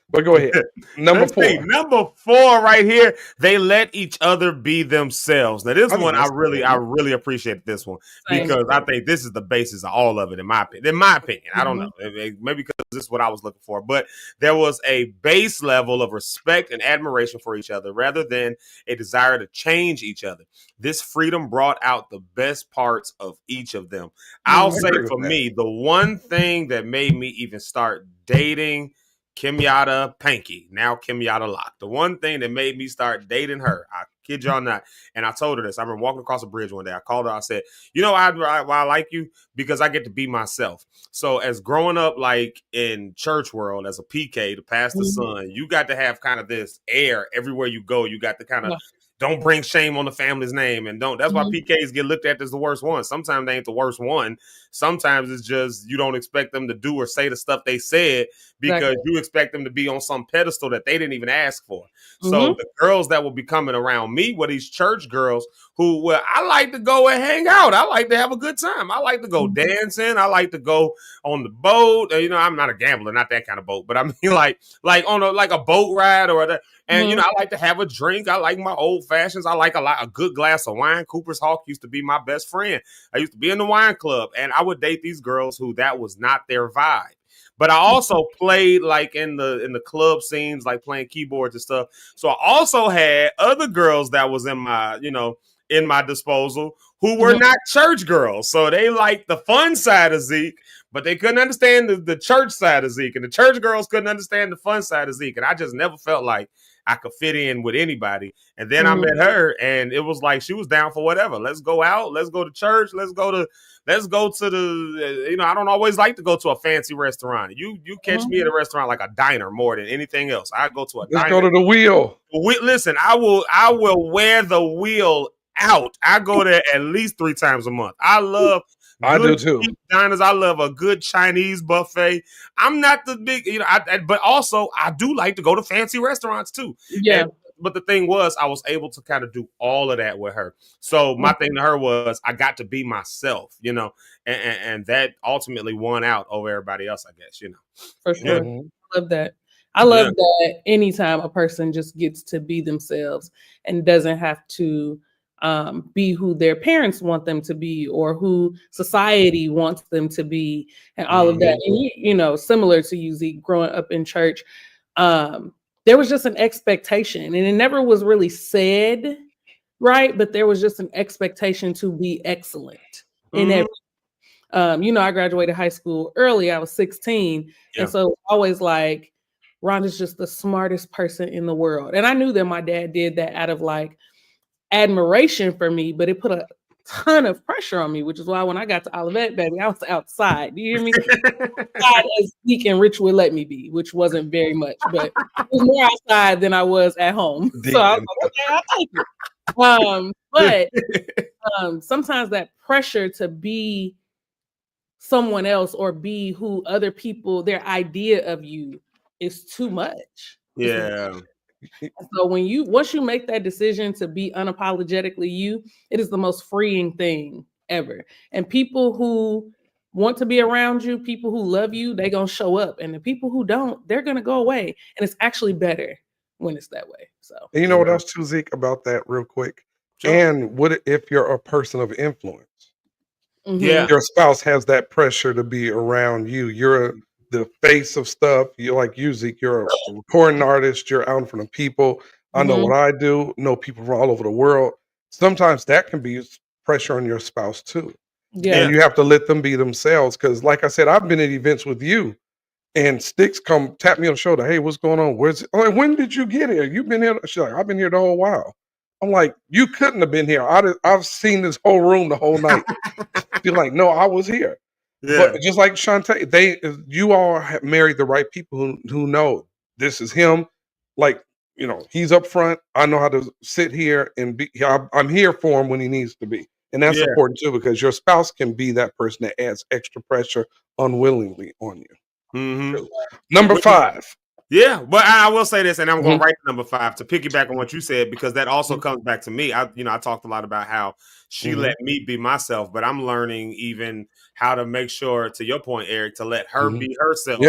But go ahead. Number Let's see. 4. Number 4 right here. They let each other be themselves. Now, this I think one I that's good. really appreciate this one Same. because I think this is the basis of all of it, in my opinion. In my opinion, I don't know. Mhm. Maybe because this is what I was looking for, but there was a base level of respect and admiration for each other rather than a desire to change each other. This freedom brought out the best parts of each of them. I'll I say agree with for that. me, the one thing that made me even start dating Kenyatta Panky, now Kenyatta Locke. The one thing that made me start dating her, I kid y'all not, and I told her this. I remember walking across a bridge one day. I called her. I said, "You know why I like you? Because I get to be myself." So, as growing up, like in church world, as a PK, the pastor's Mhm. son, you got to have kind of this air everywhere you go. You got to kind of Yeah. don't bring shame on the family's name, and don't. That's why Mhm. PKs get looked at as the worst one. Sometimes they ain't the worst one. Sometimes it's just you don't expect them to do or say the stuff they said because Exactly. you expect them to be on some pedestal that they didn't even ask for. So Mhm. the girls that will be coming around me were these church girls who, well, I like to go and hang out. I like to have a good time. I like to go Mhm. dancing. I like to go on the boat. You know, I'm not a gambler, not that kind of boat, but I mean like on a boat ride or that. And you know, Mhm. I like to have a drink. I like my old fashions. I like a good glass of wine. Cooper's Hawk used to be my best friend. I used to be in the wine club, and I would date these girls who that was not their vibe. But I also played like in the club scenes, like playing keyboards and stuff. So I also had other girls that was in my, in my disposal who were Mhm. not church girls. So they liked the fun side of Zeke, but they couldn't understand the church side of Zeke. And the church girls couldn't understand the fun side of Zeke. And I just never felt like I could fit in with anybody. And then I Mhm. met her, and it was like she was down for whatever. Let's go out. Let's go to church. Let's go to the. I don't always like to go to a fancy restaurant. You catch Mhm. me at a restaurant like a diner more than anything else. I go to a Let's go diner. to the wheel. Listen, I will wear the wheel out. I go there at least 3 times a month. I love I good do too. cheap diners. I love a good Chinese buffet. I'm not the big, but also I do like to go to fancy restaurants too. Yeah. And but the thing was, I was able to kind of do all of that with her. So my thing to her was, I got to be myself, you know, and that ultimately won out over everybody else, I guess, you know. For Yeah. sure. I love that. I love that anytime a person just gets to be themselves and doesn't have to be who their parents want them to be or who society wants them to be and all of that. And you know, similar to you, Zeke, growing up in church, there was just an expectation and it never was really said, right? But there was just an expectation to be excellent in everything. You know, I graduated high school early. I was 16. And so it was always like, Rhonda's just the smartest person in the world. And I knew that my dad did that out of like admiration for me, but it put a ton of pressure on me, which is why when I got to Olivet, baby, I was outside. Do you hear me? Outside as Zeke and Rich would let me be, which wasn't very much, but it was more outside than I was at home. So I was like, okay, I'll take it. But sometimes that pressure to be someone else or be who other people, their idea of you is too much. Yeah. So once you make that decision to be unapologetically you, it is the most freeing thing ever. And people who want to be around you, people who love you, they're going to show up. And the people who don't, they're going to go away. And it's actually better when it's that way. So, And you know what else too, Zeke, about that real quick? And what if you're a person of influence? Yeah. Your spouse has that pressure to be around you. You're the face of stuff. You're like you, Zeke. You're a recording artist. You're out in front of people. I know what I do. Know people from all over the world. Sometimes that can be pressure on your spouse too. Yeah. And you have to let them be themselves. Because like I said, I've been at events with you and Sticks come tap me on the shoulder. Hey, what's going on? Where's it? I'm like, when did you get here? You've been here. She's like, I've been here the whole while. I'm like, you couldn't have been here. I've seen this whole room the whole night. You're like, no, I was here. But just like Shantae, you all have married the right people who know this is him. Like, you know, he's up front. I know how to sit here and be. I'm here for him when he needs to be, and that's important too because your spouse can be that person that adds extra pressure unwillingly on you. Number 5. Yeah, but I will say this, and I'm going to write number 5 to piggyback on what you said because that also comes back to me. I talked a lot about how she let me be myself, but I'm learning even how to make sure, to your point, Eric, to let her be herself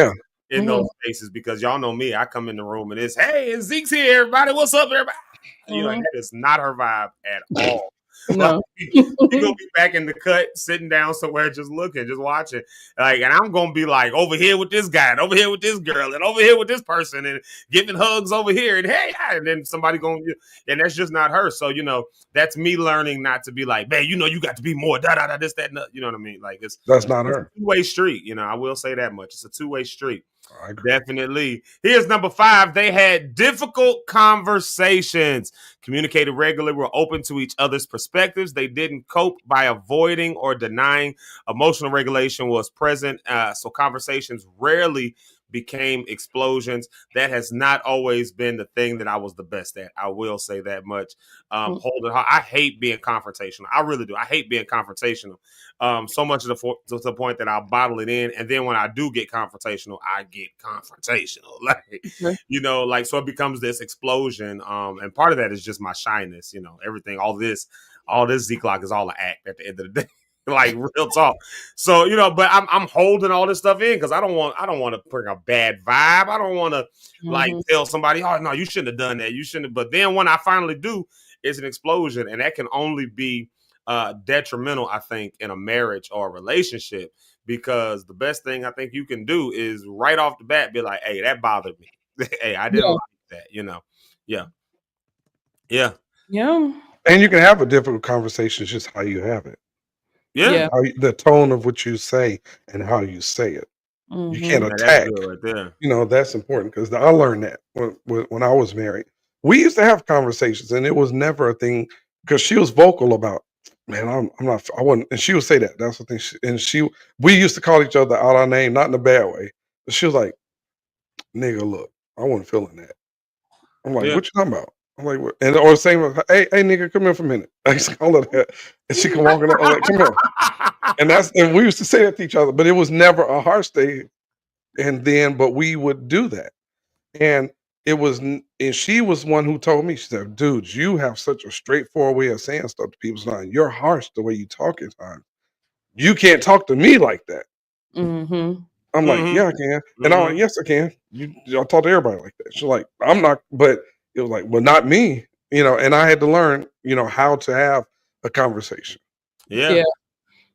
in those spaces because y'all know me. I come in the room and it's, hey, Zeke's here, everybody. What's up, everybody? And you're like, that is not her vibe at all. No. You're gonna be back in the cut, sitting down somewhere, just looking, just watching. Like, and I'm gonna be like over here with this guy, and over here with this girl, and over here with this person, and giving hugs over here, and hey, and then somebody and that's just not her. So that's me learning not to be like, man, you got to be more this, that, and that. You know what I mean? Like that's not her. A two-way street. I will say that much. It's a two-way street. Definitely. Here's number 5. They had difficult conversations, communicated regularly, were open to each other's perspectives. They didn't cope by avoiding or denying. Emotional regulation was present. So conversations rarely became explosions. That has not always been the thing that I was the best at. I will say that much. Holding. I hate being confrontational. I really do. I hate being confrontational. So much to the point that I'll bottle it in, and then when I do get confrontational, I get confrontational. So it becomes this explosion. And part of that is just my shyness. Everything, all this Zeke Locke is all an act at the end of the day. Like real talk. So, but I'm holding all this stuff in because I don't want to bring a bad vibe. I don't want to tell somebody, oh no, you shouldn't have done that. You shouldn't have. But then when I finally do, it's an explosion. And that can only be detrimental, I think, in a marriage or a relationship, because the best thing I think you can do is right off the bat be like, hey, that bothered me. Hey, I didn't like that, Yeah. And you can have a difficult conversation. It's just how you have it. Yeah. The tone of what you say and how you say it. You can't attack. That's good right there. That's important because I learned that when I was married. We used to have conversations and it was never a thing because she was vocal about, man, I'm not, I wasn't, and she would say that. That's the thing. We used to call each other out our name, not in a bad way. But she was like, nigga, look, I wasn't feeling that. I'm like, what you talking about? I'm like, what? And or same, hey, nigga, come here for a minute. I used to call her that, and she come walking up. I'm like, come here. And we used to say that to each other, but it was never a harsh thing. But we would do that, and it was, and she was one who told me, she said, dude, you have such a straightforward way of saying stuff to people. Now you're harsh the way you talk at times. You can't talk to me like that. Mm-hmm. I'm like, yeah, I can. And I'm like, yes, I can. I'll talk to everybody like that. She's like, I'm not, but it was like, well, not me, and I had to learn, how to have a conversation. Yeah.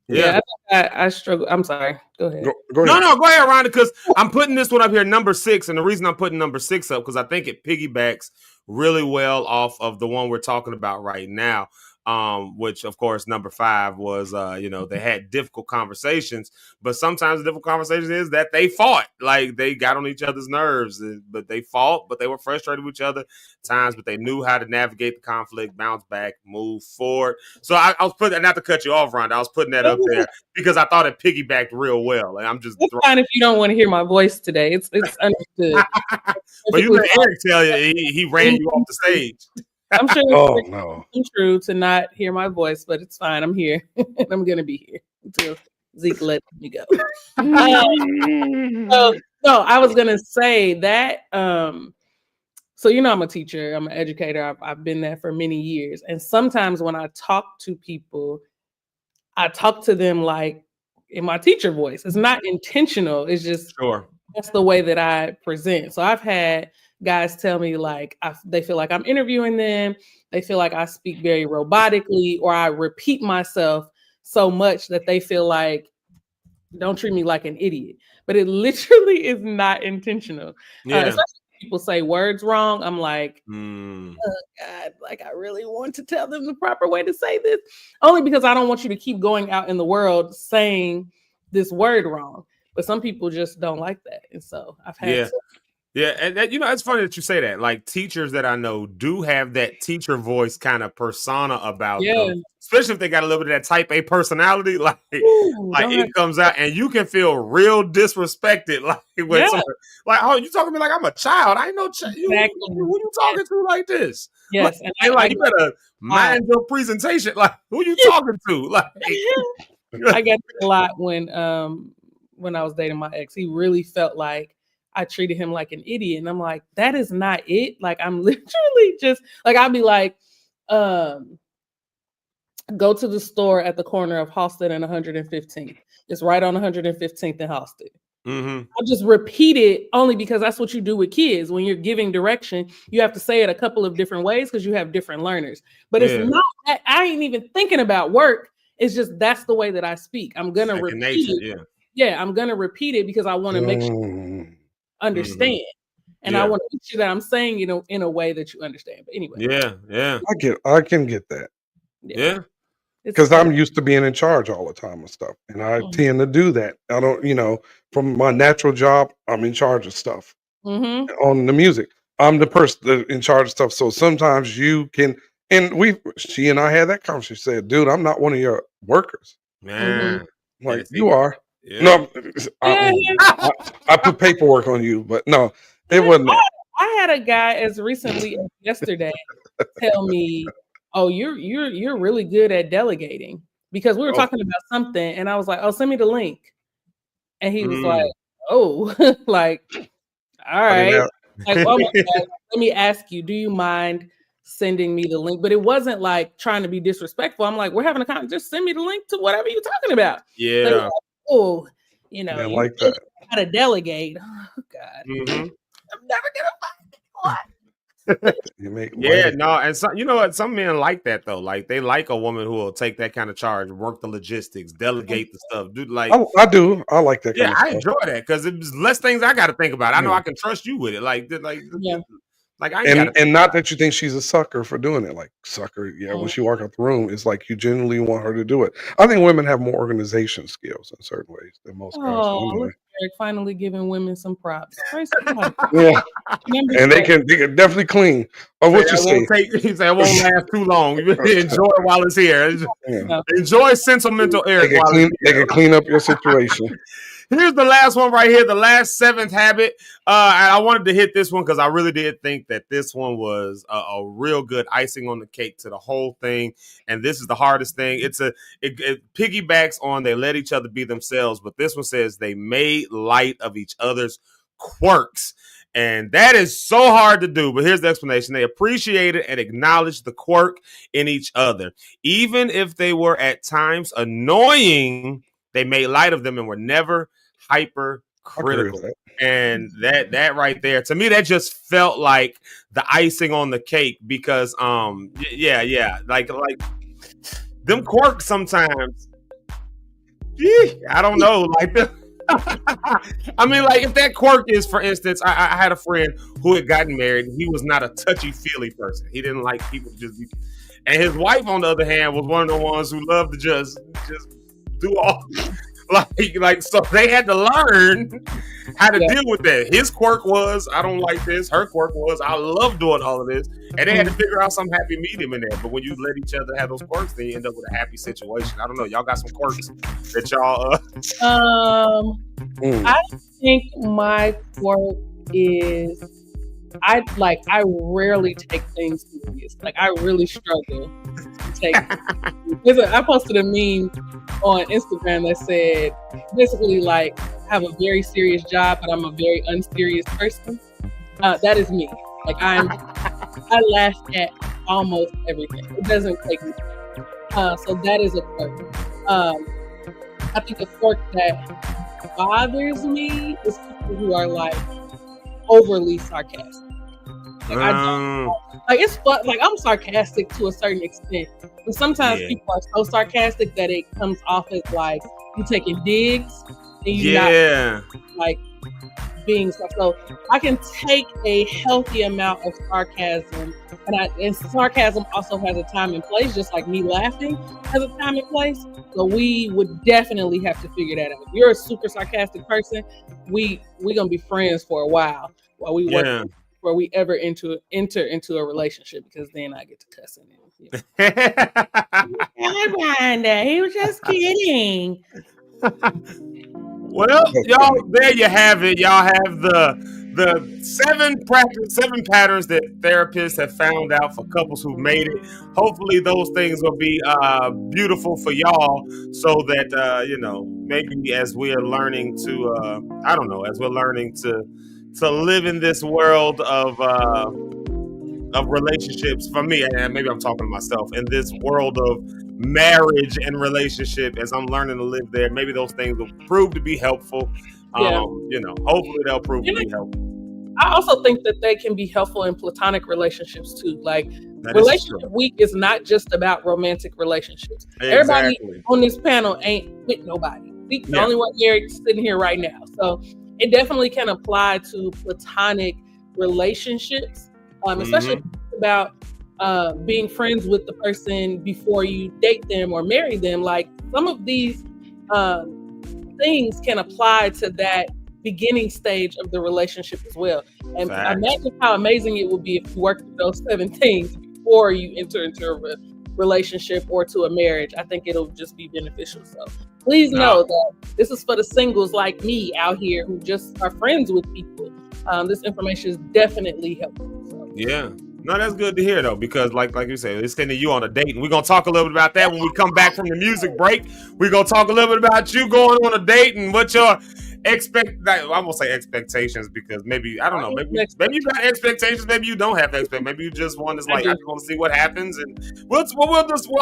Yeah. I struggle. I'm sorry. Go ahead. Go ahead. No, go ahead, Rhonda, because I'm putting this one up here, number 6. And the reason I'm putting number 6 up, because I think it piggybacks really well off of the one we're talking about right now. Which of course number 5 was they had difficult conversations, but sometimes the difficult conversation is that they fought, like they got on each other's nerves, but they fought, but they were frustrated with each other times, but they knew how to navigate the conflict, bounce back, move forward. So I was putting that, not to cut you off, Rhonda, I was putting that up there because I thought it piggybacked real well. Like I'm just It's fine if you don't want to hear my voice today. It's understood. But you let Eric tell you he ran you off the stage. I'm sure no. it's true to not hear my voice, but it's fine. I'm here. And I'm gonna be here until Zeke lets me go. No, I was gonna say that. So I'm a teacher. I'm an educator. I've been there for many years, and sometimes when I talk to people, I talk to them like in my teacher voice. It's not intentional. It's just that's the way that I present. So I've had guys tell me like they feel like I'm interviewing them. They feel like I speak very robotically, or I repeat myself so much that they feel like, don't treat me like an idiot. But it literally is not intentional. Especially when people say words wrong. I'm like, oh God, like I really want to tell them the proper way to say this, only because I don't want you to keep going out in the world saying this word wrong. But some people just don't like that. And so I've had to. Yeah, and that, it's funny that you say that. Like teachers that I know do have that teacher voice kind of persona about them, especially if they got a little bit of that type A personality. Like it comes out, and you can feel real disrespected. Like when somebody, like, oh, you talking to me like I'm a child? I ain't no child. Who you talking to like this? Yes, like you better mind your presentation. Like who you talking to? Like I get a lot when I was dating my ex. He really felt like I treated him like an idiot. And I'm like, that is not it. Like, I'm literally just like, I'll be like, go to the store at the corner of Halsted and 115th. It's right on 115th and Halsted. I'll just repeat it only because that's what you do with kids. When you're giving direction, you have to say it a couple of different ways because you have different learners. But it's not that I ain't even thinking about work. It's just that's the way that I speak. I'm going to repeat it. Yeah, I'm going to repeat it because I want to make sure understand, and I want to make sure that I'm saying in a way that you understand. But anyway, I can get that, because I'm used to being in charge all the time of stuff, and I tend to do that. I don't, from my natural job, I'm in charge of stuff on the music. I'm the person in charge of stuff. So sometimes you can, and she and I had that conversation. She said, "Dude, I'm not one of your workers." Man, like you are. No, I put paperwork on you, but no, it wasn't. I had a guy as recently as yesterday tell me, "Oh, you're really good at delegating," because we were talking about something, and I was like, "Oh, send me the link," and he was like, "Oh, like, all right, like, oh my God, let me ask you, do you mind sending me the link?" But it wasn't like trying to be disrespectful. I'm like, we're having a conversation. Just send me the link to whatever you're talking about. Yeah. Oh, you like that. How to delegate. Oh God. I'm never gonna find anyone. No, and some, what? Some men like that though. Like they like a woman who will take that kind of charge, work the logistics, delegate the stuff. Dude, like I do. I like that. Yeah, kind of I enjoy that because it's less things I got to think about. I know I can trust you with it. Like I ain't and not that you think she's a sucker for doing it. Like sucker, when she walk out the room, it's like you genuinely want her to do it. I think women have more organization skills in certain ways than most guys. Look, Eric, finally giving women some props. Yeah, and they can definitely clean. Or what you say? He said it won't last too long. Enjoy it while it's here. Enjoy sentimental Eric. They can clean up your situation. Here's the last one right here, the last 7th habit. And I wanted to hit this one because I really did think that this one was a real good icing on the cake to the whole thing. And this is the hardest thing. It piggybacks on they let each other be themselves, but this one says they made light of each other's quirks. And that is so hard to do. But here's the explanation. They appreciated and acknowledged the quirk in each other. Even if they were at times annoying, they made light of them and were never hypercritical. And that right there, to me, that just felt like the icing on the cake because like them quirks sometimes. I don't know, like I mean, like if that quirk is, for instance, I had a friend who had gotten married. And he was not a touchy-feely person. He didn't like people just be, and his wife, on the other hand, was one of the ones who loved to just do all like so they had to learn how to deal with that. His quirk was, I don't like this. Her quirk was, I love doing all of this. And they had to figure out some happy medium in there. But when you let each other have those quirks, then you end up with a happy situation. I don't know. Y'all got some quirks that y'all I think my quirk is I rarely take things serious. Like I really struggle to take. I posted a meme on Instagram that said basically like I have a very serious job, but I'm a very unserious person. That is me. Like I laugh at almost everything. It doesn't take me. So that is a quirk. I think a quirk that bothers me is people who are like overly sarcastic. Like I don't like it's fun. Like I'm sarcastic to a certain extent, but sometimes people are so sarcastic that it comes off as like you taking digs and you not like being so. I can take a healthy amount of sarcasm, and sarcasm also has a time and place, just like me laughing has a time and place. So we would definitely have to figure that out. If you're a super sarcastic person, we gonna be friends for a while we work before we ever enter into a relationship, because then I get to cussing him. Hey, Rhonda, he was just kidding. Well, y'all, there you have it. Y'all have the seven patterns that therapists have found out for couples who've made it. Hopefully those things will be beautiful for y'all, so that maybe as we're learning to as we're learning to live in this world of relationships, for me, and maybe I'm talking to myself, in this world of marriage and relationship, as I'm learning to live there, maybe those things will prove to be helpful. Hopefully they'll prove to be helpful. I also think that they can be helpful in platonic relationships too. Like Relationship Week is not just about romantic relationships. Exactly. Everybody on this panel ain't with nobody. We the only one here sitting here right now. So it definitely can apply to platonic relationships, especially about being friends with the person before you date them or marry them. Like some of these things can apply to that beginning stage of the relationship as well. And imagine how amazing it would be if you worked with those 7 things before you enter into a relationship or to a marriage. I think it'll just be beneficial. So please know that this is for the singles like me out here who just are friends with people. This information is definitely helpful. So. Yeah. No, that's good to hear though, because like you said, it's sending you on a date, and we're gonna talk a little bit about that when we come back from the music break. We're gonna talk a little bit about you going on a date and what your I won't say expectations, because maybe I don't know, maybe you got expectations, maybe you don't have expectations, maybe you just want to I just want to see what happens, and we'll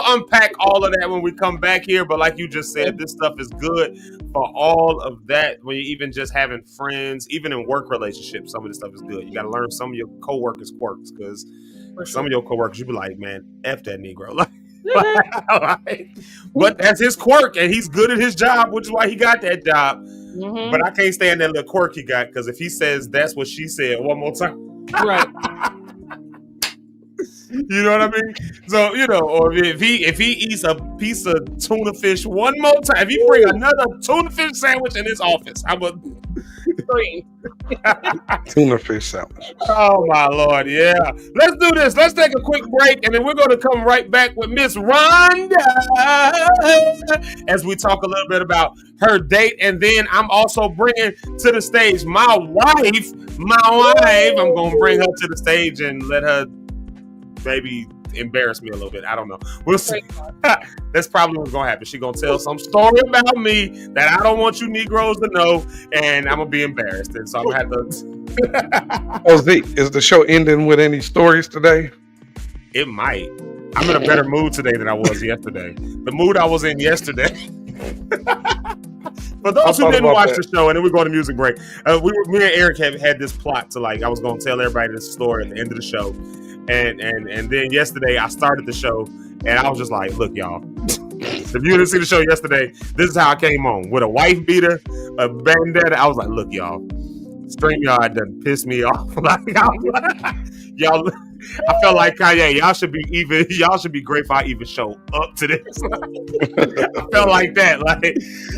unpack all of that when we come back here. But like you just said, this stuff is good for all of that. When you're even just having friends, even in work relationships, some of this stuff is good. You got to learn some of your coworkers' quirks, because some of your coworkers, you be like, man, F that Negro. But that's his quirk, and he's good at his job, which is why he got that job. But I can't stand that little quirk he got, because if he says that's what she said one more time, right? You know what I mean? So or if he eats a piece of tuna fish one more time, if he bring another tuna fish sandwich in his office, I would scream. Tuna fish sandwich. Oh my Lord, yeah. Let's do this. Let's take a quick break, and then we're going to come right back with Miss Rhonda as we talk a little bit about her date, and then I'm also bringing to the stage my wife. I'm going to bring her to the stage and let her maybe embarrass me a little bit. I don't know. We'll see. That's probably what's gonna happen. She's gonna tell some story about me that I don't want you Negroes to know, and I'm gonna be embarrassed. And so I'm gonna have to Oh, Zeke, is the show ending with any stories today? It might. I'm in a better mood today than I was yesterday. The mood I was in yesterday. For those who didn't watch the show, and then we're going to music break. Me and Eric had this plot to I was going to tell everybody this story at the end of the show, and then yesterday I started the show, and I was just like, look, y'all. If you didn't see the show yesterday, this is how I came on with a wife beater, a bandana. I was like, look, y'all. StreamYard done pissed me off. Y'all. I felt like Kanye. Y'all should be grateful I even showed up to this. I felt like that.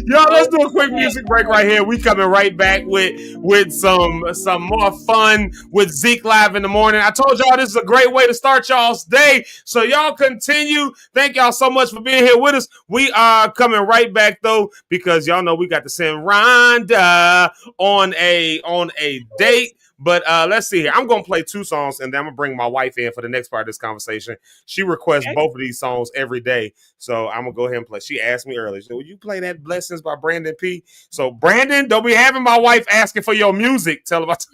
Y'all, let's do a quick music break right here. We coming right back with some more fun with Zeke live in the morning. I told y'all this is a great way to start y'all's day. So y'all continue. Thank y'all so much for being here with us. We are coming right back though, because y'all know we got to send Rhonda on a date. But let's see here. I'm going to play 2 songs, and then I'm going to bring my wife in for the next part of this conversation. She requests both of these songs every day, so I'm going to go ahead and play. She asked me earlier, she said, will you play that Blessings by Brandon P? So, Brandon, don't be having my wife asking for your music. Tell her about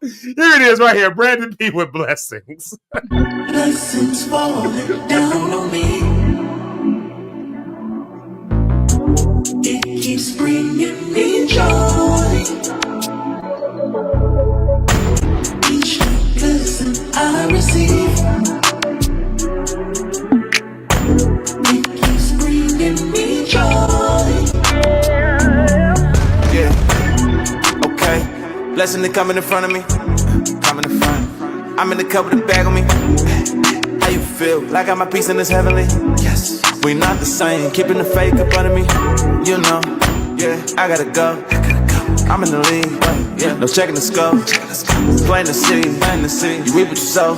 Here it is right here. Brandon P with Blessings. Blessings falling down on me. It keeps bringing me joy. Each blessing I receive, it keeps bringing me joy. Yeah, okay. Blessing to coming in front of me. Coming in front. I'm in the cup with the bag on me. How you feel? Like I got my peace in this heavenly? Yes. We not the same. Keeping the fake up under me. You know. Yeah, I gotta go. I'm in the league, yeah. No checking the scope. Playing the city, you reap what you sow.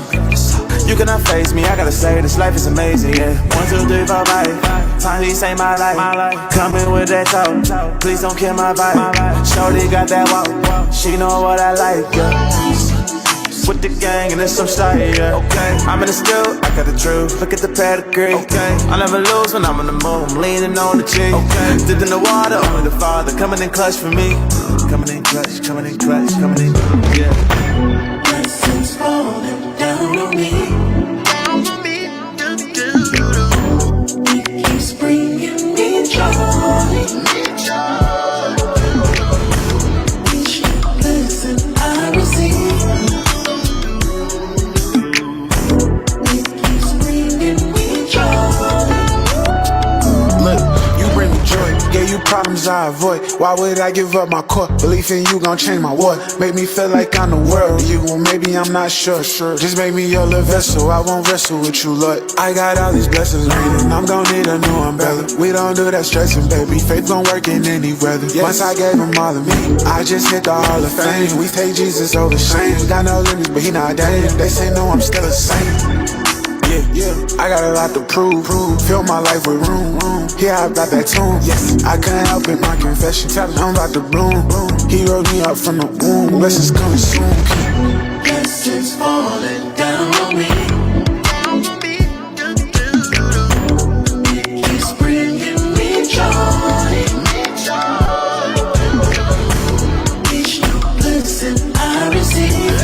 You cannot face me, I gotta say this life is amazing, yeah. 1, 2, 3, 4, 5. Time he say my life. Coming with that talk. Please don't kill my vibe. Shorty got that walk. She know what I like, yeah. With the gang and it's some style, yeah. Okay, I'm in the still, I got the truth. Look at the pedigree. Okay, I never lose when I'm on the move. I'm leaning on the G. Okay, dipped in the water, only the Father coming in clutch for me. Coming in clutch, coming in clutch, coming in, yeah. Blessings falling down on me. It keeps bringing me joy. Each blessing I receive. Yeah, you problems I avoid. Why would I give up my core? Belief in you gon' change my world. Make me feel like I'm the world. You, well, maybe I'm not sure. Just make me your little vessel. I won't wrestle with you, Lord. I got all these blessings raining. I'm gon' need a new umbrella. We don't do that stressing, baby. Faith gon' work in any weather. Yes. Once I gave him all of me, I just hit the Hall of Fame. We take Jesus over shame. Got no limits, but he not damn. They say no, I'm still a saint. Yeah, I got a lot to prove. Fill my life with room. Yeah, I got that tune. Yes, I couldn't help it, my confession. Tell him I'm about to bloom. He wrote me up from the womb. Blessings coming soon. Blessings falling down on me. It keeps bringing me joy. Each new blessing I receive.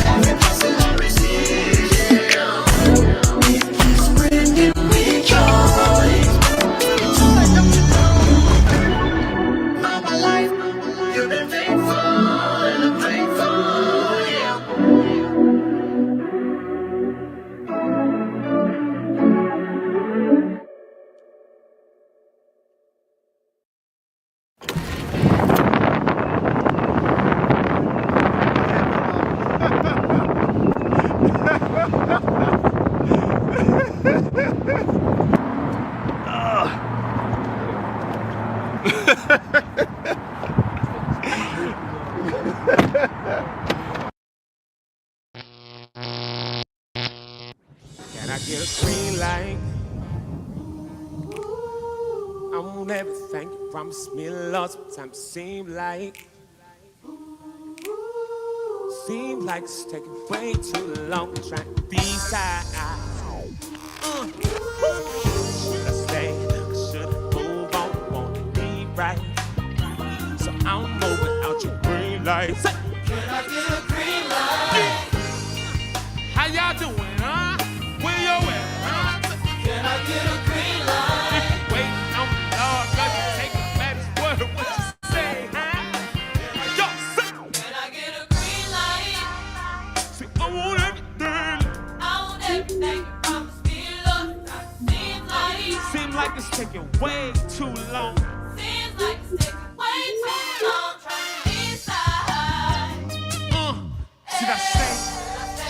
Can I get a green light? I want everything you promised me, Lord. Sometimes it seems like it's taking way too long trying to decide. Should I stay or should I move on? Wanna be right, so I'm moving out your green light. Can I get a green light?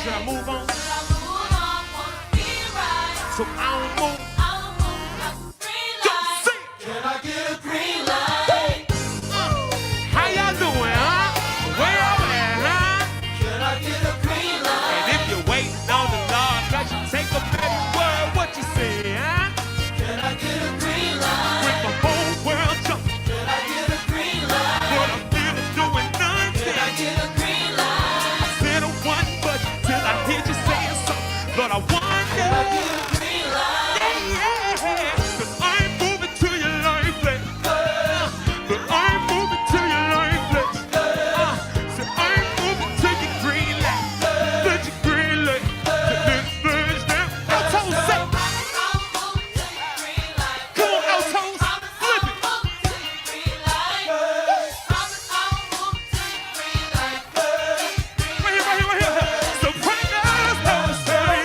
Should I move on? So I don't move. Can I get a green light? How y'all doing, huh? Where y'all at, huh? Can I get a green light? And if you're waiting on the Lord, got you take a better word. What you say, huh? Can I get a green light? With the whole world jumping. Can I get a green light? What I'm feeling doing nothing. Can I get a green light? I said a one, but till I hear you saying something. But I wonder. Can I get a green light? Yeah, 'cause I'm moving to your life, place. But I'm moving to your life, place. So I'm moving to your green light. To your green light. To this place now. Altos, say. Come on, Altos. Flip it. Right here, right here, right here. Sopranos, say.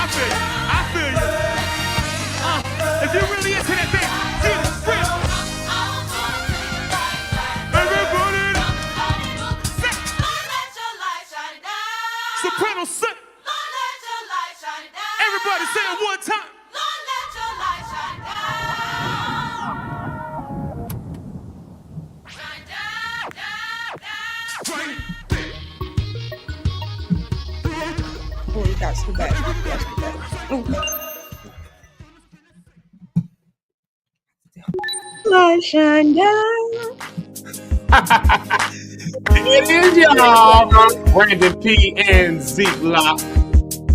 I feel you. If you really into that thing, see the script. Everybody, soprano set. Everybody say it one time. Oh, you got some back. You got some back. Light shine down. It is y'all, Brandon P and Zeke Locke,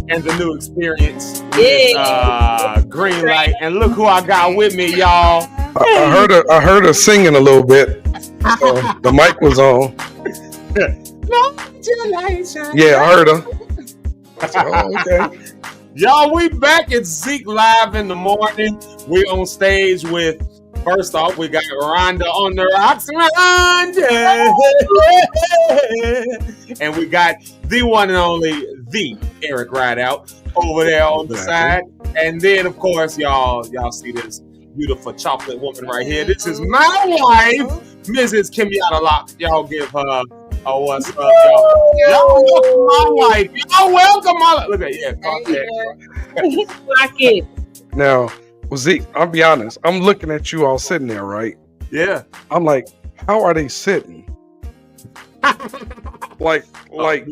and the new experience. Yeah. Green light, and look who I got with me, y'all. I heard her singing a little bit. So the mic was on. Yeah, I heard her. I said, oh, okay. Y'all, we back at Zeke Live in the morning. We on stage with, first off, we got Rhonda on the rocks, Rhonda. And we got the one and only, the Eric Rideout over there on the side. And then, of course, y'all see this beautiful chocolate woman right here. This is my wife, Mrs. Kimyata Locke. Y'all give her a what's up, y'all. Y'all welcome my wife. Y'all welcome my look at Like it. Now, well, Zeke, I'll be honest. I'm looking at you all sitting there, right? Yeah. I'm like, how are they sitting? like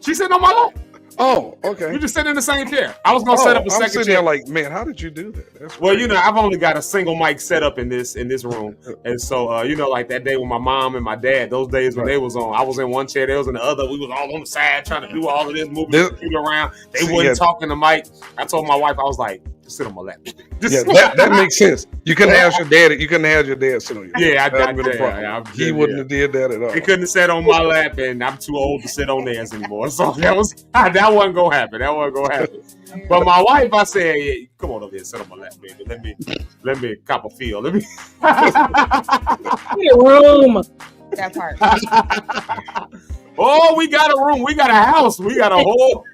she's sitting on my lap. Oh, okay. We just sitting in the same chair. I was gonna set up a second sitting chair. there like, man, how did you do that? That's well, crazy. you know, I've only got a single mic set up in this room, and so you know, like that day with my mom and my dad, those days when they was on, I was in one chair, they was in the other. We was all on the side trying to do all of this, moving the computer around. They wouldn't talking to Mike. I told my wife, I was like, just sit on my lap. That makes sense. You couldn't have your dad. You couldn't have your dad sit on your lap. Yeah, he wouldn't have did that at all. He couldn't have sat on my lap, and I'm too old to sit on theirs anymore. So that wasn't gonna happen. That wasn't gonna happen. But my wife, I said, yeah, come on over here, sit on my lap, baby. Let me cop a feel. Let me room. That part. Oh, we got a room. We got a house. We got a whole.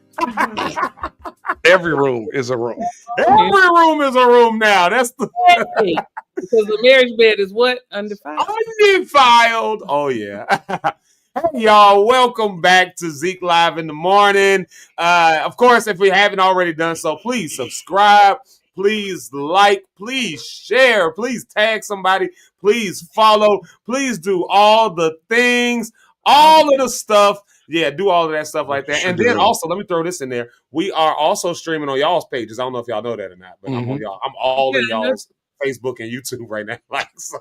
Every room is a room. Every room is a room now. That's the because the marriage bed is what? Undefiled. Undefiled. Oh yeah. Hey y'all, welcome back to Zeke Live in the morning. Of course, if we haven't already done so, please subscribe, please like, please share, please tag somebody, please follow, please do all the things, all of the stuff. Yeah, do all of that stuff like that. And then also, let me throw this in there. We are also streaming on y'all's pages. I don't know if y'all know that or not, but I'm on y'all. I'm all in y'all's Facebook and YouTube right now. Like, so.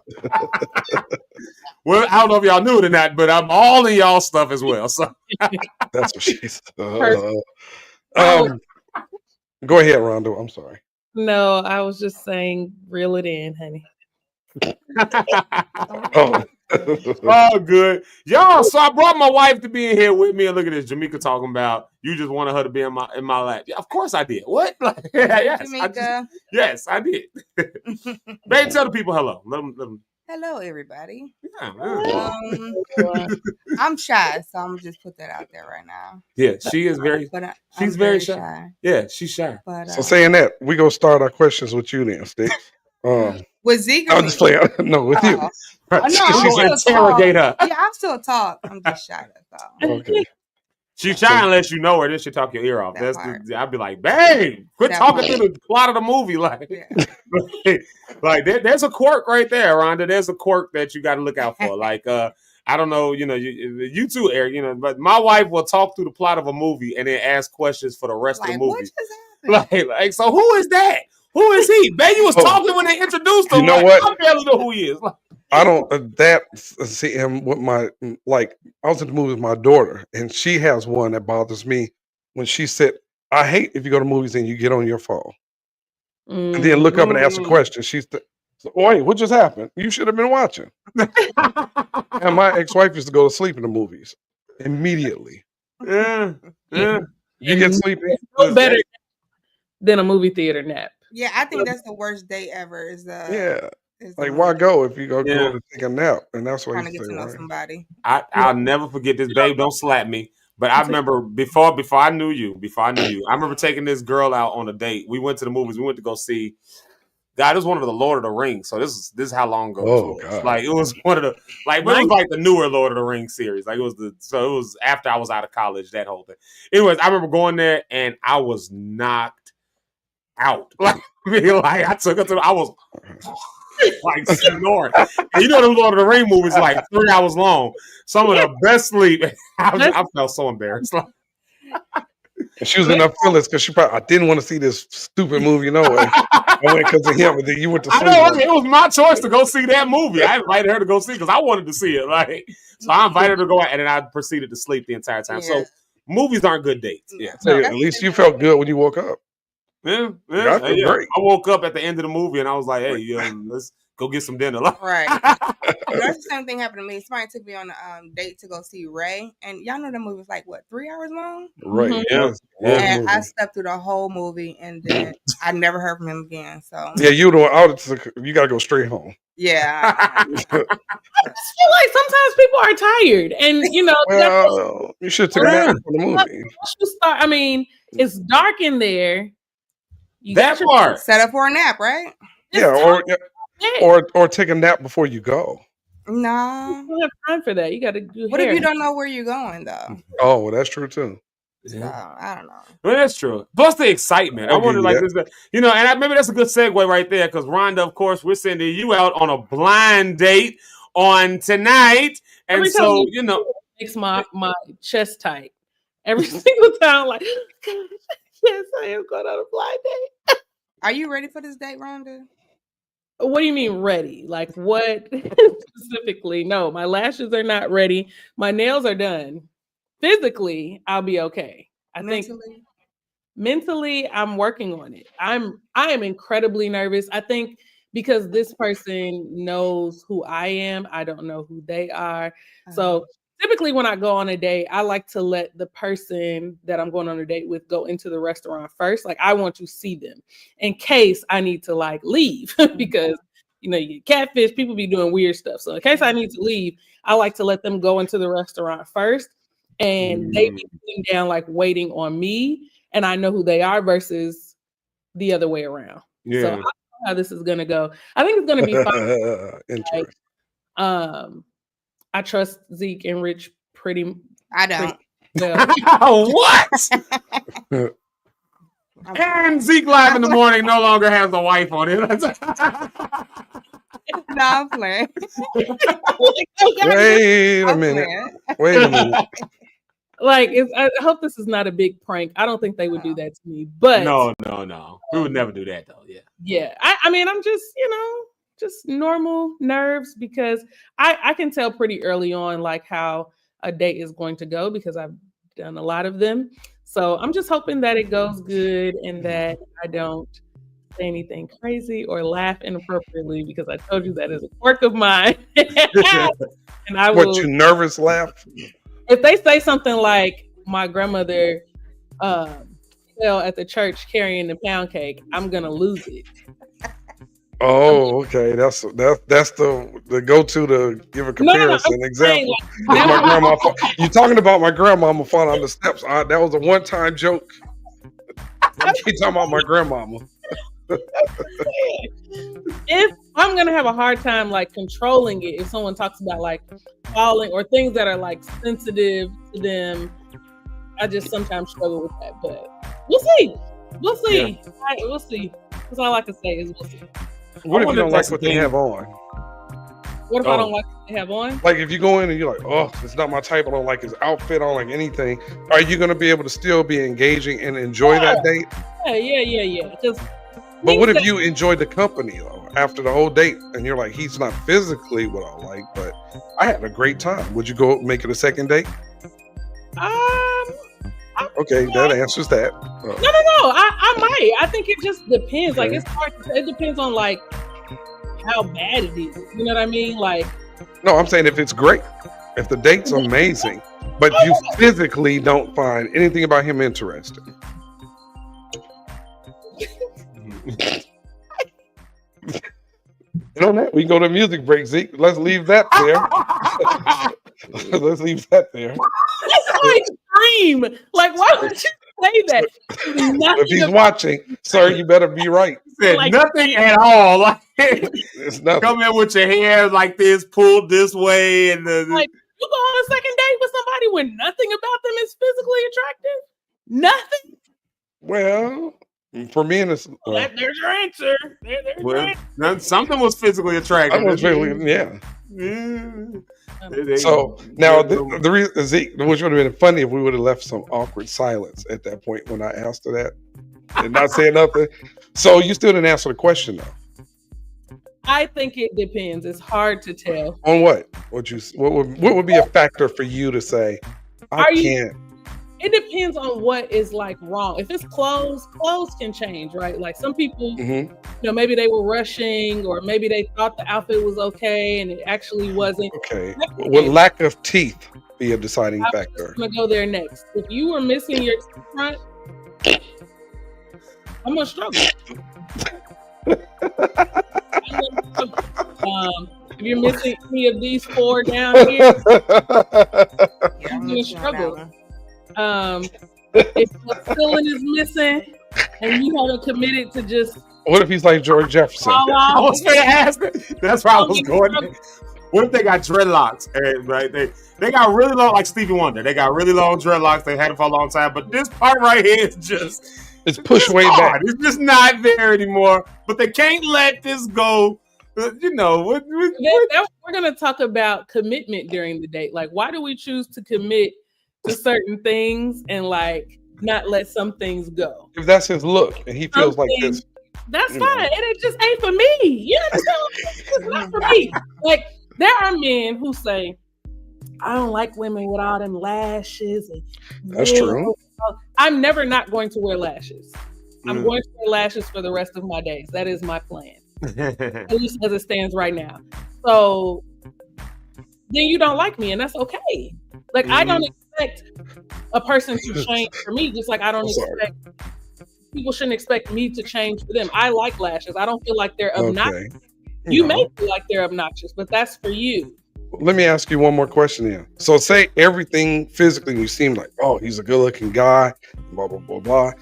Well, I don't know if y'all knew it or not, but I'm all in y'all stuff as well. So that's what she's. Go ahead, Rhonda. I'm sorry. No, I was just saying, reel it in, honey. Oh, Oh, good. Y'all, so I brought my wife to be in here with me, and look at this. Jamaica talking about you just wanted her to be in my lap. Yeah, of course I did. What? Like, yes, I did. Babe, tell the people hello. Let them. Hello, everybody. Yeah. I'm shy, so I'm just put that out there right now. Yeah, she is very. She's I'm very shy. Yeah, she's shy. But So saying that, we gonna start our questions with you then, Sticks. with Zeke, I'm just playing. No, with you. No, I'm still interrogate her. Yeah, I'm still talk. I'm just shy. That's all. Okay. She's shy unless you know her. Then she'll talk your ear off. That I'd be like, babe, quit talking through the plot of the movie. Like, there's a quirk right there, Rhonda. There's a quirk that you got to look out for. Like, I don't know, you too, Eric. But my wife will talk through the plot of a movie and then ask questions for the rest of the movie. What just happened? Like, so who is that? Who is he? Babe, you was talking when they introduced him. You know what? I barely know who he is. I don't see him with my I was in the movie with my daughter, and she has one that bothers me when she said, "I hate if you go to movies and you get on your phone and then look up and ask a question." She's wait, what just happened? You should have been watching. And my ex-wife used to go to sleep in the movies immediately. Yeah. You get sleepy. No better than a movie theater nap. Yeah, I think that's the worst day ever. Like, why go if you go to take a nap? And that's why trying you to get to know right? somebody. I'll never forget this, babe. Don't slap me. But I remember before I knew you, I remember taking this girl out on a date. We went to the movies. We went to go see. God, it was one of the Lord of the Rings. So this is how long ago this was. God. Like, it was one of the it was like the newer Lord of the Rings series. Like, it was after I was out of college, that whole thing. Anyways, I remember going there and I was knocked out. Like I took her to I was like snoring. And you know the Lord of the Rings movies like 3 hours long. Some of the best sleep. I felt so embarrassed. And she was in her feelings because I didn't want to see this stupid movie no way. I went because of him, but then you went to sleep. I know, it was my choice to go see that movie. I invited her to go see because I wanted to see it. Like, so I invited her to go out, and then I proceeded to sleep the entire time. So movies aren't good dates. Yeah, at least you felt good when you woke up. Yeah. Great. I woke up at the end of the movie and I was like, "Hey, let's go get some dinner." Right. That's the same thing happened to me. Somebody took me on a date to go see Ray, and y'all know the movie was like 3 hours long. Right. Yeah. And I slept through the whole movie, and then I never heard from him again. So you got to go straight home. Yeah. I just feel like sometimes people are tired, and you should take a nap for the movie. I mean, it's dark in there. That part set up for a nap, right? Yeah, or take a nap before you go. No, you don't have time for that. You got to do. What if you don't know where you're going though? Oh, well, that's true too. So, I don't know. Well, that's true. Plus the excitement. I wonder, this, and maybe that's a good segue right there because Rhonda, of course, we're sending you out on a blind date on tonight, and so makes my chest tight every single time. Like, yes, I am going on a blind date. Are you ready for this date, Rhonda? What do you mean ready? Like what specifically? No, my lashes are not ready. My nails are done. Physically, I'll be okay. I think mentally, I'm working on it. I am incredibly nervous. I think because this person knows who I am, I don't know who they are. So typically when I go on a date, I like to let the person that I'm going on a date with go into the restaurant first. Like I want to see them in case I need to leave because you get catfish, people be doing weird stuff. So in case I need to leave, I like to let them go into the restaurant first and they be sitting down waiting on me and I know who they are versus the other way around. Yeah. So I don't know how this is gonna go. I think it's gonna be fun. Interesting. I trust Zeke and Rich pretty. I don't. Well. What? And Zeke Live in the Morning no longer has a wife on it. No, I'm playing. Wait a minute. I hope this is not a big prank. I don't think they would do that to me. But no. We would never do that though. Yeah. Yeah. I mean, I'm just, just normal nerves because I can tell pretty early on how a date is going to go because I've done a lot of them. So I'm just hoping that it goes good and that I don't say anything crazy or laugh inappropriately because I told you that is a quirk of mine. And I will. What, you nervous laugh? If they say something like my grandmother fell at the church carrying the pound cake, I'm gonna lose it. Oh, okay. That's the go-to to give a No, comparison I'm example. saying, Is my grandma you talking about my grandmama falling on the steps? That was a one-time joke. You keep talking about my grandmama. If I'm gonna have a hard time like controlling it, if someone talks about like falling or things that are like sensitive to them, I just sometimes struggle with that. But we'll see. We'll see. We'll see. That's all I can say is we'll see. What if you don't like what they have on? What if I don't like what they have on? Like if you go in and you're like, oh, it's not my type. I don't like his outfit. I don't like anything. Are you going to be able to still be engaging and enjoy that date? Yeah. But what if you enjoy the company though after the whole date and you're like, he's not physically what I like, but I had a great time. Would you go make it a second date? Okay, that answers that. No. I might. I think it just depends. Like it's hard to say. It depends on like how bad it is. You know what I mean? Like no, I'm saying if it's great, if the date's amazing, but you physically don't find anything about him interesting. And on that, we go to music break, Zeke. Let's leave that there. Let's leave that there. That's so extreme. Like, why would you say that? If he's watching, sir, you better be right. Said Like- nothing at all. Like, It's nothing. come in with your hair like this, pulled this way, and Like, you go on a second date with somebody when nothing about them is physically attractive? Nothing? Well, for me, and it's There's your answer. There's your well, answer. something was physically attractive. I was really, yeah. Yeah. So now the reason, Zeke, which would have been funny if we would have left some awkward silence at that point when I asked her that and not saying nothing. So you still didn't answer the question though. I think it depends. It's hard to tell. On what? What would be a factor for you to say I can't? It depends on what is like wrong. If it's clothes can change, right? Like some people, you know, maybe they were rushing or maybe they thought the outfit was okay and it actually wasn't. Okay. Would lack of teeth be a deciding factor? I'm gonna go there next. If you were missing your front, I'm gonna struggle. If you're missing any of these four down here, I'm gonna struggle. If the ceiling is missing and you haven't committed to just What if he's like George Jefferson? I was going to ask it. That's where I was going. What if they got dreadlocks? Right? They got really long, like Stevie Wonder. They got really long dreadlocks. They had it for a long time. But this part right here is just... It's pushed way back. It's just not there anymore. But they can't let this go. You know, we're going to talk about commitment during the date. Like, why do we choose to commit to certain things and like not let some things go? If that's his look and he feels like this, that's fine. And it just ain't for me. You understand? It's not for me. Like, there are men who say, I don't like women with all them lashes. And that's true. I'm never not going to wear lashes. I'm going to wear lashes for the rest of my days. That is my plan. At least as it stands right now. So then you don't like me, and that's okay. Like I don't expect a person to change for me, just like I don't expect people shouldn't expect me to change for them. I like lashes. I don't feel like they're obnoxious. You may feel like they're obnoxious, but that's for you. Let me ask you one more question then. So say everything physically you seem like, oh, he's a good looking guy, blah, blah, blah, blah.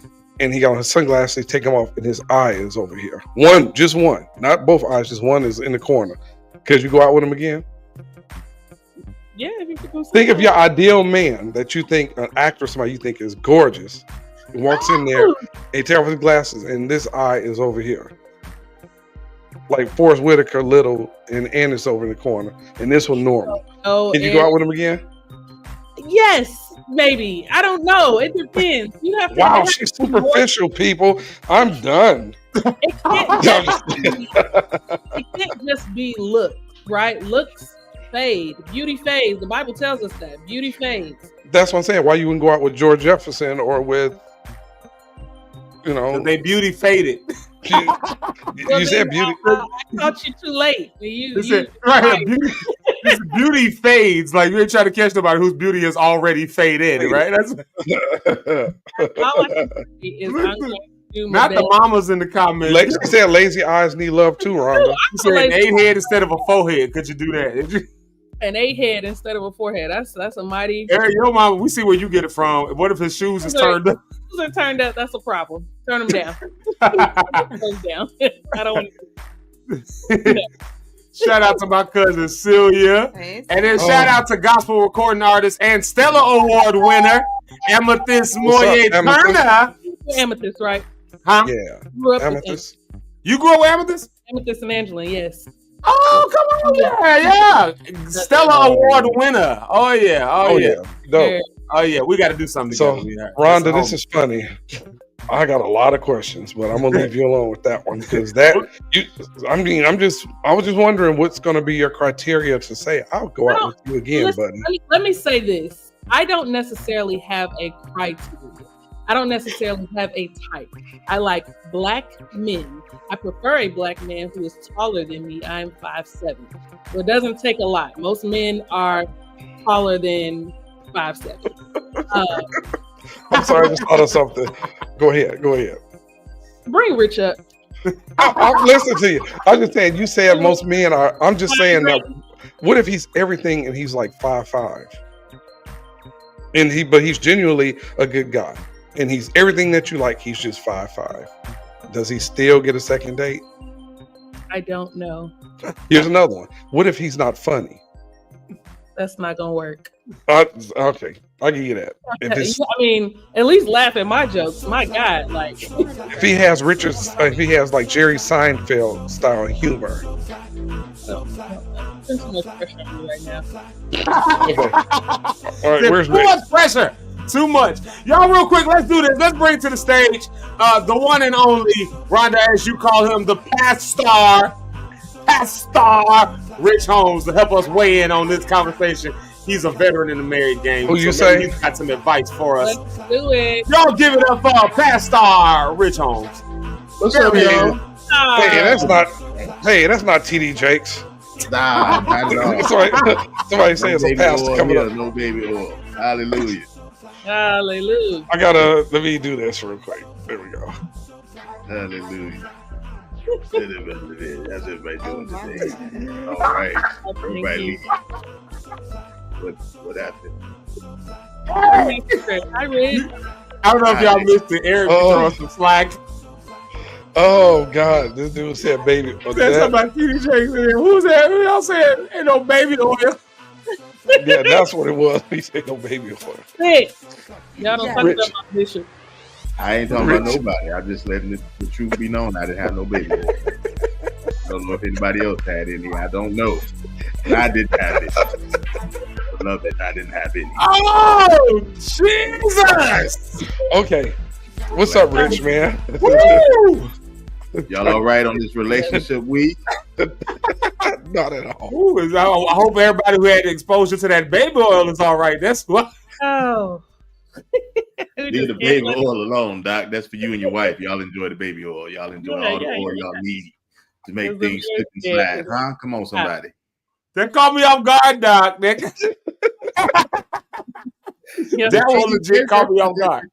And he got his sunglasses, take them off, and his eye is over here. Just one. Not both eyes, just one is in the corner. Could you go out with him again? Yeah. If you could go think of your ideal man that you think, an actor, somebody you think is gorgeous. He walks in there, and he takes off his glasses, and this eye is over here. Like Forrest Whitaker, little, and it's over in the corner. And this one normal. Can you go out with him again? Yes. Maybe. I don't know. It depends. You have to. Wow, she's superficial, people. I'm done. It can't just be looks, right? Looks fade. Beauty fades. The Bible tells us that. Beauty fades. That's what I'm saying. Why you wouldn't go out with George Jefferson or with, they beauty faded. You said beauty. I caught you too late. Right, beauty fades. Like you ain't trying to catch nobody whose beauty is already faded, right? That's all I can say is I'm going to do my not best. the mamas in the comments. She said lazy eyes need love too, Rhonda. You said an 8 head instead of a 4 head. Could you do that? An 8 head instead of a 4 head. That's a mighty. Eric, your mama, we see where you get it from. What if his shoes is turned up? Shoes are turned up. That's a problem. Turn them down. Turn them down. I don't want to. Shout out to my cousin Celia. And then shout out to gospel recording artist and Stellar Award winner, Amethyst Moye Turner. Amethyst, right? Huh? Yeah. Grew up with Amethyst. You grew up with Amethyst? Amethyst and Angeline, yes. Oh, come on. Yeah. Stellar Award winner. Oh, yeah. Oh, yeah. Dope. Oh, yeah. We got to do something So, together. Rhonda, this is funny. I got a lot of questions, but I'm gonna leave you alone with that one because I was just wondering what's gonna be your criteria to say I'll go out with you again, buddy. Let me say this. I don't necessarily have a criteria. I don't necessarily have a type. I like black men. I prefer a black man who is taller than me. I'm 5'7". So it doesn't take a lot. Most men are taller than 5'7". I'm sorry, I just thought of something. Go ahead. Bring Rich up. I'm listening to you. I'm just saying, you said most men are. I'm just saying that. What if he's everything and he's like 5'5", but he's genuinely a good guy, and he's everything that you like. He's just 5'5". Does he still get a second date? I don't know. Here's another one. What if he's not funny? That's not gonna work. Okay, I'll give you that. I mean, at least laugh at my jokes. My God, like if he has if he has like Jerry Seinfeld style humor. There's too much pressure on me right now. Okay. All right, where's too Rich? much pressure? Too much. Y'all, real quick, let's do this. Let's bring to the stage the one and only Rhonda, as you call him, the Pastor Rich Holmes, to help us weigh in on this conversation. He's a veteran in the married game. Who you say? He's got some advice for us. Let's do it. Y'all give it up for Pastor Rich Holmes. What's up, y'all? Hey, that's not TD Jakes. Nah, not at all. Somebody say it's a pastor coming up. No baby oil. Hallelujah. Hallelujah. Let me do this real quick. There we go. Hallelujah. That's everybody doing today. All right. Everybody leave. What happened? Hi, Rich. I don't know if y'all missed it. Eric throwing some slack. Oh God, this dude said baby. That's something about TD Jakes. Who's that? Who y'all said ain't no baby oil? Yeah, that's what it was. He said no baby oil. Hey, y'all don't talk about my bishop. I ain't talking about nobody. I'm just letting the truth be known. I didn't have no baby oil. I don't know if anybody else had any. I don't know. But I didn't have it. I love it. I didn't have any. Oh, Jesus! Okay. What's up, Rich, man? Woo! Y'all all right on this relationship week? Not at all. Ooh, I hope everybody who had exposure to that baby oil is all right. That's what. Oh. Leave the baby oil alone, Doc. That's for you and your wife. Y'all enjoy the baby oil. Y'all enjoy all the oil y'all need to make things slip and slide. Huh? Come on, somebody. That caught me off guard, Doc. That one legit caught me off guard.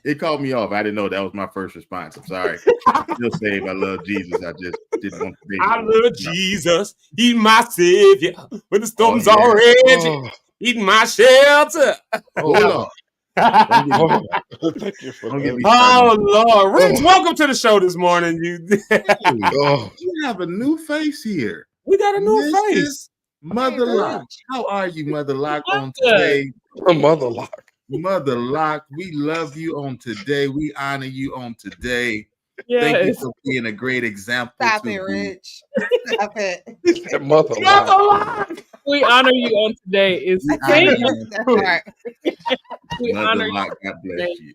It caught me off. I didn't know that was my first response. I'm sorry. Still saved. I love Jesus. I just didn't want to. I love Jesus. He's my savior. When the storms are raging, he's my shelter. Hold on. Thank you for oh Lord, Rich, welcome to the show this morning. You have a new face here. We got a new face. Mother Locke. How are you, Mother Locke, on today? Mother Locke. Mother Locke, we love you on today. We honor you on today. Yes. Thank you for being a great example. Stop it, Rich. Stop it. Mother Locke. We honor you on today. Is we honor you. God bless you.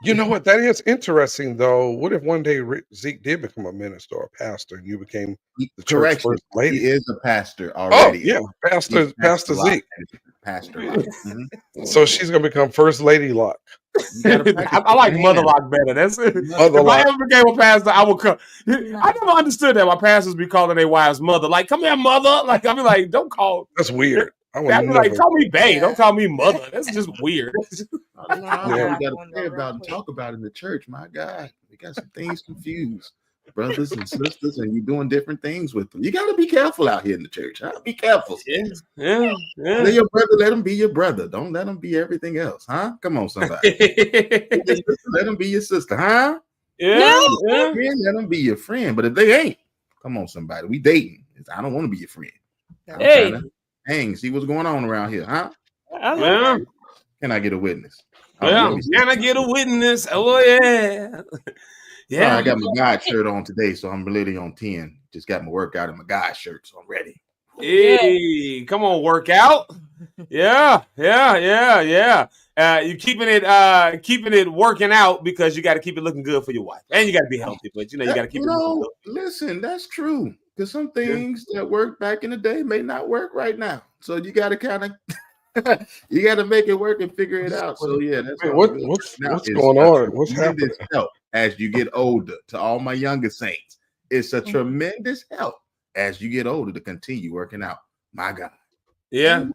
You know what? That is interesting, though. What if one day Zeke did become a minister or a pastor, and you became the church first lady? He is a pastor already. Oh, yeah, Pastor Zeke. Pastor. So she's gonna become First Lady Locke. You gotta practice I like with Mother your hands. Lock better. That's it. Mother If I Lock. ever became a pastor, I would come. I never understood that. My pastors be calling their wives mother. Like, come here, mother. Like, I be like, don't call. That's weird. I would I be never. like, call me bae. Don't call me mother. That's just weird. I don't know Yeah. what we gotta pray about and talk about in the church. My God, we got some things confused. Brothers and sisters, and you're doing different things with them. You got to be careful out here in the church. Huh? Be careful. Yeah. Let your brother, let him be your brother. Don't let him be everything else, huh? Come on, somebody. Let him be your sister, huh? Yeah. Friend, let him be your friend. But if they ain't, come on, somebody. We dating. I don't want to be your friend. I'm Hey. trying to hang, see what's going on around here, huh? I love Yeah. Can I get a witness? Oh, Yeah. let me see. Can I get a witness? Oh yeah. Sorry, Yeah. I got my God shirt on today, so I'm really on 10. Just got my workout in my God shirt, so I'm ready. Hey, come on, workout. Yeah. You keeping it working out because you got to keep it looking good for your wife, and you got to be healthy. But you got to keep it looking good. Listen, that's true. Because some things that worked back in the day may not work right now. So you got to kind of you got to make it work and figure it out. So yeah, that's Man, all good. what's Now, it's going a on? What's happening? tremendous help as you get older. To all my younger saints, it's a tremendous help as you get older to continue working out. My God. Yeah.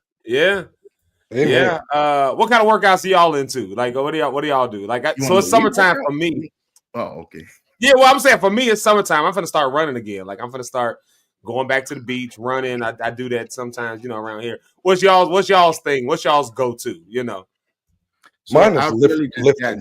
Amen. What kind of workouts are y'all into? Like, what do y'all do? Like, You so want it's me to lead summertime workout? for me. Oh, okay. Yeah, well, I'm saying for me, it's summertime. I'm gonna start running again. Like, I'm gonna start going back to the beach, running. I do that sometimes, around here. What's y'all's thing? What's y'all's go to? So Mine is I really just got. lifting.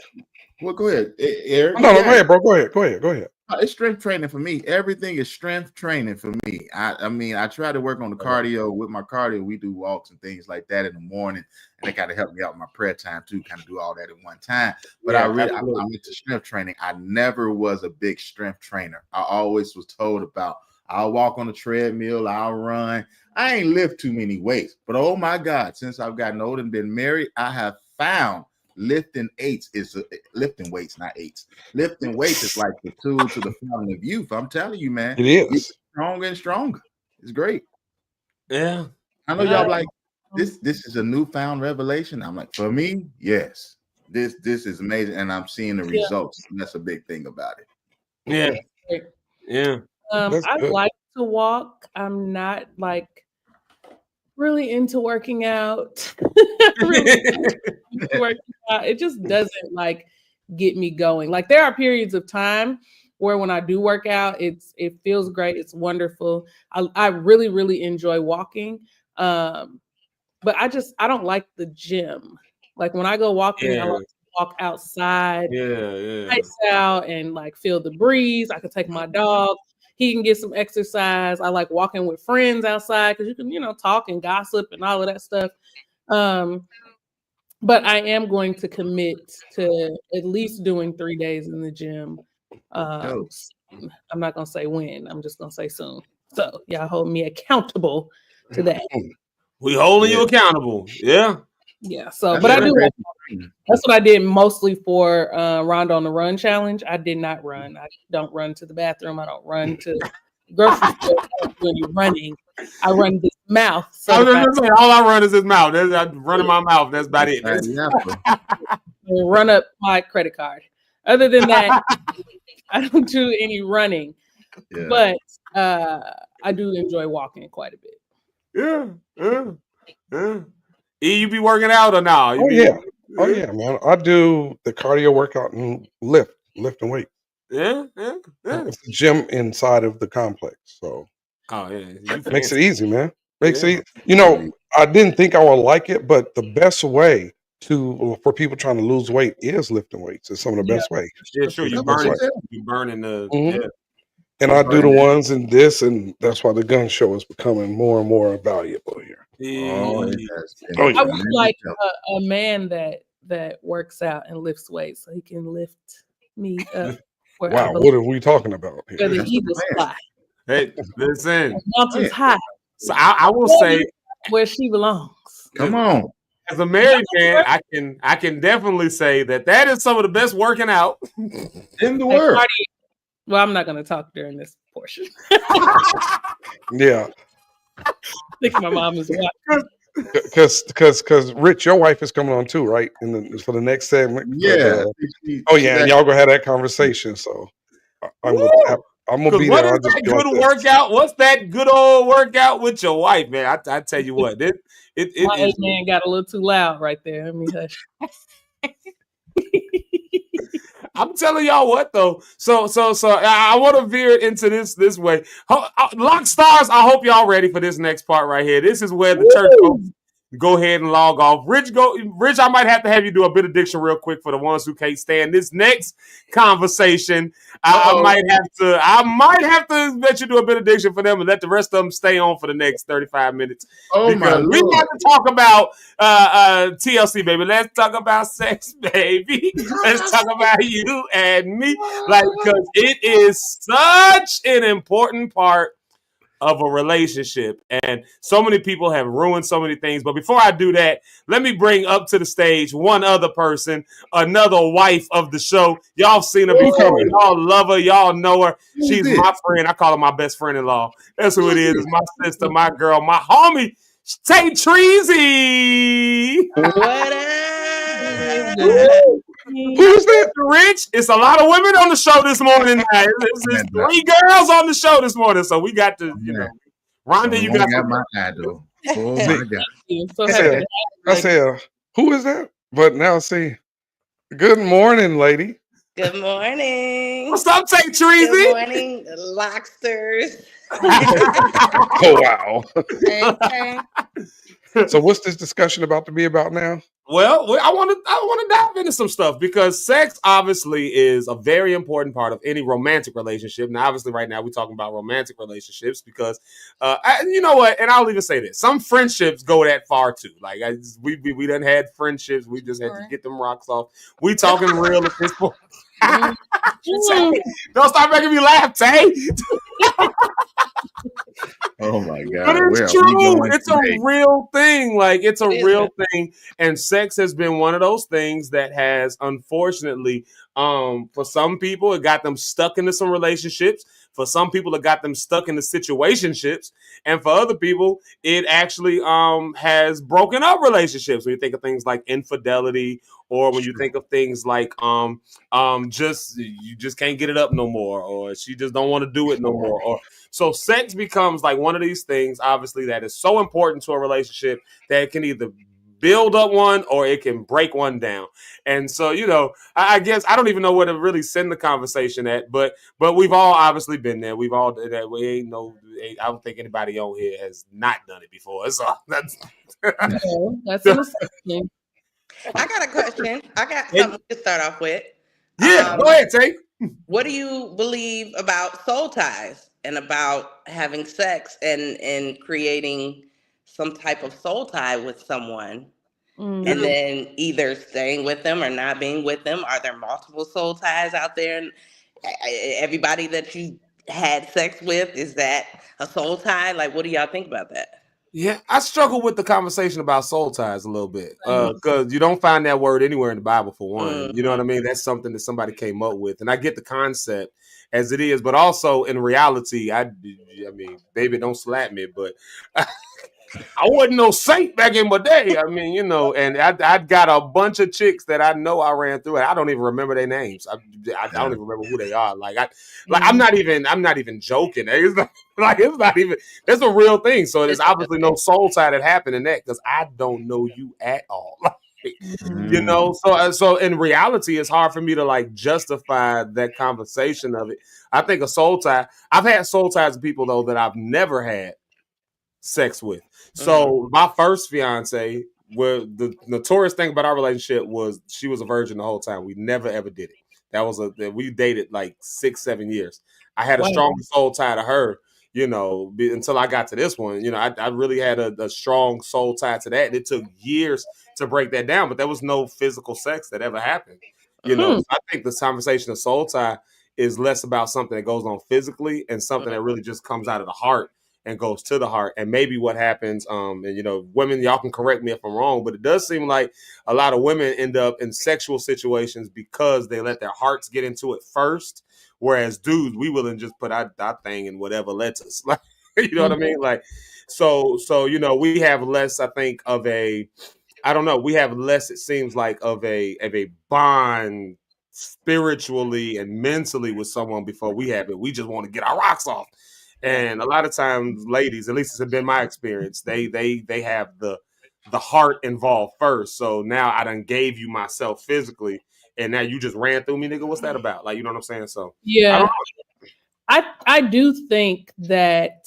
Well, go ahead, Eric. No, go ahead, bro. Go ahead. It's strength training for me. Everything is strength training for me. I mean, I try to work on the cardio. With my cardio, we do walks and things like that in the morning, and it kind of helped me out with my prayer time too. Kind of do all that at one time. But Yeah, I'm absolutely. into strength training. I never was a big strength trainer. I always was told about I'll walk on the treadmill, I'll run. I ain't lift too many weights. But oh my God, since I've gotten older and been married, I have found lifting weights, not eights. Lifting weights is like the tool to the fountain of youth. I'm telling you, man. It You get is. stronger and stronger. It's great. Yeah. I know y'all like this. This is a newfound revelation. I'm like, for me, yes. This is amazing, and I'm seeing the results. And that's a big thing about it. Yeah. I like to walk. I'm not like really into working out. It just doesn't like get me going. Like there are periods of time where when I do work out, it feels great. It's wonderful. I really, really enjoy walking. But I don't like the gym. Like when I go walking, I like to walk outside, nice out, and like feel the breeze. I can take my dog. He can get some exercise. I like walking with friends outside because you can, talk and gossip and all of that stuff. But I am going to commit to at least doing 3 days in the gym. I'm not gonna say when. I'm just gonna say soon. So y'all hold me accountable to that. We holding you accountable. Yeah. Yeah. So, but I do. That's what I did mostly for Rhonda on the Run challenge. I did not run. I don't run to the bathroom. I don't run to the grocery store. I don't do any running. I run this mouth. I was gonna say, all I run is his mouth. I run in my mouth. That's about it. And run up my credit card. Other than that, I don't do any running. Yeah. But I do enjoy walking quite a bit. Yeah. E, you be working out or no? Oh yeah, man. I do the cardio workout and lifting weight. Yeah. It's the gym inside of the complex, so makes it easy, man. Makes it easy. I didn't think I would like it, but the best way for people trying to lose weight is lifting weights. It's some of the best ways. Yeah, sure. You burning the. Mhm. Yeah. And I do the ones in this, and that's why the gun show is becoming more and more valuable here. Oh, I would like a man that works out and lifts weights so he can lift me up. Wow, what are we talking about here? Where the eagles fly. Hey, listen. Mountains high. So I will say where she belongs. Come on. As a married man, I can definitely say that is some of the best working out in the world. Well, I'm not going to talk during this portion. Yeah. I think my mom is watching. Because Rich, your wife is coming on too, right? For the next segment. Yeah. And y'all gonna have that conversation. So I'm gonna be what there. is I'll just that be like good this. workout? What's that good old workout with your wife, man? I tell you what, it My is. man got a little too loud right there. Let me hush. I'm telling y'all what though. So I want to veer it into this way. Lock stars, I hope y'all ready for this next part right here. This is where the church folks go ahead and log off. Rich, I might have to have you do a benediction real quick for the ones who can't stand this next conversation. I might have to let you do a benediction for them and let the rest of them stay on for the next 35 minutes. Oh my Because we Lord. got to talk about TLC, baby. Let's talk about sex, baby. Let's talk about you and me. Because it is such an important part of a relationship. And so many people have ruined so many things. But before I do that, let me bring up to the stage one other person, another wife of the show. Y'all seen her before. Y'all love her. Y'all know her. She's my friend. I call her my best friend-in-law. That's who it is. It's my sister, my girl, my homie, Tay Treasy. What up? Who's that? Rich? It's a lot of women on the show this morning. It's 3 girls on the show this morning, so we got to, Rhonda, you got my idol. Oh my God! I said, who is that? But now see, good morning, lady. Good morning. What's up, Tay Treasy? Good morning, Locksters. Oh wow. Okay. So what's this discussion about to be about now? Well, I want to dive into some stuff because sex obviously is a very important part of any romantic relationship. Now, obviously, right now we're talking about romantic relationships because, you know what? And I'll even say this: some friendships go that far too. Like we done had friendships, we just had to get them rocks off. We talking real at this point. Don't stop making me laugh, Tay. Oh my God! But it's true. It's a real thing. Like it's a real thing. And sex has been one of those things that has, unfortunately, for some people, it got them stuck into some relationships. For some people, it got them stuck into situationships. And for other people, it actually has broken up relationships. When you think of things like infidelity, or when you think of things like just you just can't get it up no more, or she just don't want to do it no more. Or so sex becomes like one of these things, obviously, that is so important to a relationship that it can either build up one or it can break one down. And so, I guess I don't even know where to really send the conversation at, but we've all obviously been there. We've all done that. I don't think anybody on here has not done it before. So that's that's an assumption. I got a question. I got something to start off with. Yeah, go ahead, Tay. What do you believe about soul ties and about having sex and creating some type of soul tie with someone and then either staying with them or not being with them? Are there multiple soul ties out there? And everybody that you had sex with, is that a soul tie? Like, what do y'all think about that? Yeah, I struggle with the conversation about soul ties a little bit because you don't find that word anywhere in the Bible, for one. You know what I mean? That's something that somebody came up with, and I get the concept as it is, but also in reality, I mean, baby, don't slap me, but I wasn't no saint back in my day. I mean, and I'd got a bunch of chicks that I know I ran through, and I don't even remember their names. I don't even remember who they are. I'm not even joking. It's not even. That's a real thing. So there's obviously no soul tie that happened in that because I don't know you at all. So in reality, it's hard for me to justify that conversation of it. I think a soul tie. I've had soul ties with people though that I've never had sex with. So my first fiance, where the notorious thing about our relationship was she was a virgin the whole time. We never ever did it. We dated like 6-7 years. I had a strong soul tie to her, until I got to this one. I really had a strong soul tie to that. And it took years to break that down, but there was no physical sex that ever happened. So I think this conversation of soul tie is less about something that goes on physically and something that really just comes out of the heart and goes to the heart. And maybe what happens, and women, y'all can correct me if I'm wrong, but it does seem like a lot of women end up in sexual situations because they let their hearts get into it first. Whereas dudes, we willing just put our thing in whatever lets us. You know what I mean? So we have less, I think, of a, I don't know, we have less, it seems like, of a bond spiritually and mentally with someone before we have it. We just want to get our rocks off. And a lot of times, ladies, at least it's been my experience, they have the heart involved first. So now I done gave you myself physically, and now you just ran through me, nigga. What's that about? Like, you know what I'm saying? So I don't yeah, I do think that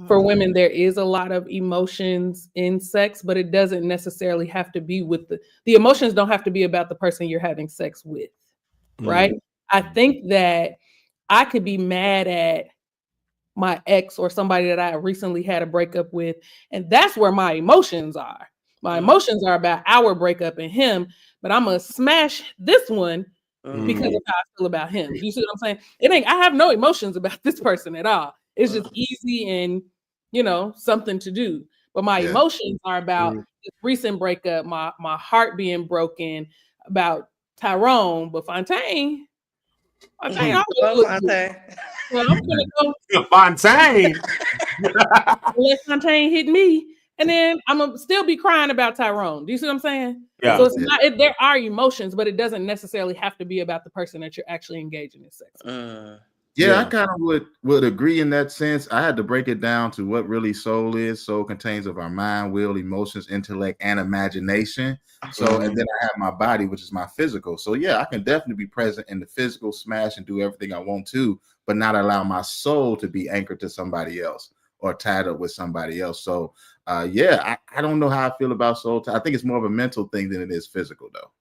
for women there is a lot of emotions in sex, but it doesn't necessarily have to be with the emotions don't have to be about the person you're having sex with, right? I think that I could be mad at my ex or somebody that I recently had a breakup with, and that's where my emotions are. My emotions are about our breakup and him, but I'm gonna smash this one because of how I feel about him. You see what I'm saying? It ain't. I have no emotions about this person at all. It's just easy and something to do. But my emotions are about this recent breakup, my heart being broken, about Tyrone, but Fontaine. Fontaine, Fontaine. Well, I'm gonna go Fontaine. let Fontaine hit me, and then I'm gonna still be crying about Tyrone. Do you see what I'm saying? Yeah. So it's not. There are emotions, but it doesn't necessarily have to be about the person that you're actually engaging in sex with. Yeah, I kind of would agree in that sense. I had to break it down to what really soul is. Soul contains of our mind, will, emotions, intellect, and imagination. So, and then I have my body, which is my physical. So yeah, I can definitely be present in the physical, smash and do everything I want to, but not allow my soul to be anchored to somebody else or tied up with somebody else. So yeah, I don't know how I feel about soul. I think it's more of a mental thing than it is physical, though.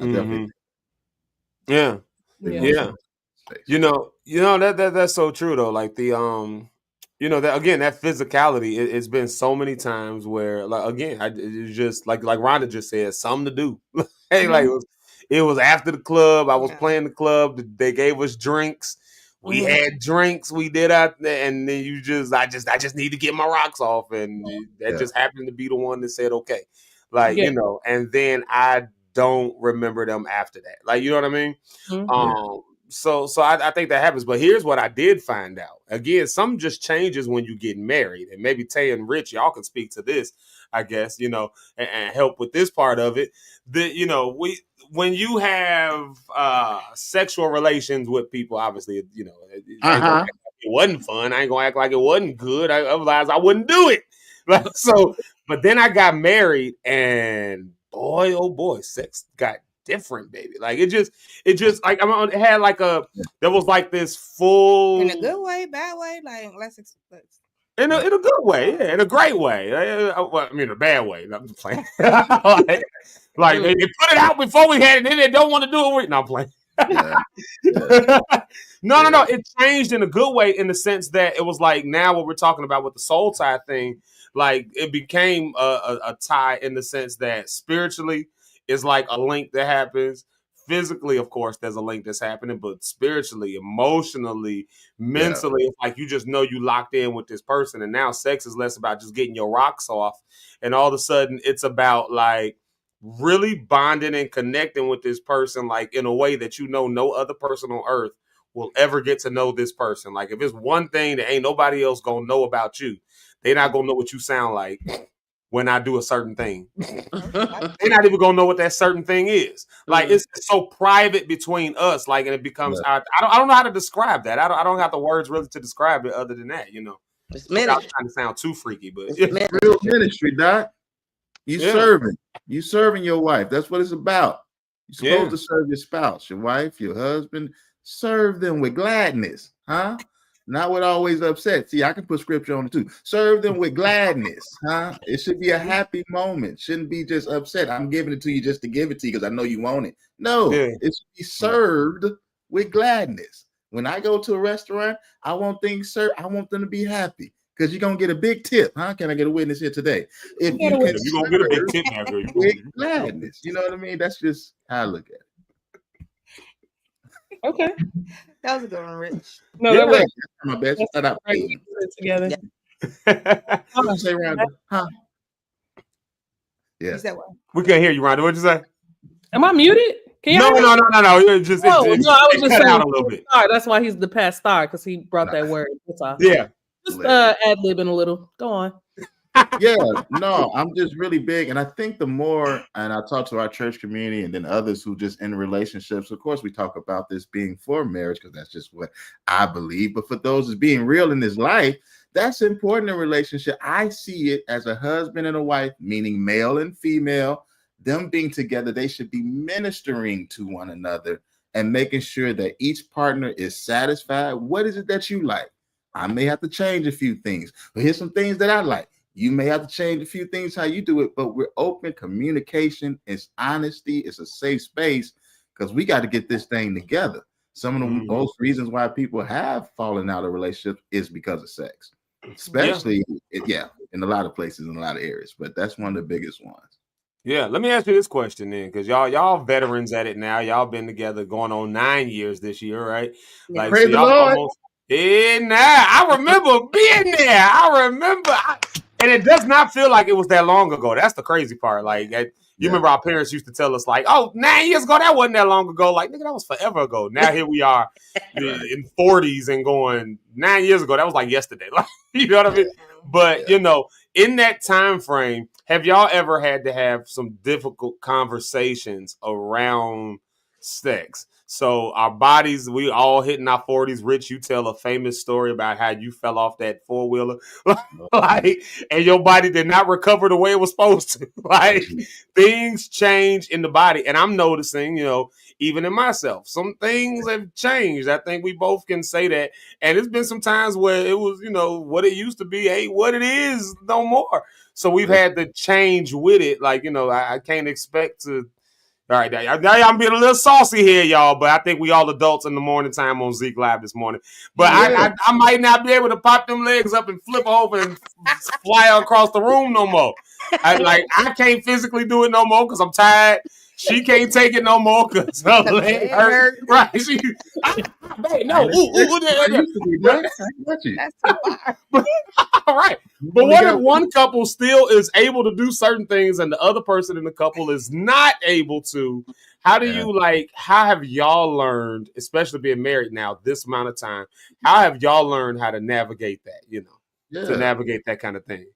I definitely. Yeah. That's so true though. Like the that again, that physicality, it's been so many times where, like, again, it's just like Rhonda just said, something to do. Hey, like it was after the club. I was playing the club. They gave us drinks. We had drinks. We did out there, and then I just need to get my rocks off, and that just happened to be the one that said okay, like and then I don't remember them after that. Like, you know what I mean? So I think that happens. But here's what I did find out. Again, something just changes when you get married. And maybe Tay and Rich, y'all can speak to this, I guess, and help with this part of it. When you have sexual relations with people, obviously, it wasn't fun. I ain't gonna act like it wasn't good. Otherwise, I wouldn't do it. But then I got married, and boy, oh boy, sex got different, baby. Like it just like it had like there was like this full, in a good way, bad way, like let's in a good way, yeah, in a great way. Well, I mean, a bad way. I'm just playing. like they put it out before we had it, then they don't want to do it. No, I'm playing. No. It changed in a good way, in the sense that it was like, now what we're talking about with the soul tie thing, like it became a tie in the sense that spiritually is like a link that happens. Physically, of course, there's a link that's happening, but spiritually, emotionally, mentally, it's like you just know you locked in with this person. And now sex is less about just getting your rocks off. And all of a sudden, it's about like really bonding and connecting with this person, like in a way that no other person on earth will ever get to know this person. Like if it's one thing that ain't nobody else gonna know about you, they not gonna know what you sound like when I do a certain thing. They're not even gonna know what that certain thing is. Like it's so private between us. Like, and it becomes I don't know how to describe that. I don't have the words really to describe it other than that. It's without trying to sound too freaky, but it's real ministry, Doc. You serving your wife. That's what it's about. You're supposed to serve your spouse, your wife, your husband. Serve them with gladness, huh? Not with always upset. See, I can put scripture on it too. Serve them with gladness, huh? It should be a happy moment. Shouldn't be just upset. I'm giving it to you just to give it to you because I know you want it. No, it should be served with gladness. When I go to a restaurant, I want things served. I want them to be happy because you're gonna get a big tip, huh? Can I get a witness here today? If you can, you're gonna get a big tip now, girl. With gladness, you know what I mean? That's just how I look at it. Okay. That was a good one, Rich. No, that was my best. Together. I'm say, Rhonda, huh? Yeah. We can't hear you, Rhonda. What'd you say? Am I muted? Can you No. It just I was just cut saying out a little bit. Star. That's why he's the past star, because he brought that word. That's all. Yeah. Just ad-libbing a little. Go on. Yeah, no, I'm just really big. And I think the more, and I talk to our church community and then others who just in relationships, of course, we talk about this being for marriage because that's just what I believe. But for those that's being real in this life, that's important in relationship. I see it as a husband and a wife, meaning male and female, them being together, they should be ministering to one another and making sure that each partner is satisfied. What is it that you like? I may have to change a few things, but here's some things that I like. You may have to change a few things how you do it, but we're open. Communication is honesty. It's a safe space because we got to get this thing together. Some of the most reasons why people have fallen out of relationships is because of sex, especially in a lot of places, in a lot of areas. But that's one of the biggest ones. Yeah, let me ask you this question then, because y'all veterans at it now. Y'all been together going on 9 years this year, right? Like, Praise so the y'all Lord. almost I remember being there. And it does not feel like it was that long ago. That's the crazy part. Like, you remember our parents used to tell us, like, oh, 9 years ago, that wasn't that long ago. Like, nigga, that was forever ago. Now here we are in 40s and going 9 years ago. That was like yesterday. Like, you know what I mean? But, you know, in that time frame, have y'all ever had to have some difficult conversations around sex? So our bodies, we all hitting our 40s. Rich, you tell a famous story about how you fell off that four-wheeler, like, and your body did not recover the way it was supposed to. Like, things change in the body. And I'm noticing, you know, even in myself, some things have changed. I think we both can say that. And it's been some times where it was, you know, what it used to be ain't what it is no more. So we've had to change with it. Like, you know, I can't expect to. All right, I'm being a little saucy here, y'all, but I think we all adults in the morning time on Zeke Live this morning. But I might not be able to pop them legs up and flip over and fly across the room no more. I can't physically do it no more because I'm tired. She can't take it no more because her leg hurt. Right? All right. But what if one couple still is able to do certain things and the other person in the couple is not able to? How do you how have y'all learned, especially being married now this amount of time, how have y'all learned how to navigate that, you know, to navigate that kind of thing?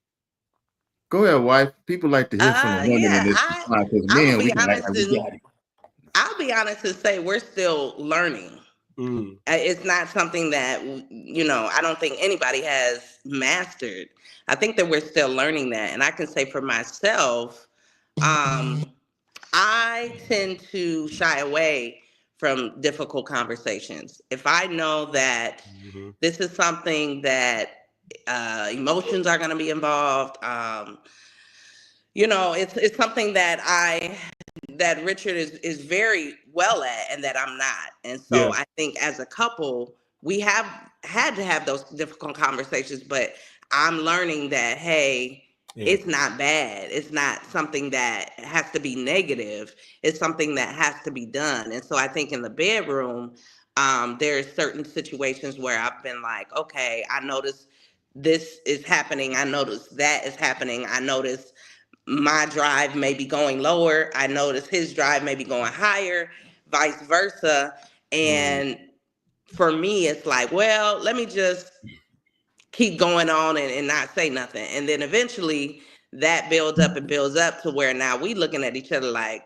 Go ahead, wife. People like to hear from a woman in this time because men, we can act like we got it. I'll be honest and say we're still learning. It's not something that, you know, I don't think anybody has mastered. I think that we're still learning that. And I can say for myself, I tend to shy away from difficult conversations. If I know that this is something that emotions are going to be involved, you know, it's something that that Richard is very well at and that I'm not. And so I think as a couple, we have had to have those difficult conversations, but I'm learning that, hey, it's not bad. It's not something that has to be negative. It's something that has to be done. And so I think in the bedroom, there's certain situations where I've been like, okay, I notice this is happening. I notice that is happening. I notice my drive may be going lower. I notice his drive may be going higher, vice versa. And for me, it's like, well, let me just keep going on and not say nothing. And then eventually that builds up and builds up to where now we looking at each other like,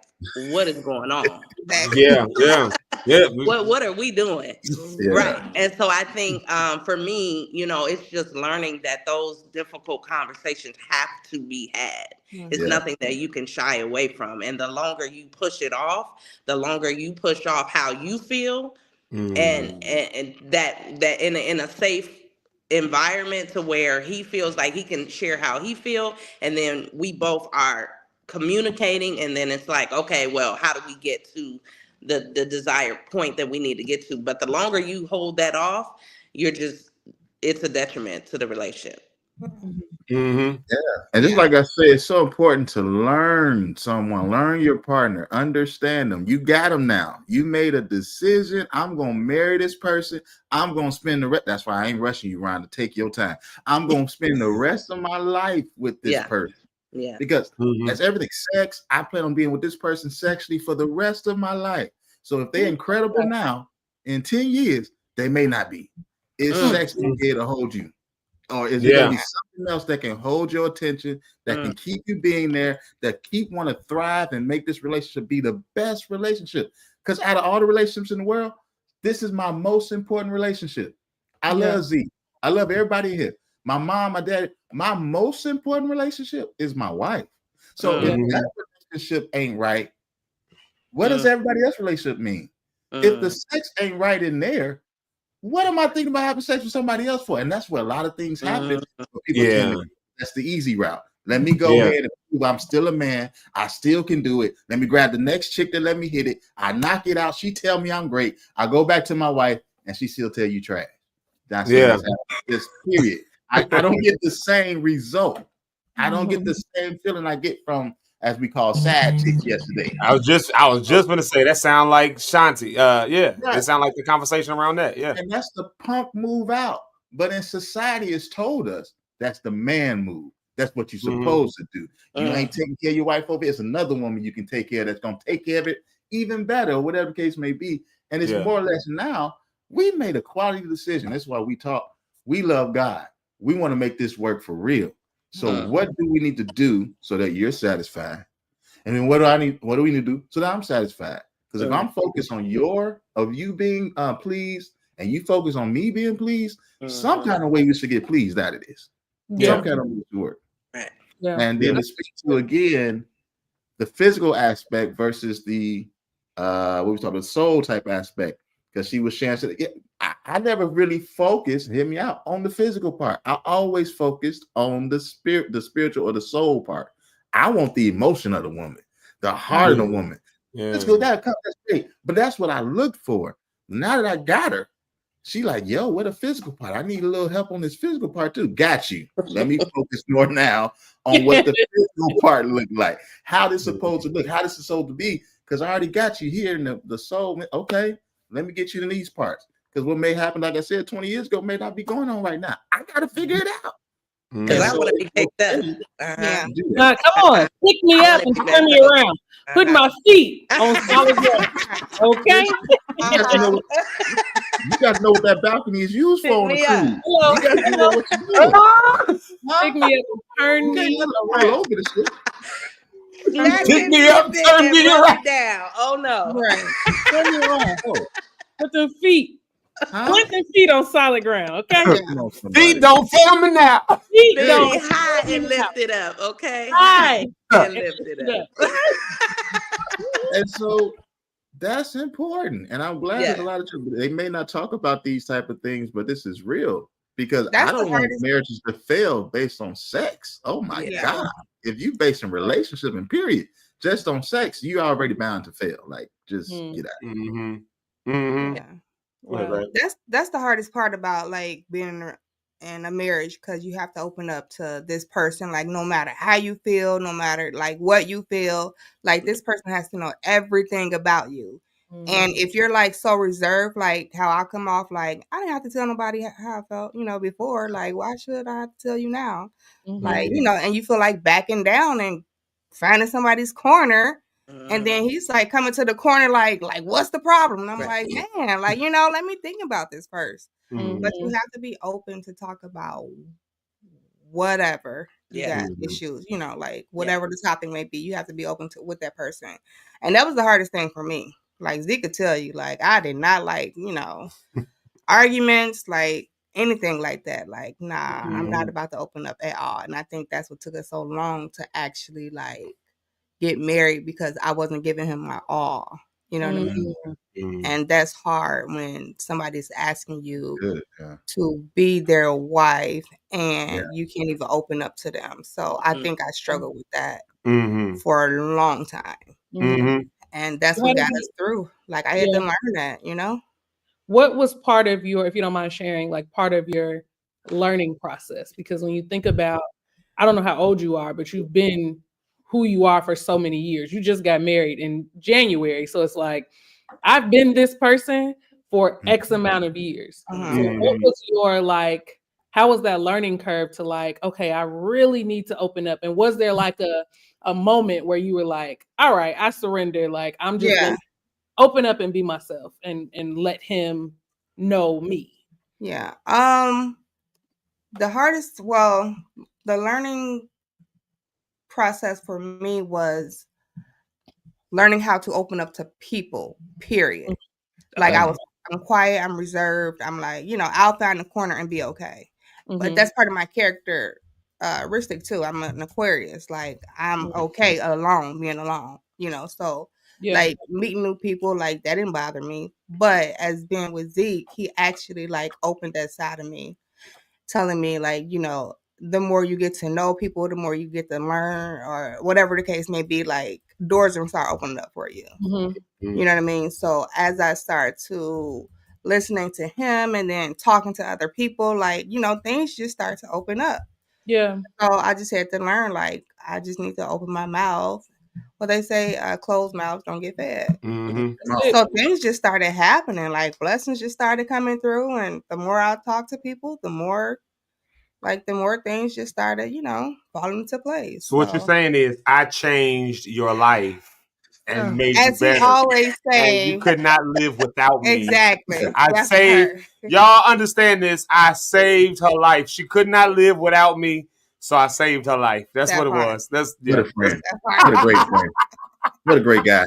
what is going on? Yeah. What are we doing? Right. And so I think for me, you know, it's just learning that those difficult conversations have to be had. It's nothing that you can shy away from. And the longer you push it off, the longer you push off how you feel, and that in a safe environment to where he feels like he can share how he feel, and then we both are communicating, and then it's like, okay, well, how do we get to the desired point that we need to get to? But the longer you hold that off, it's a detriment to the relationship. And just like I said, it's so important to learn someone, learn your partner, understand them. You got them now. You made a decision. I'm gonna marry this person. I'm gonna spend the rest. That's why I ain't rushing you, Rhonda. Take your time. I'm gonna spend the rest of my life with this person. Yeah. Because that's everything. Sex, I plan on being with this person sexually for the rest of my life. So if they're incredible now, in 10 years, they may not be. It's sex here to hold you. Or is it going to Yeah. be something else that can hold your attention, that can keep you being there, that keep want to thrive and make this relationship be the best relationship? Because out of all the relationships in the world, this is my most important relationship. I love Zeke. I love everybody here. My mom, my dad. My most important relationship is my wife. So if that relationship ain't right, what does everybody else's relationship mean? If the sex ain't right in there, what am I thinking about having sex with somebody else for? And that's where a lot of things happen. People tend to, that's the easy route. Let me go ahead and prove I'm still a man. I still can do it. Let me grab the next chick that let me hit it. I knock it out. She tell me I'm great. I go back to my wife and she still tell you trash. That's this period. I don't get the same result. I don't get the same feeling I get from, as we call, sad chicks yesterday. I was just gonna say that sound like Shanti. It sound like the conversation around that. Yeah. And that's the punk move out. But in society, it's told us that's the man move. That's what you're supposed to do. You ain't taking care of your wife over. It's another woman you can take care of that's gonna take care of it even better, or whatever the case may be. And it's more or less now we made a quality decision. That's why we talk. We love God. We want to make this work for real. So what do we need to do so that you're satisfied? And then what do we need to do so that I'm satisfied? Because if I'm focused on you being pleased, and you focus on me being pleased, some kind of way we should get pleased out of this. Some kind of way to work. And then to speak to again the physical aspect versus the what we talk about, soul type aspect. Because she was sharing, I never really focused, hear me out, on the physical part. I always focused on the spiritual or the soul part. I want the emotion of the woman, the heart of the woman. Let's go down. That's great. But that's what I looked for. Now that I got her, she like, yo, what a physical part. I need a little help on this physical part too. Got you. Let me focus more now on what the physical part look like. How this supposed to look, how this is supposed to be. Because I already got you here in the soul. Okay, let me get you in these parts. Because what may happen, like I said, 20 years ago, may not be going on right now. I got to figure it out. Because I want to be kicked up. Now, come on, pick me up and turn me around. Put my feet on solid ground. Okay? You got to know what that balcony is used for on the cruise. You got to know what you're doing. Pick me up and turn me all over the shit. Pick me up, turn me around. Down. Oh no! Right. Turn me around. Put the feet. Put the feet on solid ground. Okay. Feet don't fail me now. Feet Be don't high and lift it up. Okay. High and lift it up. And so that's important. And I'm glad that a lot of people, they may not talk about these type of things, but this is real. Because I don't want marriages to fail based on sex. Oh my God. If you base a relationship and period just on sex, you're already bound to fail. Like, just get out. Wow. That's the hardest part about like being in a marriage, because you have to open up to this person, like no matter how you feel, no matter like what you feel, like this person has to know everything about you. And if you're like so reserved, like how I come off, like I didn't have to tell nobody how I felt, before. Like, why should I have to tell you now? Like, and you feel like backing down and finding somebody's corner. And then he's like coming to the corner, like what's the problem? And I'm like, man, like, let me think about this first. But you have to be open to talk about whatever you got issues, like whatever the topic may be. You have to be open to with that person. And that was the hardest thing for me. Like Zeke could tell you, like I did not like, arguments, like anything like that. Like, nah, I'm not about to open up at all. And I think that's what took us so long to actually like get married, because I wasn't giving him my all. You know what I mean? And that's hard when somebody's asking you to be their wife and you can't even open up to them. So I think I struggled with that for a long time. And that's what got us through. Like I had to learn that, What was part of your, if you don't mind sharing, like part of your learning process? Because when you think about, I don't know how old you are, but you've been who you are for so many years. You just got married in January. So it's like, I've been this person for X amount of years. So what was your like, how was that learning curve to like, okay, I really need to open up? And was there like a moment where you were like, all right, I surrender. Like, I'm just gonna open up and be myself and let him know me. Yeah. The hardest, well, the learning process for me was learning how to open up to people, period. Like I'm quiet, I'm reserved, I'm like, I'll find the corner and be okay. But that's part of my character too. I'm an Aquarius. Like I'm okay alone, being alone, so like meeting new people, like that didn't bother me. But as being with Zeke, he actually like opened that side of me, telling me like, the more you get to know people, the more you get to learn, or whatever the case may be, like doors will start opening up for you. You know what I mean? So as I start to listening to him and then talking to other people, like, things just start to open up. Yeah. So I just had to learn, like, I just need to open my mouth. What they say, closed mouths don't get fed. So things just started happening, like blessings just started coming through. And the more I talk to people, the more things just started, falling into place. So what you're saying is I changed your life and made you As he better. always And you say, could not live without me. exactly. I That's saved, her. y'all understand this. I saved her life. She could not live without me. So I saved her life. That's That what it part. was. That's What a friend. That What a part. great friend. What a great guy.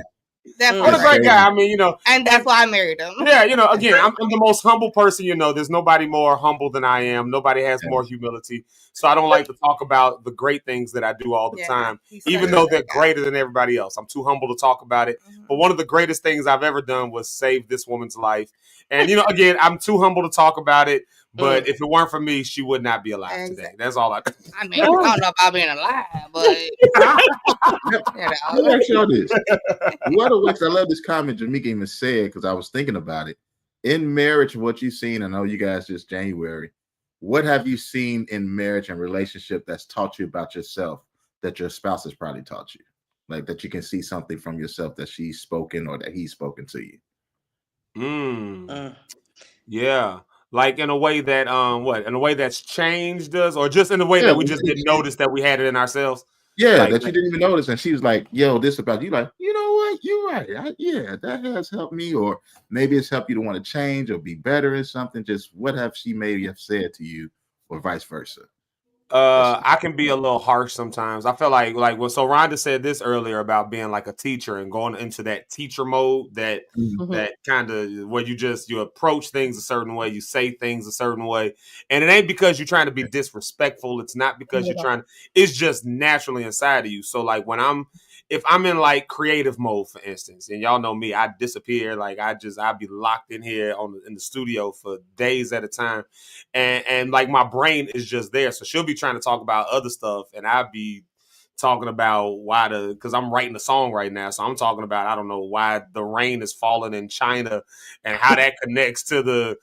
That What a part. great guy. I mean, And that's why I married him. yeah, again, I'm the most humble person you know. There's nobody more humble than I am. Nobody has more humility. So I don't like to talk about the great things that I do all the time, even though they're greater than everybody else. I'm too humble to talk about it. But one of the greatest things I've ever done was save this woman's life. And, again, I'm too humble to talk about it. But if it weren't for me, she would not be alive today. That's all I I mean, I don't know about being alive, but Let me ask y'all this. What a waste. I love this comment Jamaica even said, because I was thinking about it. In marriage, what you've seen, I know you guys just January. What have you seen in marriage and relationship that's taught you about yourself that your spouse has probably taught you? Like that you can see something from yourself that she's spoken or that he's spoken to you. Yeah. Like in a way that in a way that's changed us, or just in a way that we just didn't notice that we had it in ourselves. Yeah, like, that you didn't even notice, and she was like, "Yo, this about you." Like, you know what? You're right. Yeah, that has helped me, or maybe it's helped you to want to change or be better or something. Just what have she maybe have said to you, or vice versa? I can be a little harsh sometimes. I feel like so Rhonda said this earlier about being like a teacher and going into that teacher mode, that kind of where you approach things a certain way, you say things a certain way, and it ain't because you're trying to be disrespectful. It's not because you're trying. It's just naturally inside of you. So like if I'm in like creative mode, for instance, and y'all know me, I disappear. Like I'd be locked in here in the studio for days at a time, and like my brain is just there. So she'll be trying to talk about other stuff, and I'll be talking about because I'm writing a song right now. So I'm talking about, I don't know, why the rain is falling in China and how that connects to the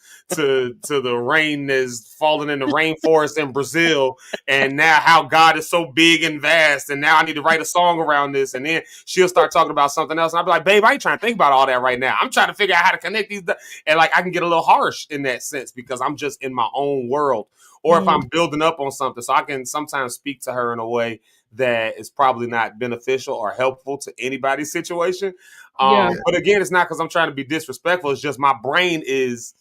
rain that's falling in the rainforest in Brazil. And now how God is so big and vast. And now I need to write a song around this. And then she'll start talking about something else. And I'll be like, babe, I ain't trying to think about all that right now. I'm trying to figure out how to connect these. And like, I can get a little harsh in that sense because I'm just in my own world. Or if I'm building up on something. So I can sometimes speak to her in a way that is probably not beneficial or helpful to anybody's situation. But again, it's not because I'm trying to be disrespectful. It's just my brain is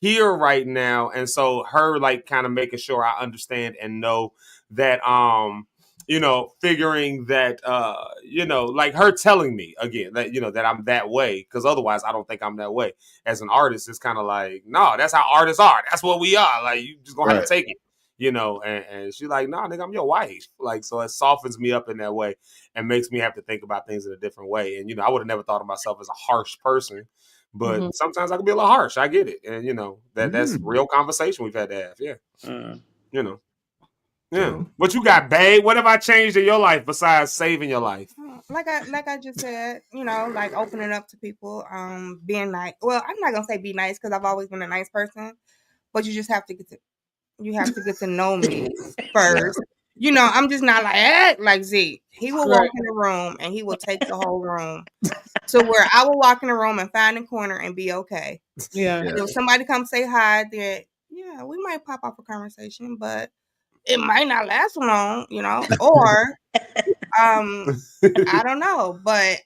here right now. And so her like kind of making sure I understand and know that, figuring that, like her telling me again that, that I'm that way. Because otherwise I don't think I'm that way. As an artist, it's kind of like, no, that's how artists are. That's what we are. Like, you just gonna have to take it. And she's like, nah, nigga, I'm your wife. Like, so it softens me up in that way and makes me have to think about things in a different way. And, I would have never thought of myself as a harsh person, but sometimes I can be a little harsh. I get it. And, that's real conversation we've had to have. Yeah. Yeah. What you got, babe? What have I changed in your life besides saving your life? Like I just said, like opening up to people, being nice. Well, I'm not gonna say be nice because I've always been a nice person, but you just have to get to know me first. I'm just not like Zeke. He will walk in the room and he will take the whole room to where I will walk in the room and find a corner and be okay. Yeah. And if somebody comes say hi, then we might pop off a conversation, but it might not last long, or I don't know. But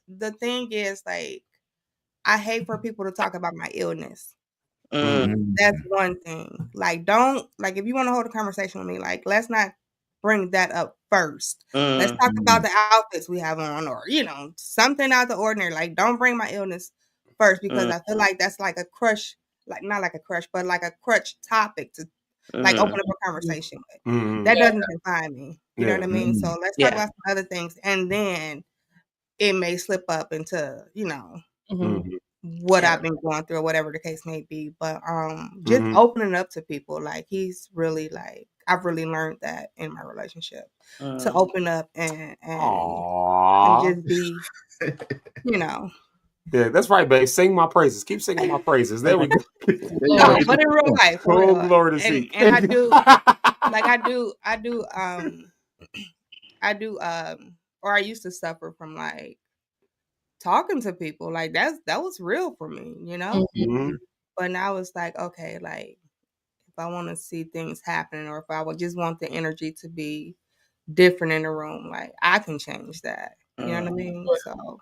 the thing is, like, I hate for people to talk about my illness. That's one thing. Like, don't, like, if you want to hold a conversation with me, like, let's not bring that up first. Let's talk about the outfits we have on, or, you know, something out the ordinary. Like, don't bring my illness first, because I feel like that's like a crush, like, not like a crush, but like a crutch topic to like open up a conversation with. That doesn't define me. You know what I mean? So let's talk about some other things, and then it may slip up into, you know, what I've been going through or whatever the case may be. But just opening up to people, like, he's really, like, I've really learned that in my relationship, to open up and just be, you know. Yeah, that's right, babe. Sing my praises. Keep singing my praises. There we go. No, but in real life, for Oh, real. glory to Zeke. And I do, like, or I used to suffer from, like, talking to people. Like, that was real for me, you know? But now it's like, okay, like, if I want to see things happening, or if I would just want the energy to be different in the room, like, I can change that. You know what I mean? So,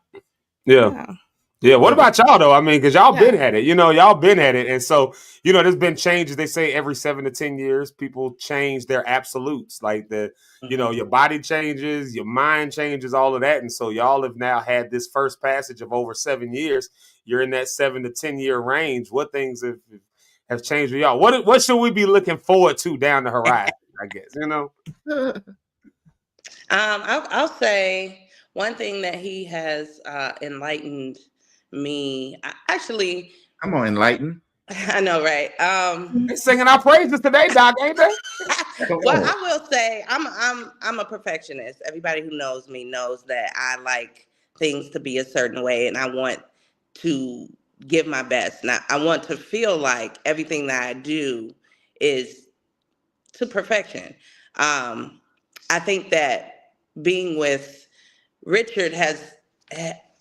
Yeah. What about y'all though? I mean, because y'all been at it, you know, y'all been at it. And so, you know, there's been changes. They say every 7 to 10 years, people change their absolutes. Like you know, your body changes, your mind changes, all of that. And so y'all have now had this first passage of over 7 years. You're in that 7 to 10 year range. What things have changed for y'all? What should we be looking forward to down the horizon, I guess, you know? I'll say one thing that he has enlightened me. Actually, Come on, enlighten. I know, right? They singing our praises today, Doc, ain't they? Well, I will say I'm a perfectionist. Everybody who knows me knows that I like things to be a certain way, and I want to give my best. Now, I want to feel like everything that I do is to perfection. I think that being with Richard has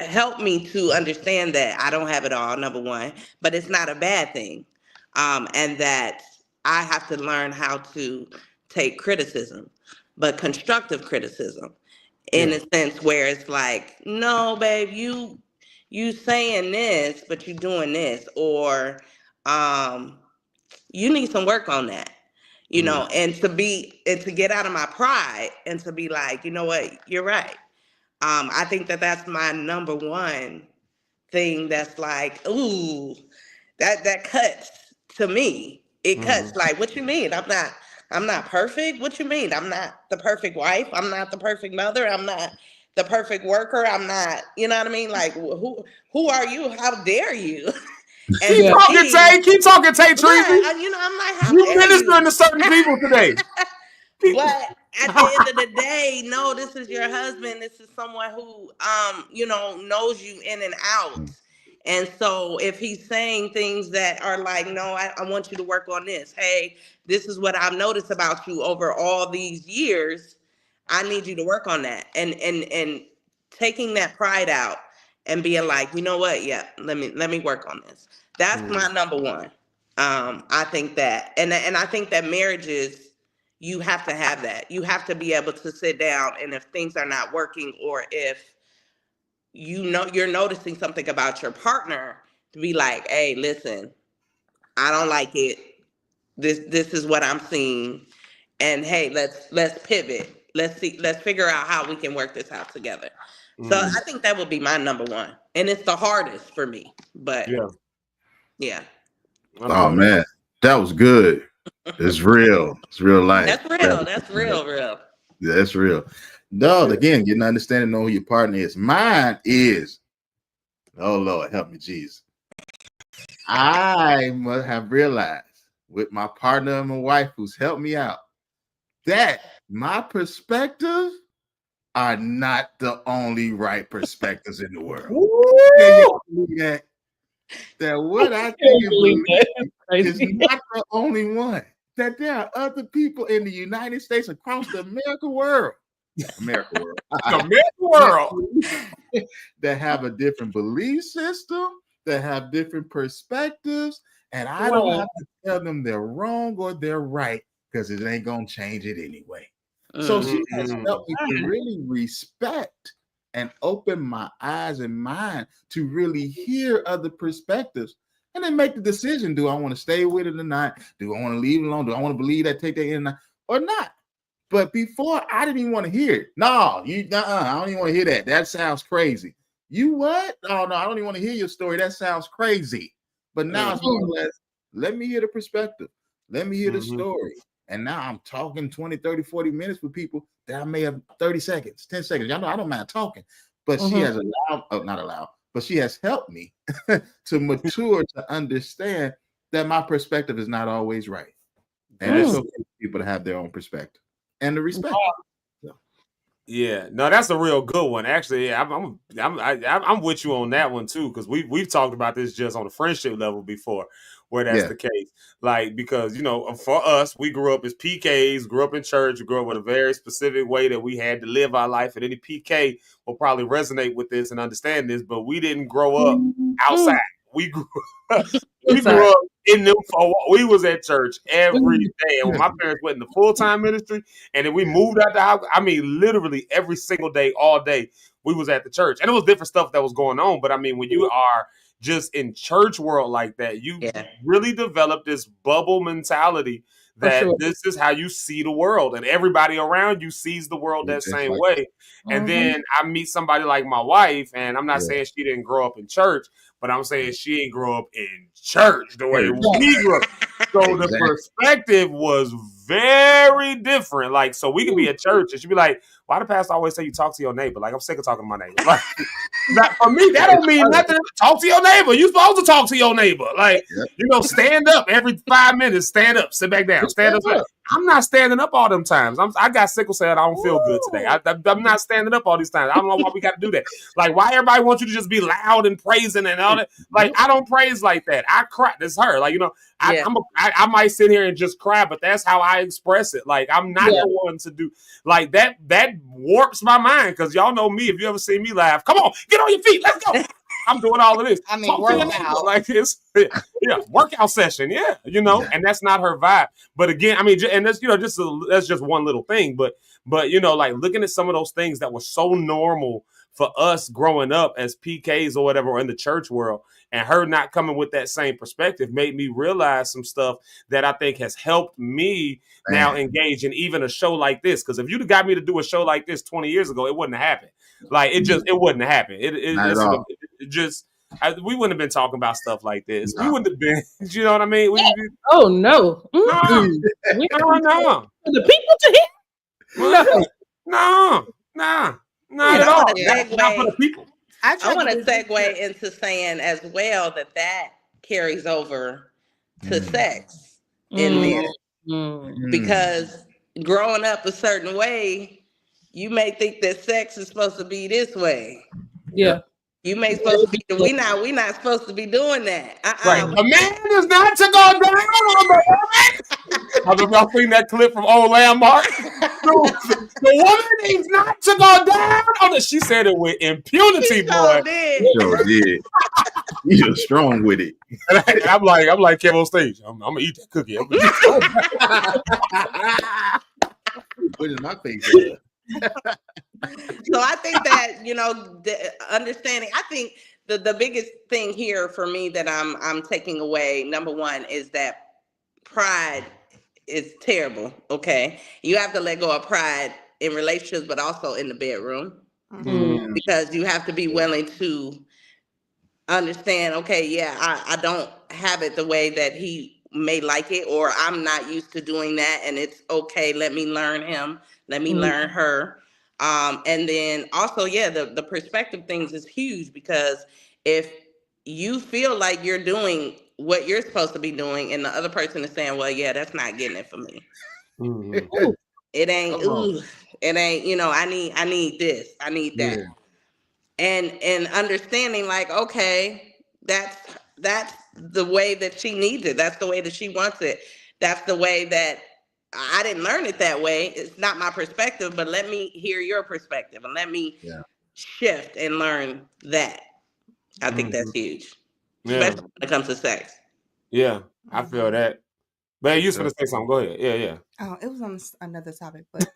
helped me to understand that I don't have it all, number one, but it's not a bad thing. And that I have to learn how to take criticism, but constructive criticism, in a sense where it's like, no, babe, you saying this, but you doing this, or you need some work on that. You know, and to get out of my pride and to be like, you know what, you're right. I think that that's my number one thing that's like, ooh, that cuts to me. It cuts. Like, what you mean? I'm not perfect. What you mean? I'm not the perfect wife. I'm not the perfect mother. I'm not the perfect worker. I'm not, you know what I mean? Like, who are you? How dare you? And Keep talking, Tay. Keep talking, Tay Treasy. Yeah, you know, I'm like, how You dare ministering to certain people today. But at the end of the day, no, this is your husband. This is someone who, you know, knows you in and out. And so if he's saying things that are like, no, I want you to work on this. Hey, this is what I've noticed about you over all these years. I need you to work on that. And taking that pride out and being like, you know what? Yeah, let me work on this. That's my number one. I think that, and I think that marriages, you have to have that. You have to be able to sit down, and if things are not working, or if you know you're noticing something about your partner, to be like, hey, listen, I don't like it. This is what I'm seeing, and hey, let's pivot. Let's figure out how we can work this out together. So I think that would be my number one, and it's the hardest for me. But yeah. Oh man, that was good. It's real. It's real life. That's real. That's real. Yeah, that's real. No, again, getting understanding, know who your partner is. Mine is, oh Lord, help me, Jesus. I must have realized with my partner and my wife who's helped me out that my perspectives are not the only right perspectives in the world. That what I think is not the only one. That there are other people in the United States, across the America world, that have a different belief system, that have different perspectives, and I don't have to tell them they're wrong or they're right, because it ain't gonna change it anyway. So she has helped me to really respect and open my eyes and mind to really hear other perspectives. and then make the decision. Do I want to stay with it or not? Do I want to leave it alone? Do I want to believe that, take that in or not? But before, I didn't even want to hear it. No, I don't even want to hear that. That sounds crazy. You what? Oh, no, I don't even want to hear your story. That sounds crazy. But now it's more or less, let me hear the perspective. Let me hear the story. And now I'm talking 20, 30, 40 minutes with people that I may have 30 seconds, 10 seconds. Y'all know I don't mind talking. But she has but she has helped me to mature, to understand that my perspective is not always right. And it's okay for people to have their own perspective and to respect it. Yeah, no, that's a real good one. Actually, yeah, I'm with you on that one too, because we've talked about this just on a friendship level before, where that's the case. Like, because for us, we grew up as PKs, grew up in church, we grew up with a very specific way that we had to live our life, and any PK will probably resonate with this and understand this. But we didn't grow up outside. We grew up in them. We was at church every day, and when my parents went into full-time ministry, and then we moved out the house. I mean, literally every single day, all day, we was at the church, and it was different stuff that was going on. But I mean, when you are just in church world like that, you really develop this bubble mentality that this is how you see the world, and everybody around you sees the world that same way. And then I meet somebody like my wife, and I'm not saying she didn't grow up in church, but I'm saying she ain't grow up in church the way we grew up. So the perspective was very different. Like, so we could be at church and she'd be like, why the pastor always say you talk to your neighbor? Like, I'm sick of talking to my neighbor. Like, for me, that don't mean nothing. Talk to your neighbor. You're supposed to talk to your neighbor. Like, stand up every 5 minutes, stand up, sit back down, stand up. I'm not standing up all them times. I got sickle cell. I don't feel good today. I'm not standing up all these times. I don't know why we got to do that. Like, why everybody wants you to just be loud and praising and all that? Like, I don't praise like that. I cry. That's her. Like, I might sit here and just cry, but that's how I express it. Like, I'm not the one to do like that. That warps my mind, because y'all know me. If you ever see me laugh, come on, get on your feet. Let's go. I'm doing all of this. I mean, workout. Like this, workout session, and that's not her vibe. But again, I mean, and that's that's just one little thing. But like looking at some of those things that were so normal for us growing up as PKs or whatever, or in the church world, and her not coming with that same perspective made me realize some stuff that I think has helped me now engage in even a show like this. Because if you'd have got me to do a show like this 20 years ago, it wouldn't have happened. Like, it wouldn't have happened. We wouldn't have been talking about stuff like this. No. We wouldn't have been, you know what I mean? Oh no. No. The people to hear? No, not at all. Not for the people. I want to segue into saying as well that carries over to sex in marriage. Because growing up a certain way, you may think that sex is supposed to be this way. Yeah. You may supposed to be we not supposed to be doing that. Right. The man is not to go down on the woman. I don't know if y'all seen that clip from Old Landmark. The woman is not to go down on the. She said it with impunity, boy. Sure did. You're strong with it. I'm like Kev on stage. I'm gonna eat that cookie. Put it in my face. So I think that the understanding. I think the biggest thing here for me that I'm taking away, number one, is that pride is terrible. Okay, you have to let go of pride in relationships, but also in the bedroom, because you have to be willing to understand. Okay, yeah, I don't have it the way that he may like it, or I'm not used to doing that, and it's okay. Let me learn him. Let me learn her. And then also, the perspective things is huge, because if you feel like you're doing what you're supposed to be doing and the other person is saying, well, yeah, that's not getting it for me. It ain't, it ain't, I need this, I need that. And understanding like, okay, that's the way that she needs it. That's the way that she wants it. That's the way that I didn't learn it that way. It's not my perspective, but let me hear your perspective and let me shift and learn that. I think that's huge, especially when it comes to sex. Yeah, I feel that. Man, you was going to say something. Go ahead. Yeah. Oh, it was on another topic, but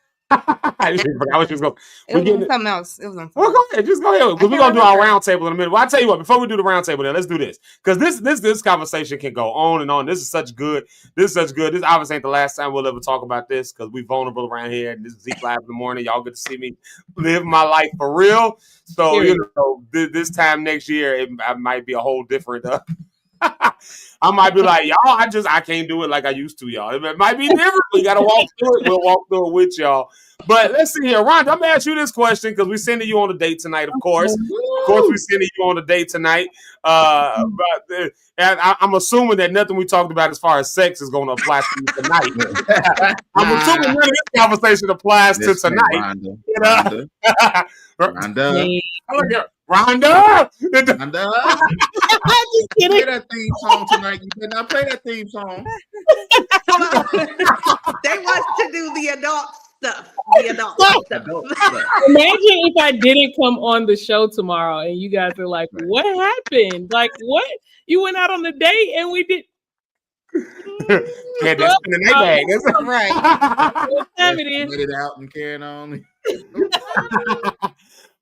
I forgot what you was going. It was on something else. It was on. Well, go ahead. Just go ahead. Because we're gonna do our roundtable in a minute. Well, I'll tell you what. Before we do the roundtable, then let's do this because this conversation can go on and on. This is such good. This obviously ain't the last time we'll ever talk about this because we vulnerable around here. And this is Zeke Live in the morning. Y'all get to see me live my life for real. So this time next year, I might be a whole different. I might be like, y'all, I can't do it like I used to, y'all. It might be different. We got to walk through it. We'll walk through it with y'all. But let's see here. Rhonda, I'm going to ask you this question because we're sending you on a date tonight, of course. Of course, we're sending you on a date tonight. And I'm assuming that nothing we talked about as far as sex is going to apply to you tonight. I'm assuming none of this conversation applies to tonight. Rhonda. Rhonda. Rhonda. Play that theme song tonight. You better not play that theme song. They want to do the adult stuff. The adult stuff. Imagine if I didn't come on the show tomorrow and you guys are like, what happened? Like, what? You went out on the date and we did. Yeah, that's in the night bag. That's right. What time it is? Let it out and carrying on.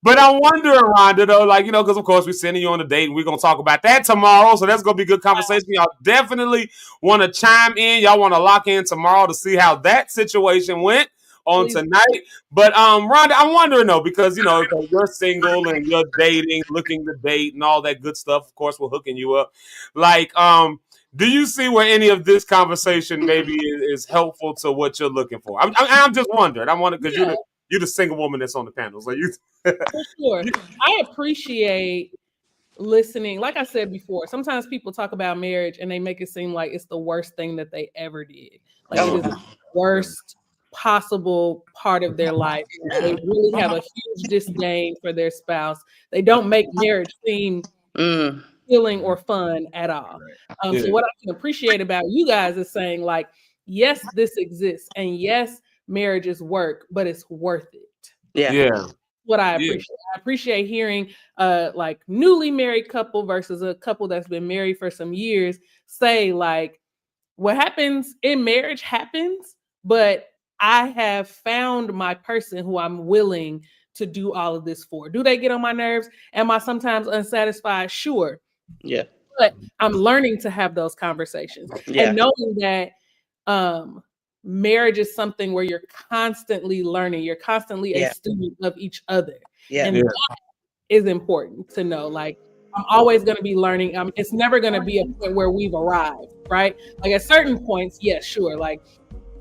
But I'm wondering, Rhonda, though, like, because of course we're sending you on a date and we're going to talk about that tomorrow. So that's going to be good conversation. Y'all definitely want to chime in. Y'all want to lock in tomorrow to see how that situation went on tonight. But, Rhonda, I'm wondering, though, because, if you're single and you're dating, looking to date and all that good stuff, of course, we're hooking you up. Like, do you see where any of this conversation maybe is helpful to what you're looking for? I'm just wondering. I wonder because you're the single woman that's on the panel. So you for sure. I appreciate listening. Like I said before, sometimes people talk about marriage and they make it seem like it's the worst thing that they ever did. Like it is the worst possible part of their life. They really have a huge disdain for their spouse. They don't make marriage seem feeling or fun at all. So what I can appreciate about you guys is saying like, yes, this exists. And yes, marriage is work, but it's worth it. Yeah. What I appreciate. I appreciate hearing like newly married couple versus a couple that's been married for some years say like what happens in marriage happens, but I have found my person who I'm willing to do all of this for. Do they get on my nerves? Am I sometimes unsatisfied? Sure. Yeah. But I'm learning to have those conversations and knowing that marriage is something where you're constantly learning. You're constantly a student of each other. And that is important to know. Like, I'm always going to be learning. It's never going to be a point where we've arrived, right? Like at certain points, sure. Like,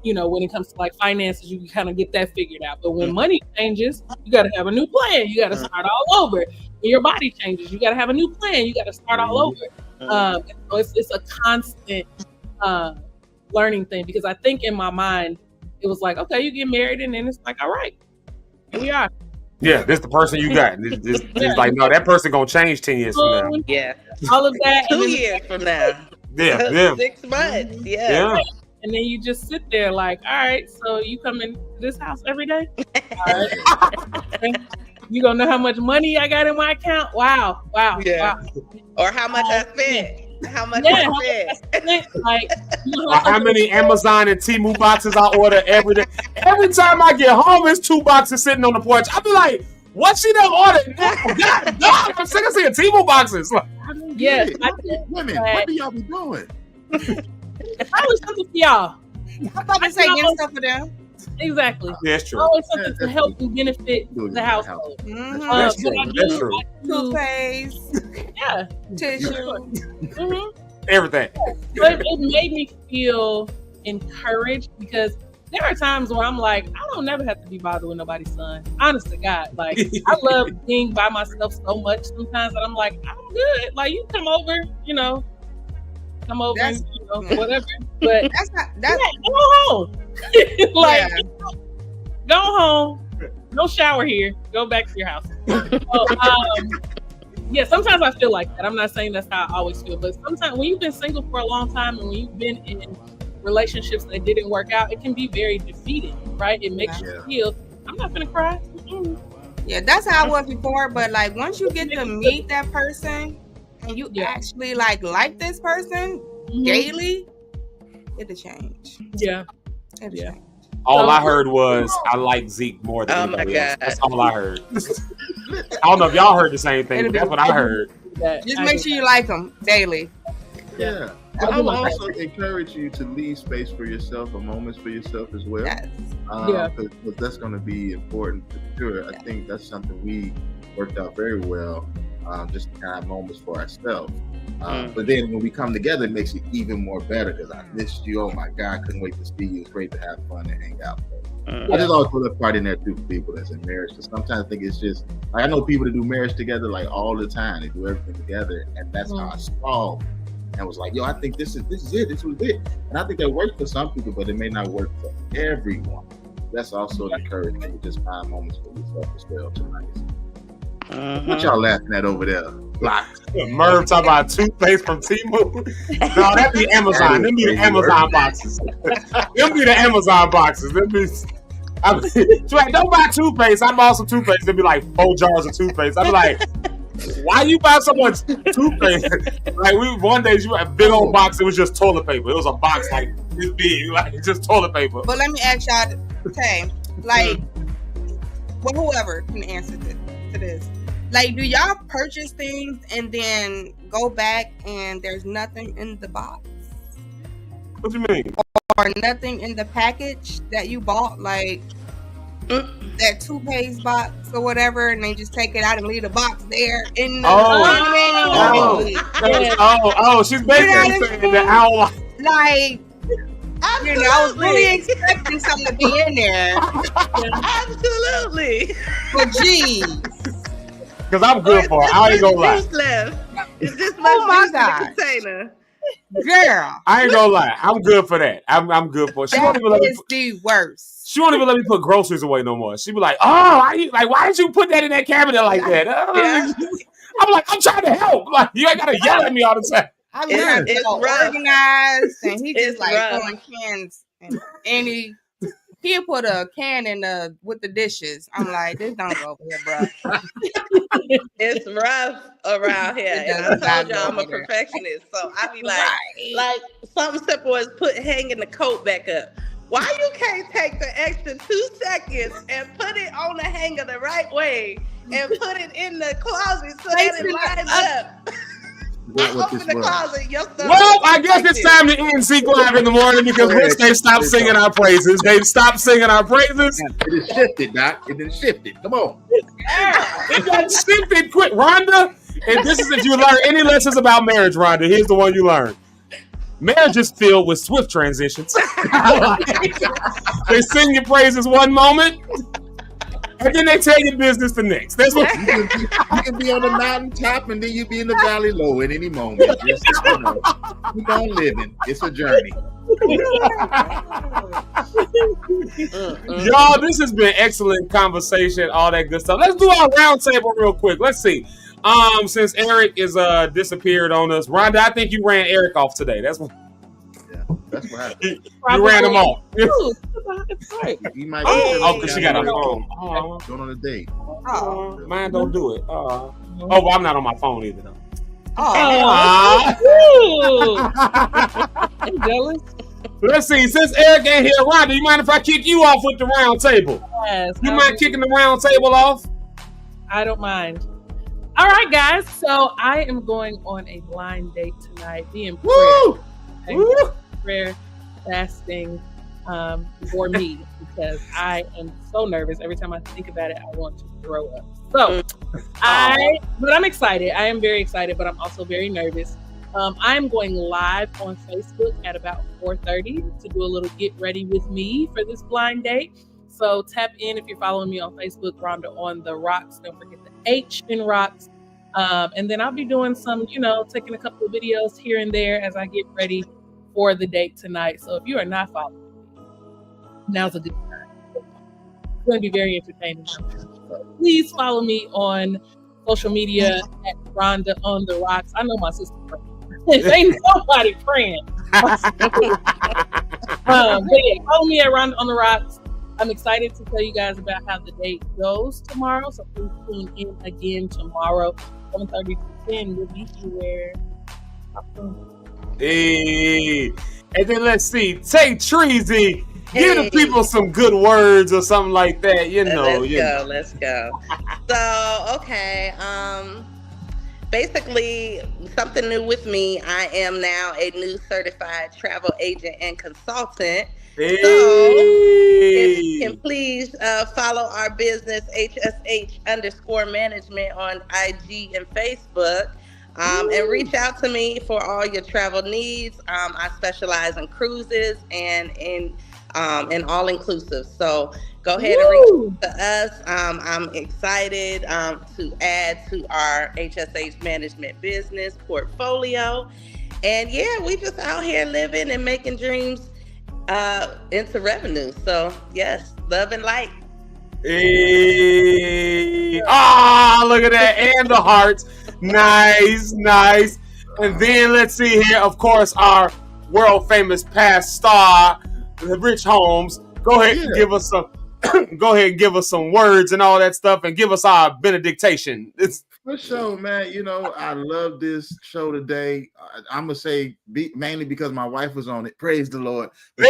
when it comes to like finances, you can kind of get that figured out. But when money changes, you got to have a new plan. You got to start all over. When your body changes, you got to have a new plan. You got to start all over. So it's a constant learning thing because I think in my mind it was like, okay, you get married and then it's like, all right, here we are. Yeah, this the person you got. It's like, no, that person gonna change 10 years from now. Yeah, all of that. 2 years from now. Yeah. 6 months. Yeah. And then you just sit there like, all right, so you come in this house every day? All right. You gonna know how much money I got in my account? Wow. Yeah. Wow. Or how much I spent. How much I spent. Like, how many Amazon and Temu boxes I order every day. Every time I get home, there's 2 boxes sitting on the porch. I be like, what she done ordered? God, I'm sick of seeing Temu boxes. Yes. Women, what do y'all be doing? I was something for y'all. I'm about to say get stuff for them. Exactly. Yeah, it's true. Always something to help and benefit the household. That's true. Toothpaste. Yeah. Tissue. Everything. But it made me feel encouraged because there are times where I'm like, I don't never have to be bothered with nobody's son. Honest to God. Like, I love being by myself so much sometimes that I'm like, I'm good. Like, you come over, come over and, whatever. But that's go home. Like, go home. No shower here. Go back to your house. So, sometimes I feel like that. I'm not saying that's how I always feel, but sometimes when you've been single for a long time and when you've been in relationships that didn't work out, it can be very defeating, right? It makes you feel, I'm not gonna cry. Yeah, that's how I was before. But like once you get to meet that person and you actually like this person daily, it'll change. Yeah. It'll change. All I heard was I like Zeke more than Oh my anybody else. God. That's all I heard. I don't know if y'all heard the same thing, but that's what I heard. Just make sure you like them daily. Yeah. I will also encourage you to leave space for yourself, or moments for yourself as well. Yes. Because that's going to be important for sure. I think that's something we worked out very well, just to kind of have moments for ourselves. But then when we come together, it makes it even more better because I missed you. Oh my God, I couldn't wait to see you. It's great to have fun and hang out. I just always put a part in there too for people that's in marriage. Because sometimes I think it's just, like, I know people that do marriage together like all the time. They do everything together, and that's how I saw. And was like, yo, I think this is it. This was it. And I think that works for some people, but it may not work for everyone. That's also encouraging to just find moments for yourself as well tonight. What y'all laughing at over there? Merv talking about toothpaste from Temu. No, that'd be Amazon. Them be the Amazon boxes. Them be the Amazon boxes. Them be. She's like, don't buy toothpaste. I bought some toothpaste. There'd be like 4 jars of toothpaste. I'd be like, why you buy so much toothpaste? Like, one day you had a big old box. It was just toilet paper. It was a box like this big, like just toilet paper. But let me ask y'all, okay, like, well, whoever can answer to this. Like, do y'all purchase things and then go back and there's nothing in the box? What do you mean? Or nothing in the package that you bought, like that toothpaste box or whatever, and they just take it out and leave the box there in the she's basically saying that I don't like. You know, I was really expecting something to be in there. Absolutely. But geez. Because I'm good for it. I ain't gonna lie. It's this much juice in the container. Girl. I ain't gonna lie. I'm good for that. I'm good for it. She won't even let me the worst. She won't even let me put groceries away no more. She be like, why did you put that in that cabinet like that? I'm like, I'm trying to help. Like, you ain't gotta yell at me all the time. I learned it's so rough. organized, and he just like rough. throwing cans and he'll put a can in with the dishes. I'm like, this don't go over here, bro. It's rough around here. And I told y'all I'm a perfectionist, so I be like something simple as hanging the coat back up. Why you can't take the extra 2 seconds and put it on the hanger the right way and put it in the closet so that it lines up? Open the closet, your stuff. Well, I guess it's time to end Zeke Live in the morning because once they stop singing our praises, they've stopped singing our praises. It is shifted, Doc. It is shifted. Come on. It got shifted quick. Rhonda, and this is if you learn any lessons about marriage, Rhonda, here's the one you learn. Marriage is filled with swift transitions. They sing your praises one moment, and then they tell you business the next. That's what you can be on the mountaintop and then you be in the valley low at any moment. Just, keep on living. It's a journey. Y'all, this has been excellent conversation, all that good stuff. Let's do our round table real quick. Let's see. Since Eric is disappeared on us, Rhonda, I think you ran Eric off today. That's what happened. You ran him off. He might because she got a phone. Going on a date. Mine don't do it. Well, I'm not on my phone either though. I'm jealous. Let's see. Since Eric ain't here, Rhonda, you mind if I kick you off with the round table? Yes. You mind kicking the round table off? I don't mind. All right, guys. So I am going on a blind date tonight. Be in prayer. Prayer, fasting for me because I am so nervous. Every time I think about it, I want to throw up. So but I'm excited. I am very excited, but I'm also very nervous. I'm going live on Facebook at about 4:30 to do a little get ready with me for this blind date. So tap in if you're following me on Facebook, Rhonda on the Rocks. Don't forget the H in Rocks. And then I'll be doing some, taking a couple of videos here and there as I get ready for the date tonight. So if you are not following me, now's a good time. It's going to be very entertaining. So please follow me on social media at Rhonda on the Rocks. I know my sister praying. Ain't nobody praying. But yeah, follow me at Rhonda on the Rocks. I'm excited to tell you guys about how the date goes tomorrow. So please tune in again tomorrow, 7:30 to 10. We'll be here. Hey, and then let's see. Tay Treasy Give the people some good words or something like that. Let's go. So, okay. Basically, something new with me. I am now a new certified travel agent and consultant. Hey. So, if you can please follow our business, HSH_management on IG and Facebook. And reach out to me for all your travel needs. I specialize in cruises and in all inclusive. So go ahead and reach out to us. I'm excited to add to our HSH management business portfolio. And yeah, we just out here living and making dreams into revenue. So yes, love and light. Hey. Look at that. And the hearts. Nice. And then let's see here, of course, our world famous past star, Rich Holmes. Go ahead and give us some words and all that stuff, and give us our benediction. For sure, man. I love this show today. I'm gonna say mainly because my wife was on it. Praise the Lord. Hey,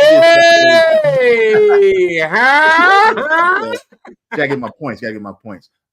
gotta get my points.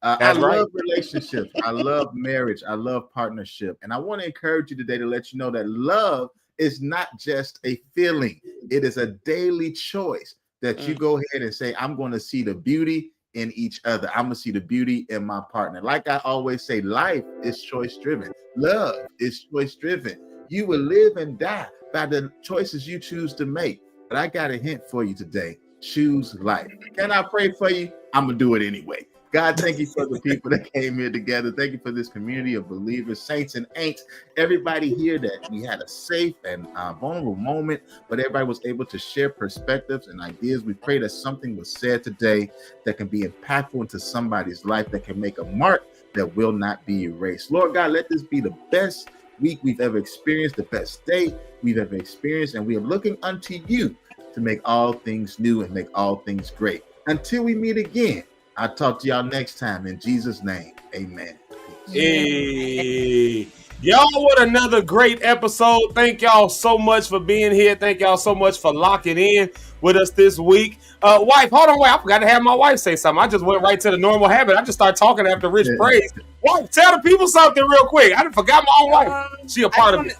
I love relationships. I love marriage. I love partnership. And I want to encourage you today to let you know that love is not just a feeling. It is a daily choice that you go ahead and say, I'm going to see the beauty in each other. I'm going to see the beauty in my partner. Like I always say, life is choice driven. Love is choice driven. You will live and die by the choices you choose to make. But I got a hint for you today. Choose life. Can I pray for you? I'm going to do it anyway. God, thank you for the people that came here together. Thank you for this community of believers, saints and ain'ts. Everybody here that we had a safe and vulnerable moment, but everybody was able to share perspectives and ideas. We pray that something was said today that can be impactful into somebody's life, that can make a mark that will not be erased. Lord God, let this be the best week we've ever experienced, the best day we've ever experienced, and we are looking unto you to make all things new and make all things great. Until we meet again, I'll talk to y'all next time. In Jesus' name, amen. Hey, y'all, what another great episode. Thank y'all so much for being here. Thank y'all so much for locking in with us this week. Wife, hold on, wait. I forgot to have my wife say something. I just went right to the normal habit. I just started talking after Rich praise. Wife, tell the people something real quick. I forgot my own wife. She a part of it.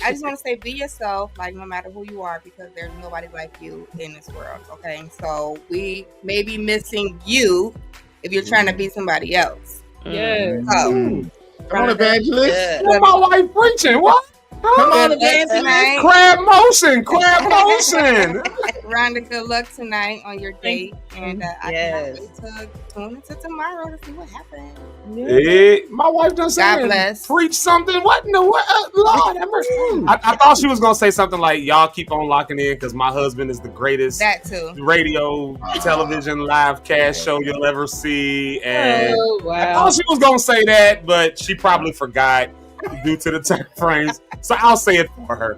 I just want to say, be yourself, like no matter who you are, because there's nobody like you in this world. Okay, so we may be missing you if you're trying to be somebody else. Yes. Come on, evangelist. Yeah. What my wife preaching? What? Come on, evangelist. Crab motion. Rhonda, good luck tonight on your date. And I cannot wait to tune into tomorrow to see what happens. Hey, my wife done said, God bless. Preach something. What in the what? Lord have mercy. I thought she was gonna say something like, y'all keep on locking in because my husband is the greatest radio, television, live cast show you'll ever see. And I thought she was gonna say that, but she probably forgot due to the time frames. So I'll say it for her.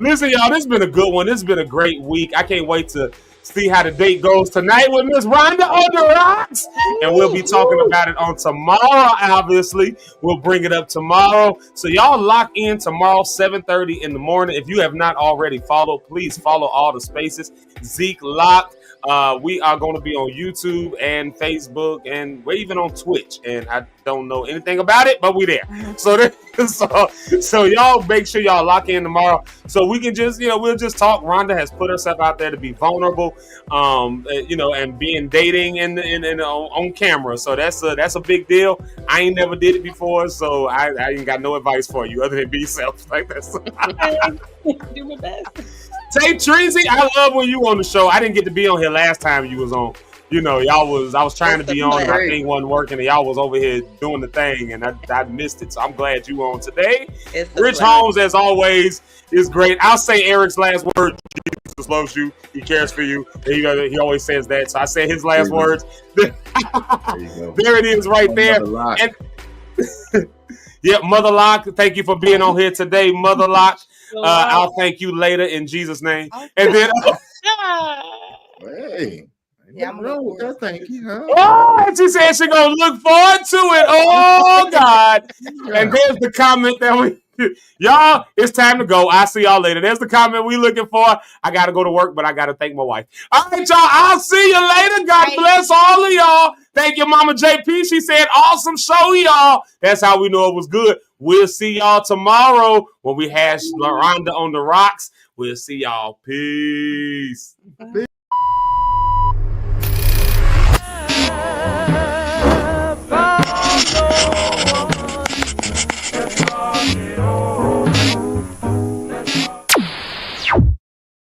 Listen, y'all, this has been a good one. This has been a great week. I can't wait to see how the date goes tonight with Miss Rhonda on the rocks. And we'll be talking about it on tomorrow, obviously. We'll bring it up tomorrow. So y'all lock in tomorrow, 7:30 in the morning. If you have not already followed, please follow all the spaces. Zeke Locke. We are going to be on YouTube and Facebook, and we're even on Twitch. And I don't know anything about it, but we there. So y'all make sure y'all lock in tomorrow, so we can just, we'll just talk. Rhonda has put herself out there to be vulnerable, and being dating and on camera. So that's a big deal. I ain't never did it before, so I ain't got no advice for you other than be yourself. Like that's. Do my best. Tay Treasy, I love when you on the show. I didn't get to be on here last time you was on. I was trying to be on and my thing wasn't working, and y'all was over here doing the thing, and I missed it. So I'm glad you on today. Rich Holmes, as always, is great. I'll say Eric's last word. Jesus loves you. He cares for you. He always says that. So I say his last words. There it is right there. Mother Locke, thank you for being on here today, Mother Locke. I'll thank you later in Jesus' name. And then hey, I'm wrong with that. Thank you, huh? Oh, she said she's gonna look forward to it. Oh God. And there's the comment that we Y'all, it's time to go. I'll see y'all later. There's the comment we looking for. I got to go to work, but I got to thank my wife. All right, y'all. I'll see you later. God bless all of y'all. Thank you, Mama JP. She said, awesome show, y'all. That's how we know it was good. We'll see y'all tomorrow when we hash Rhonda on the rocks. We'll see y'all. Peace.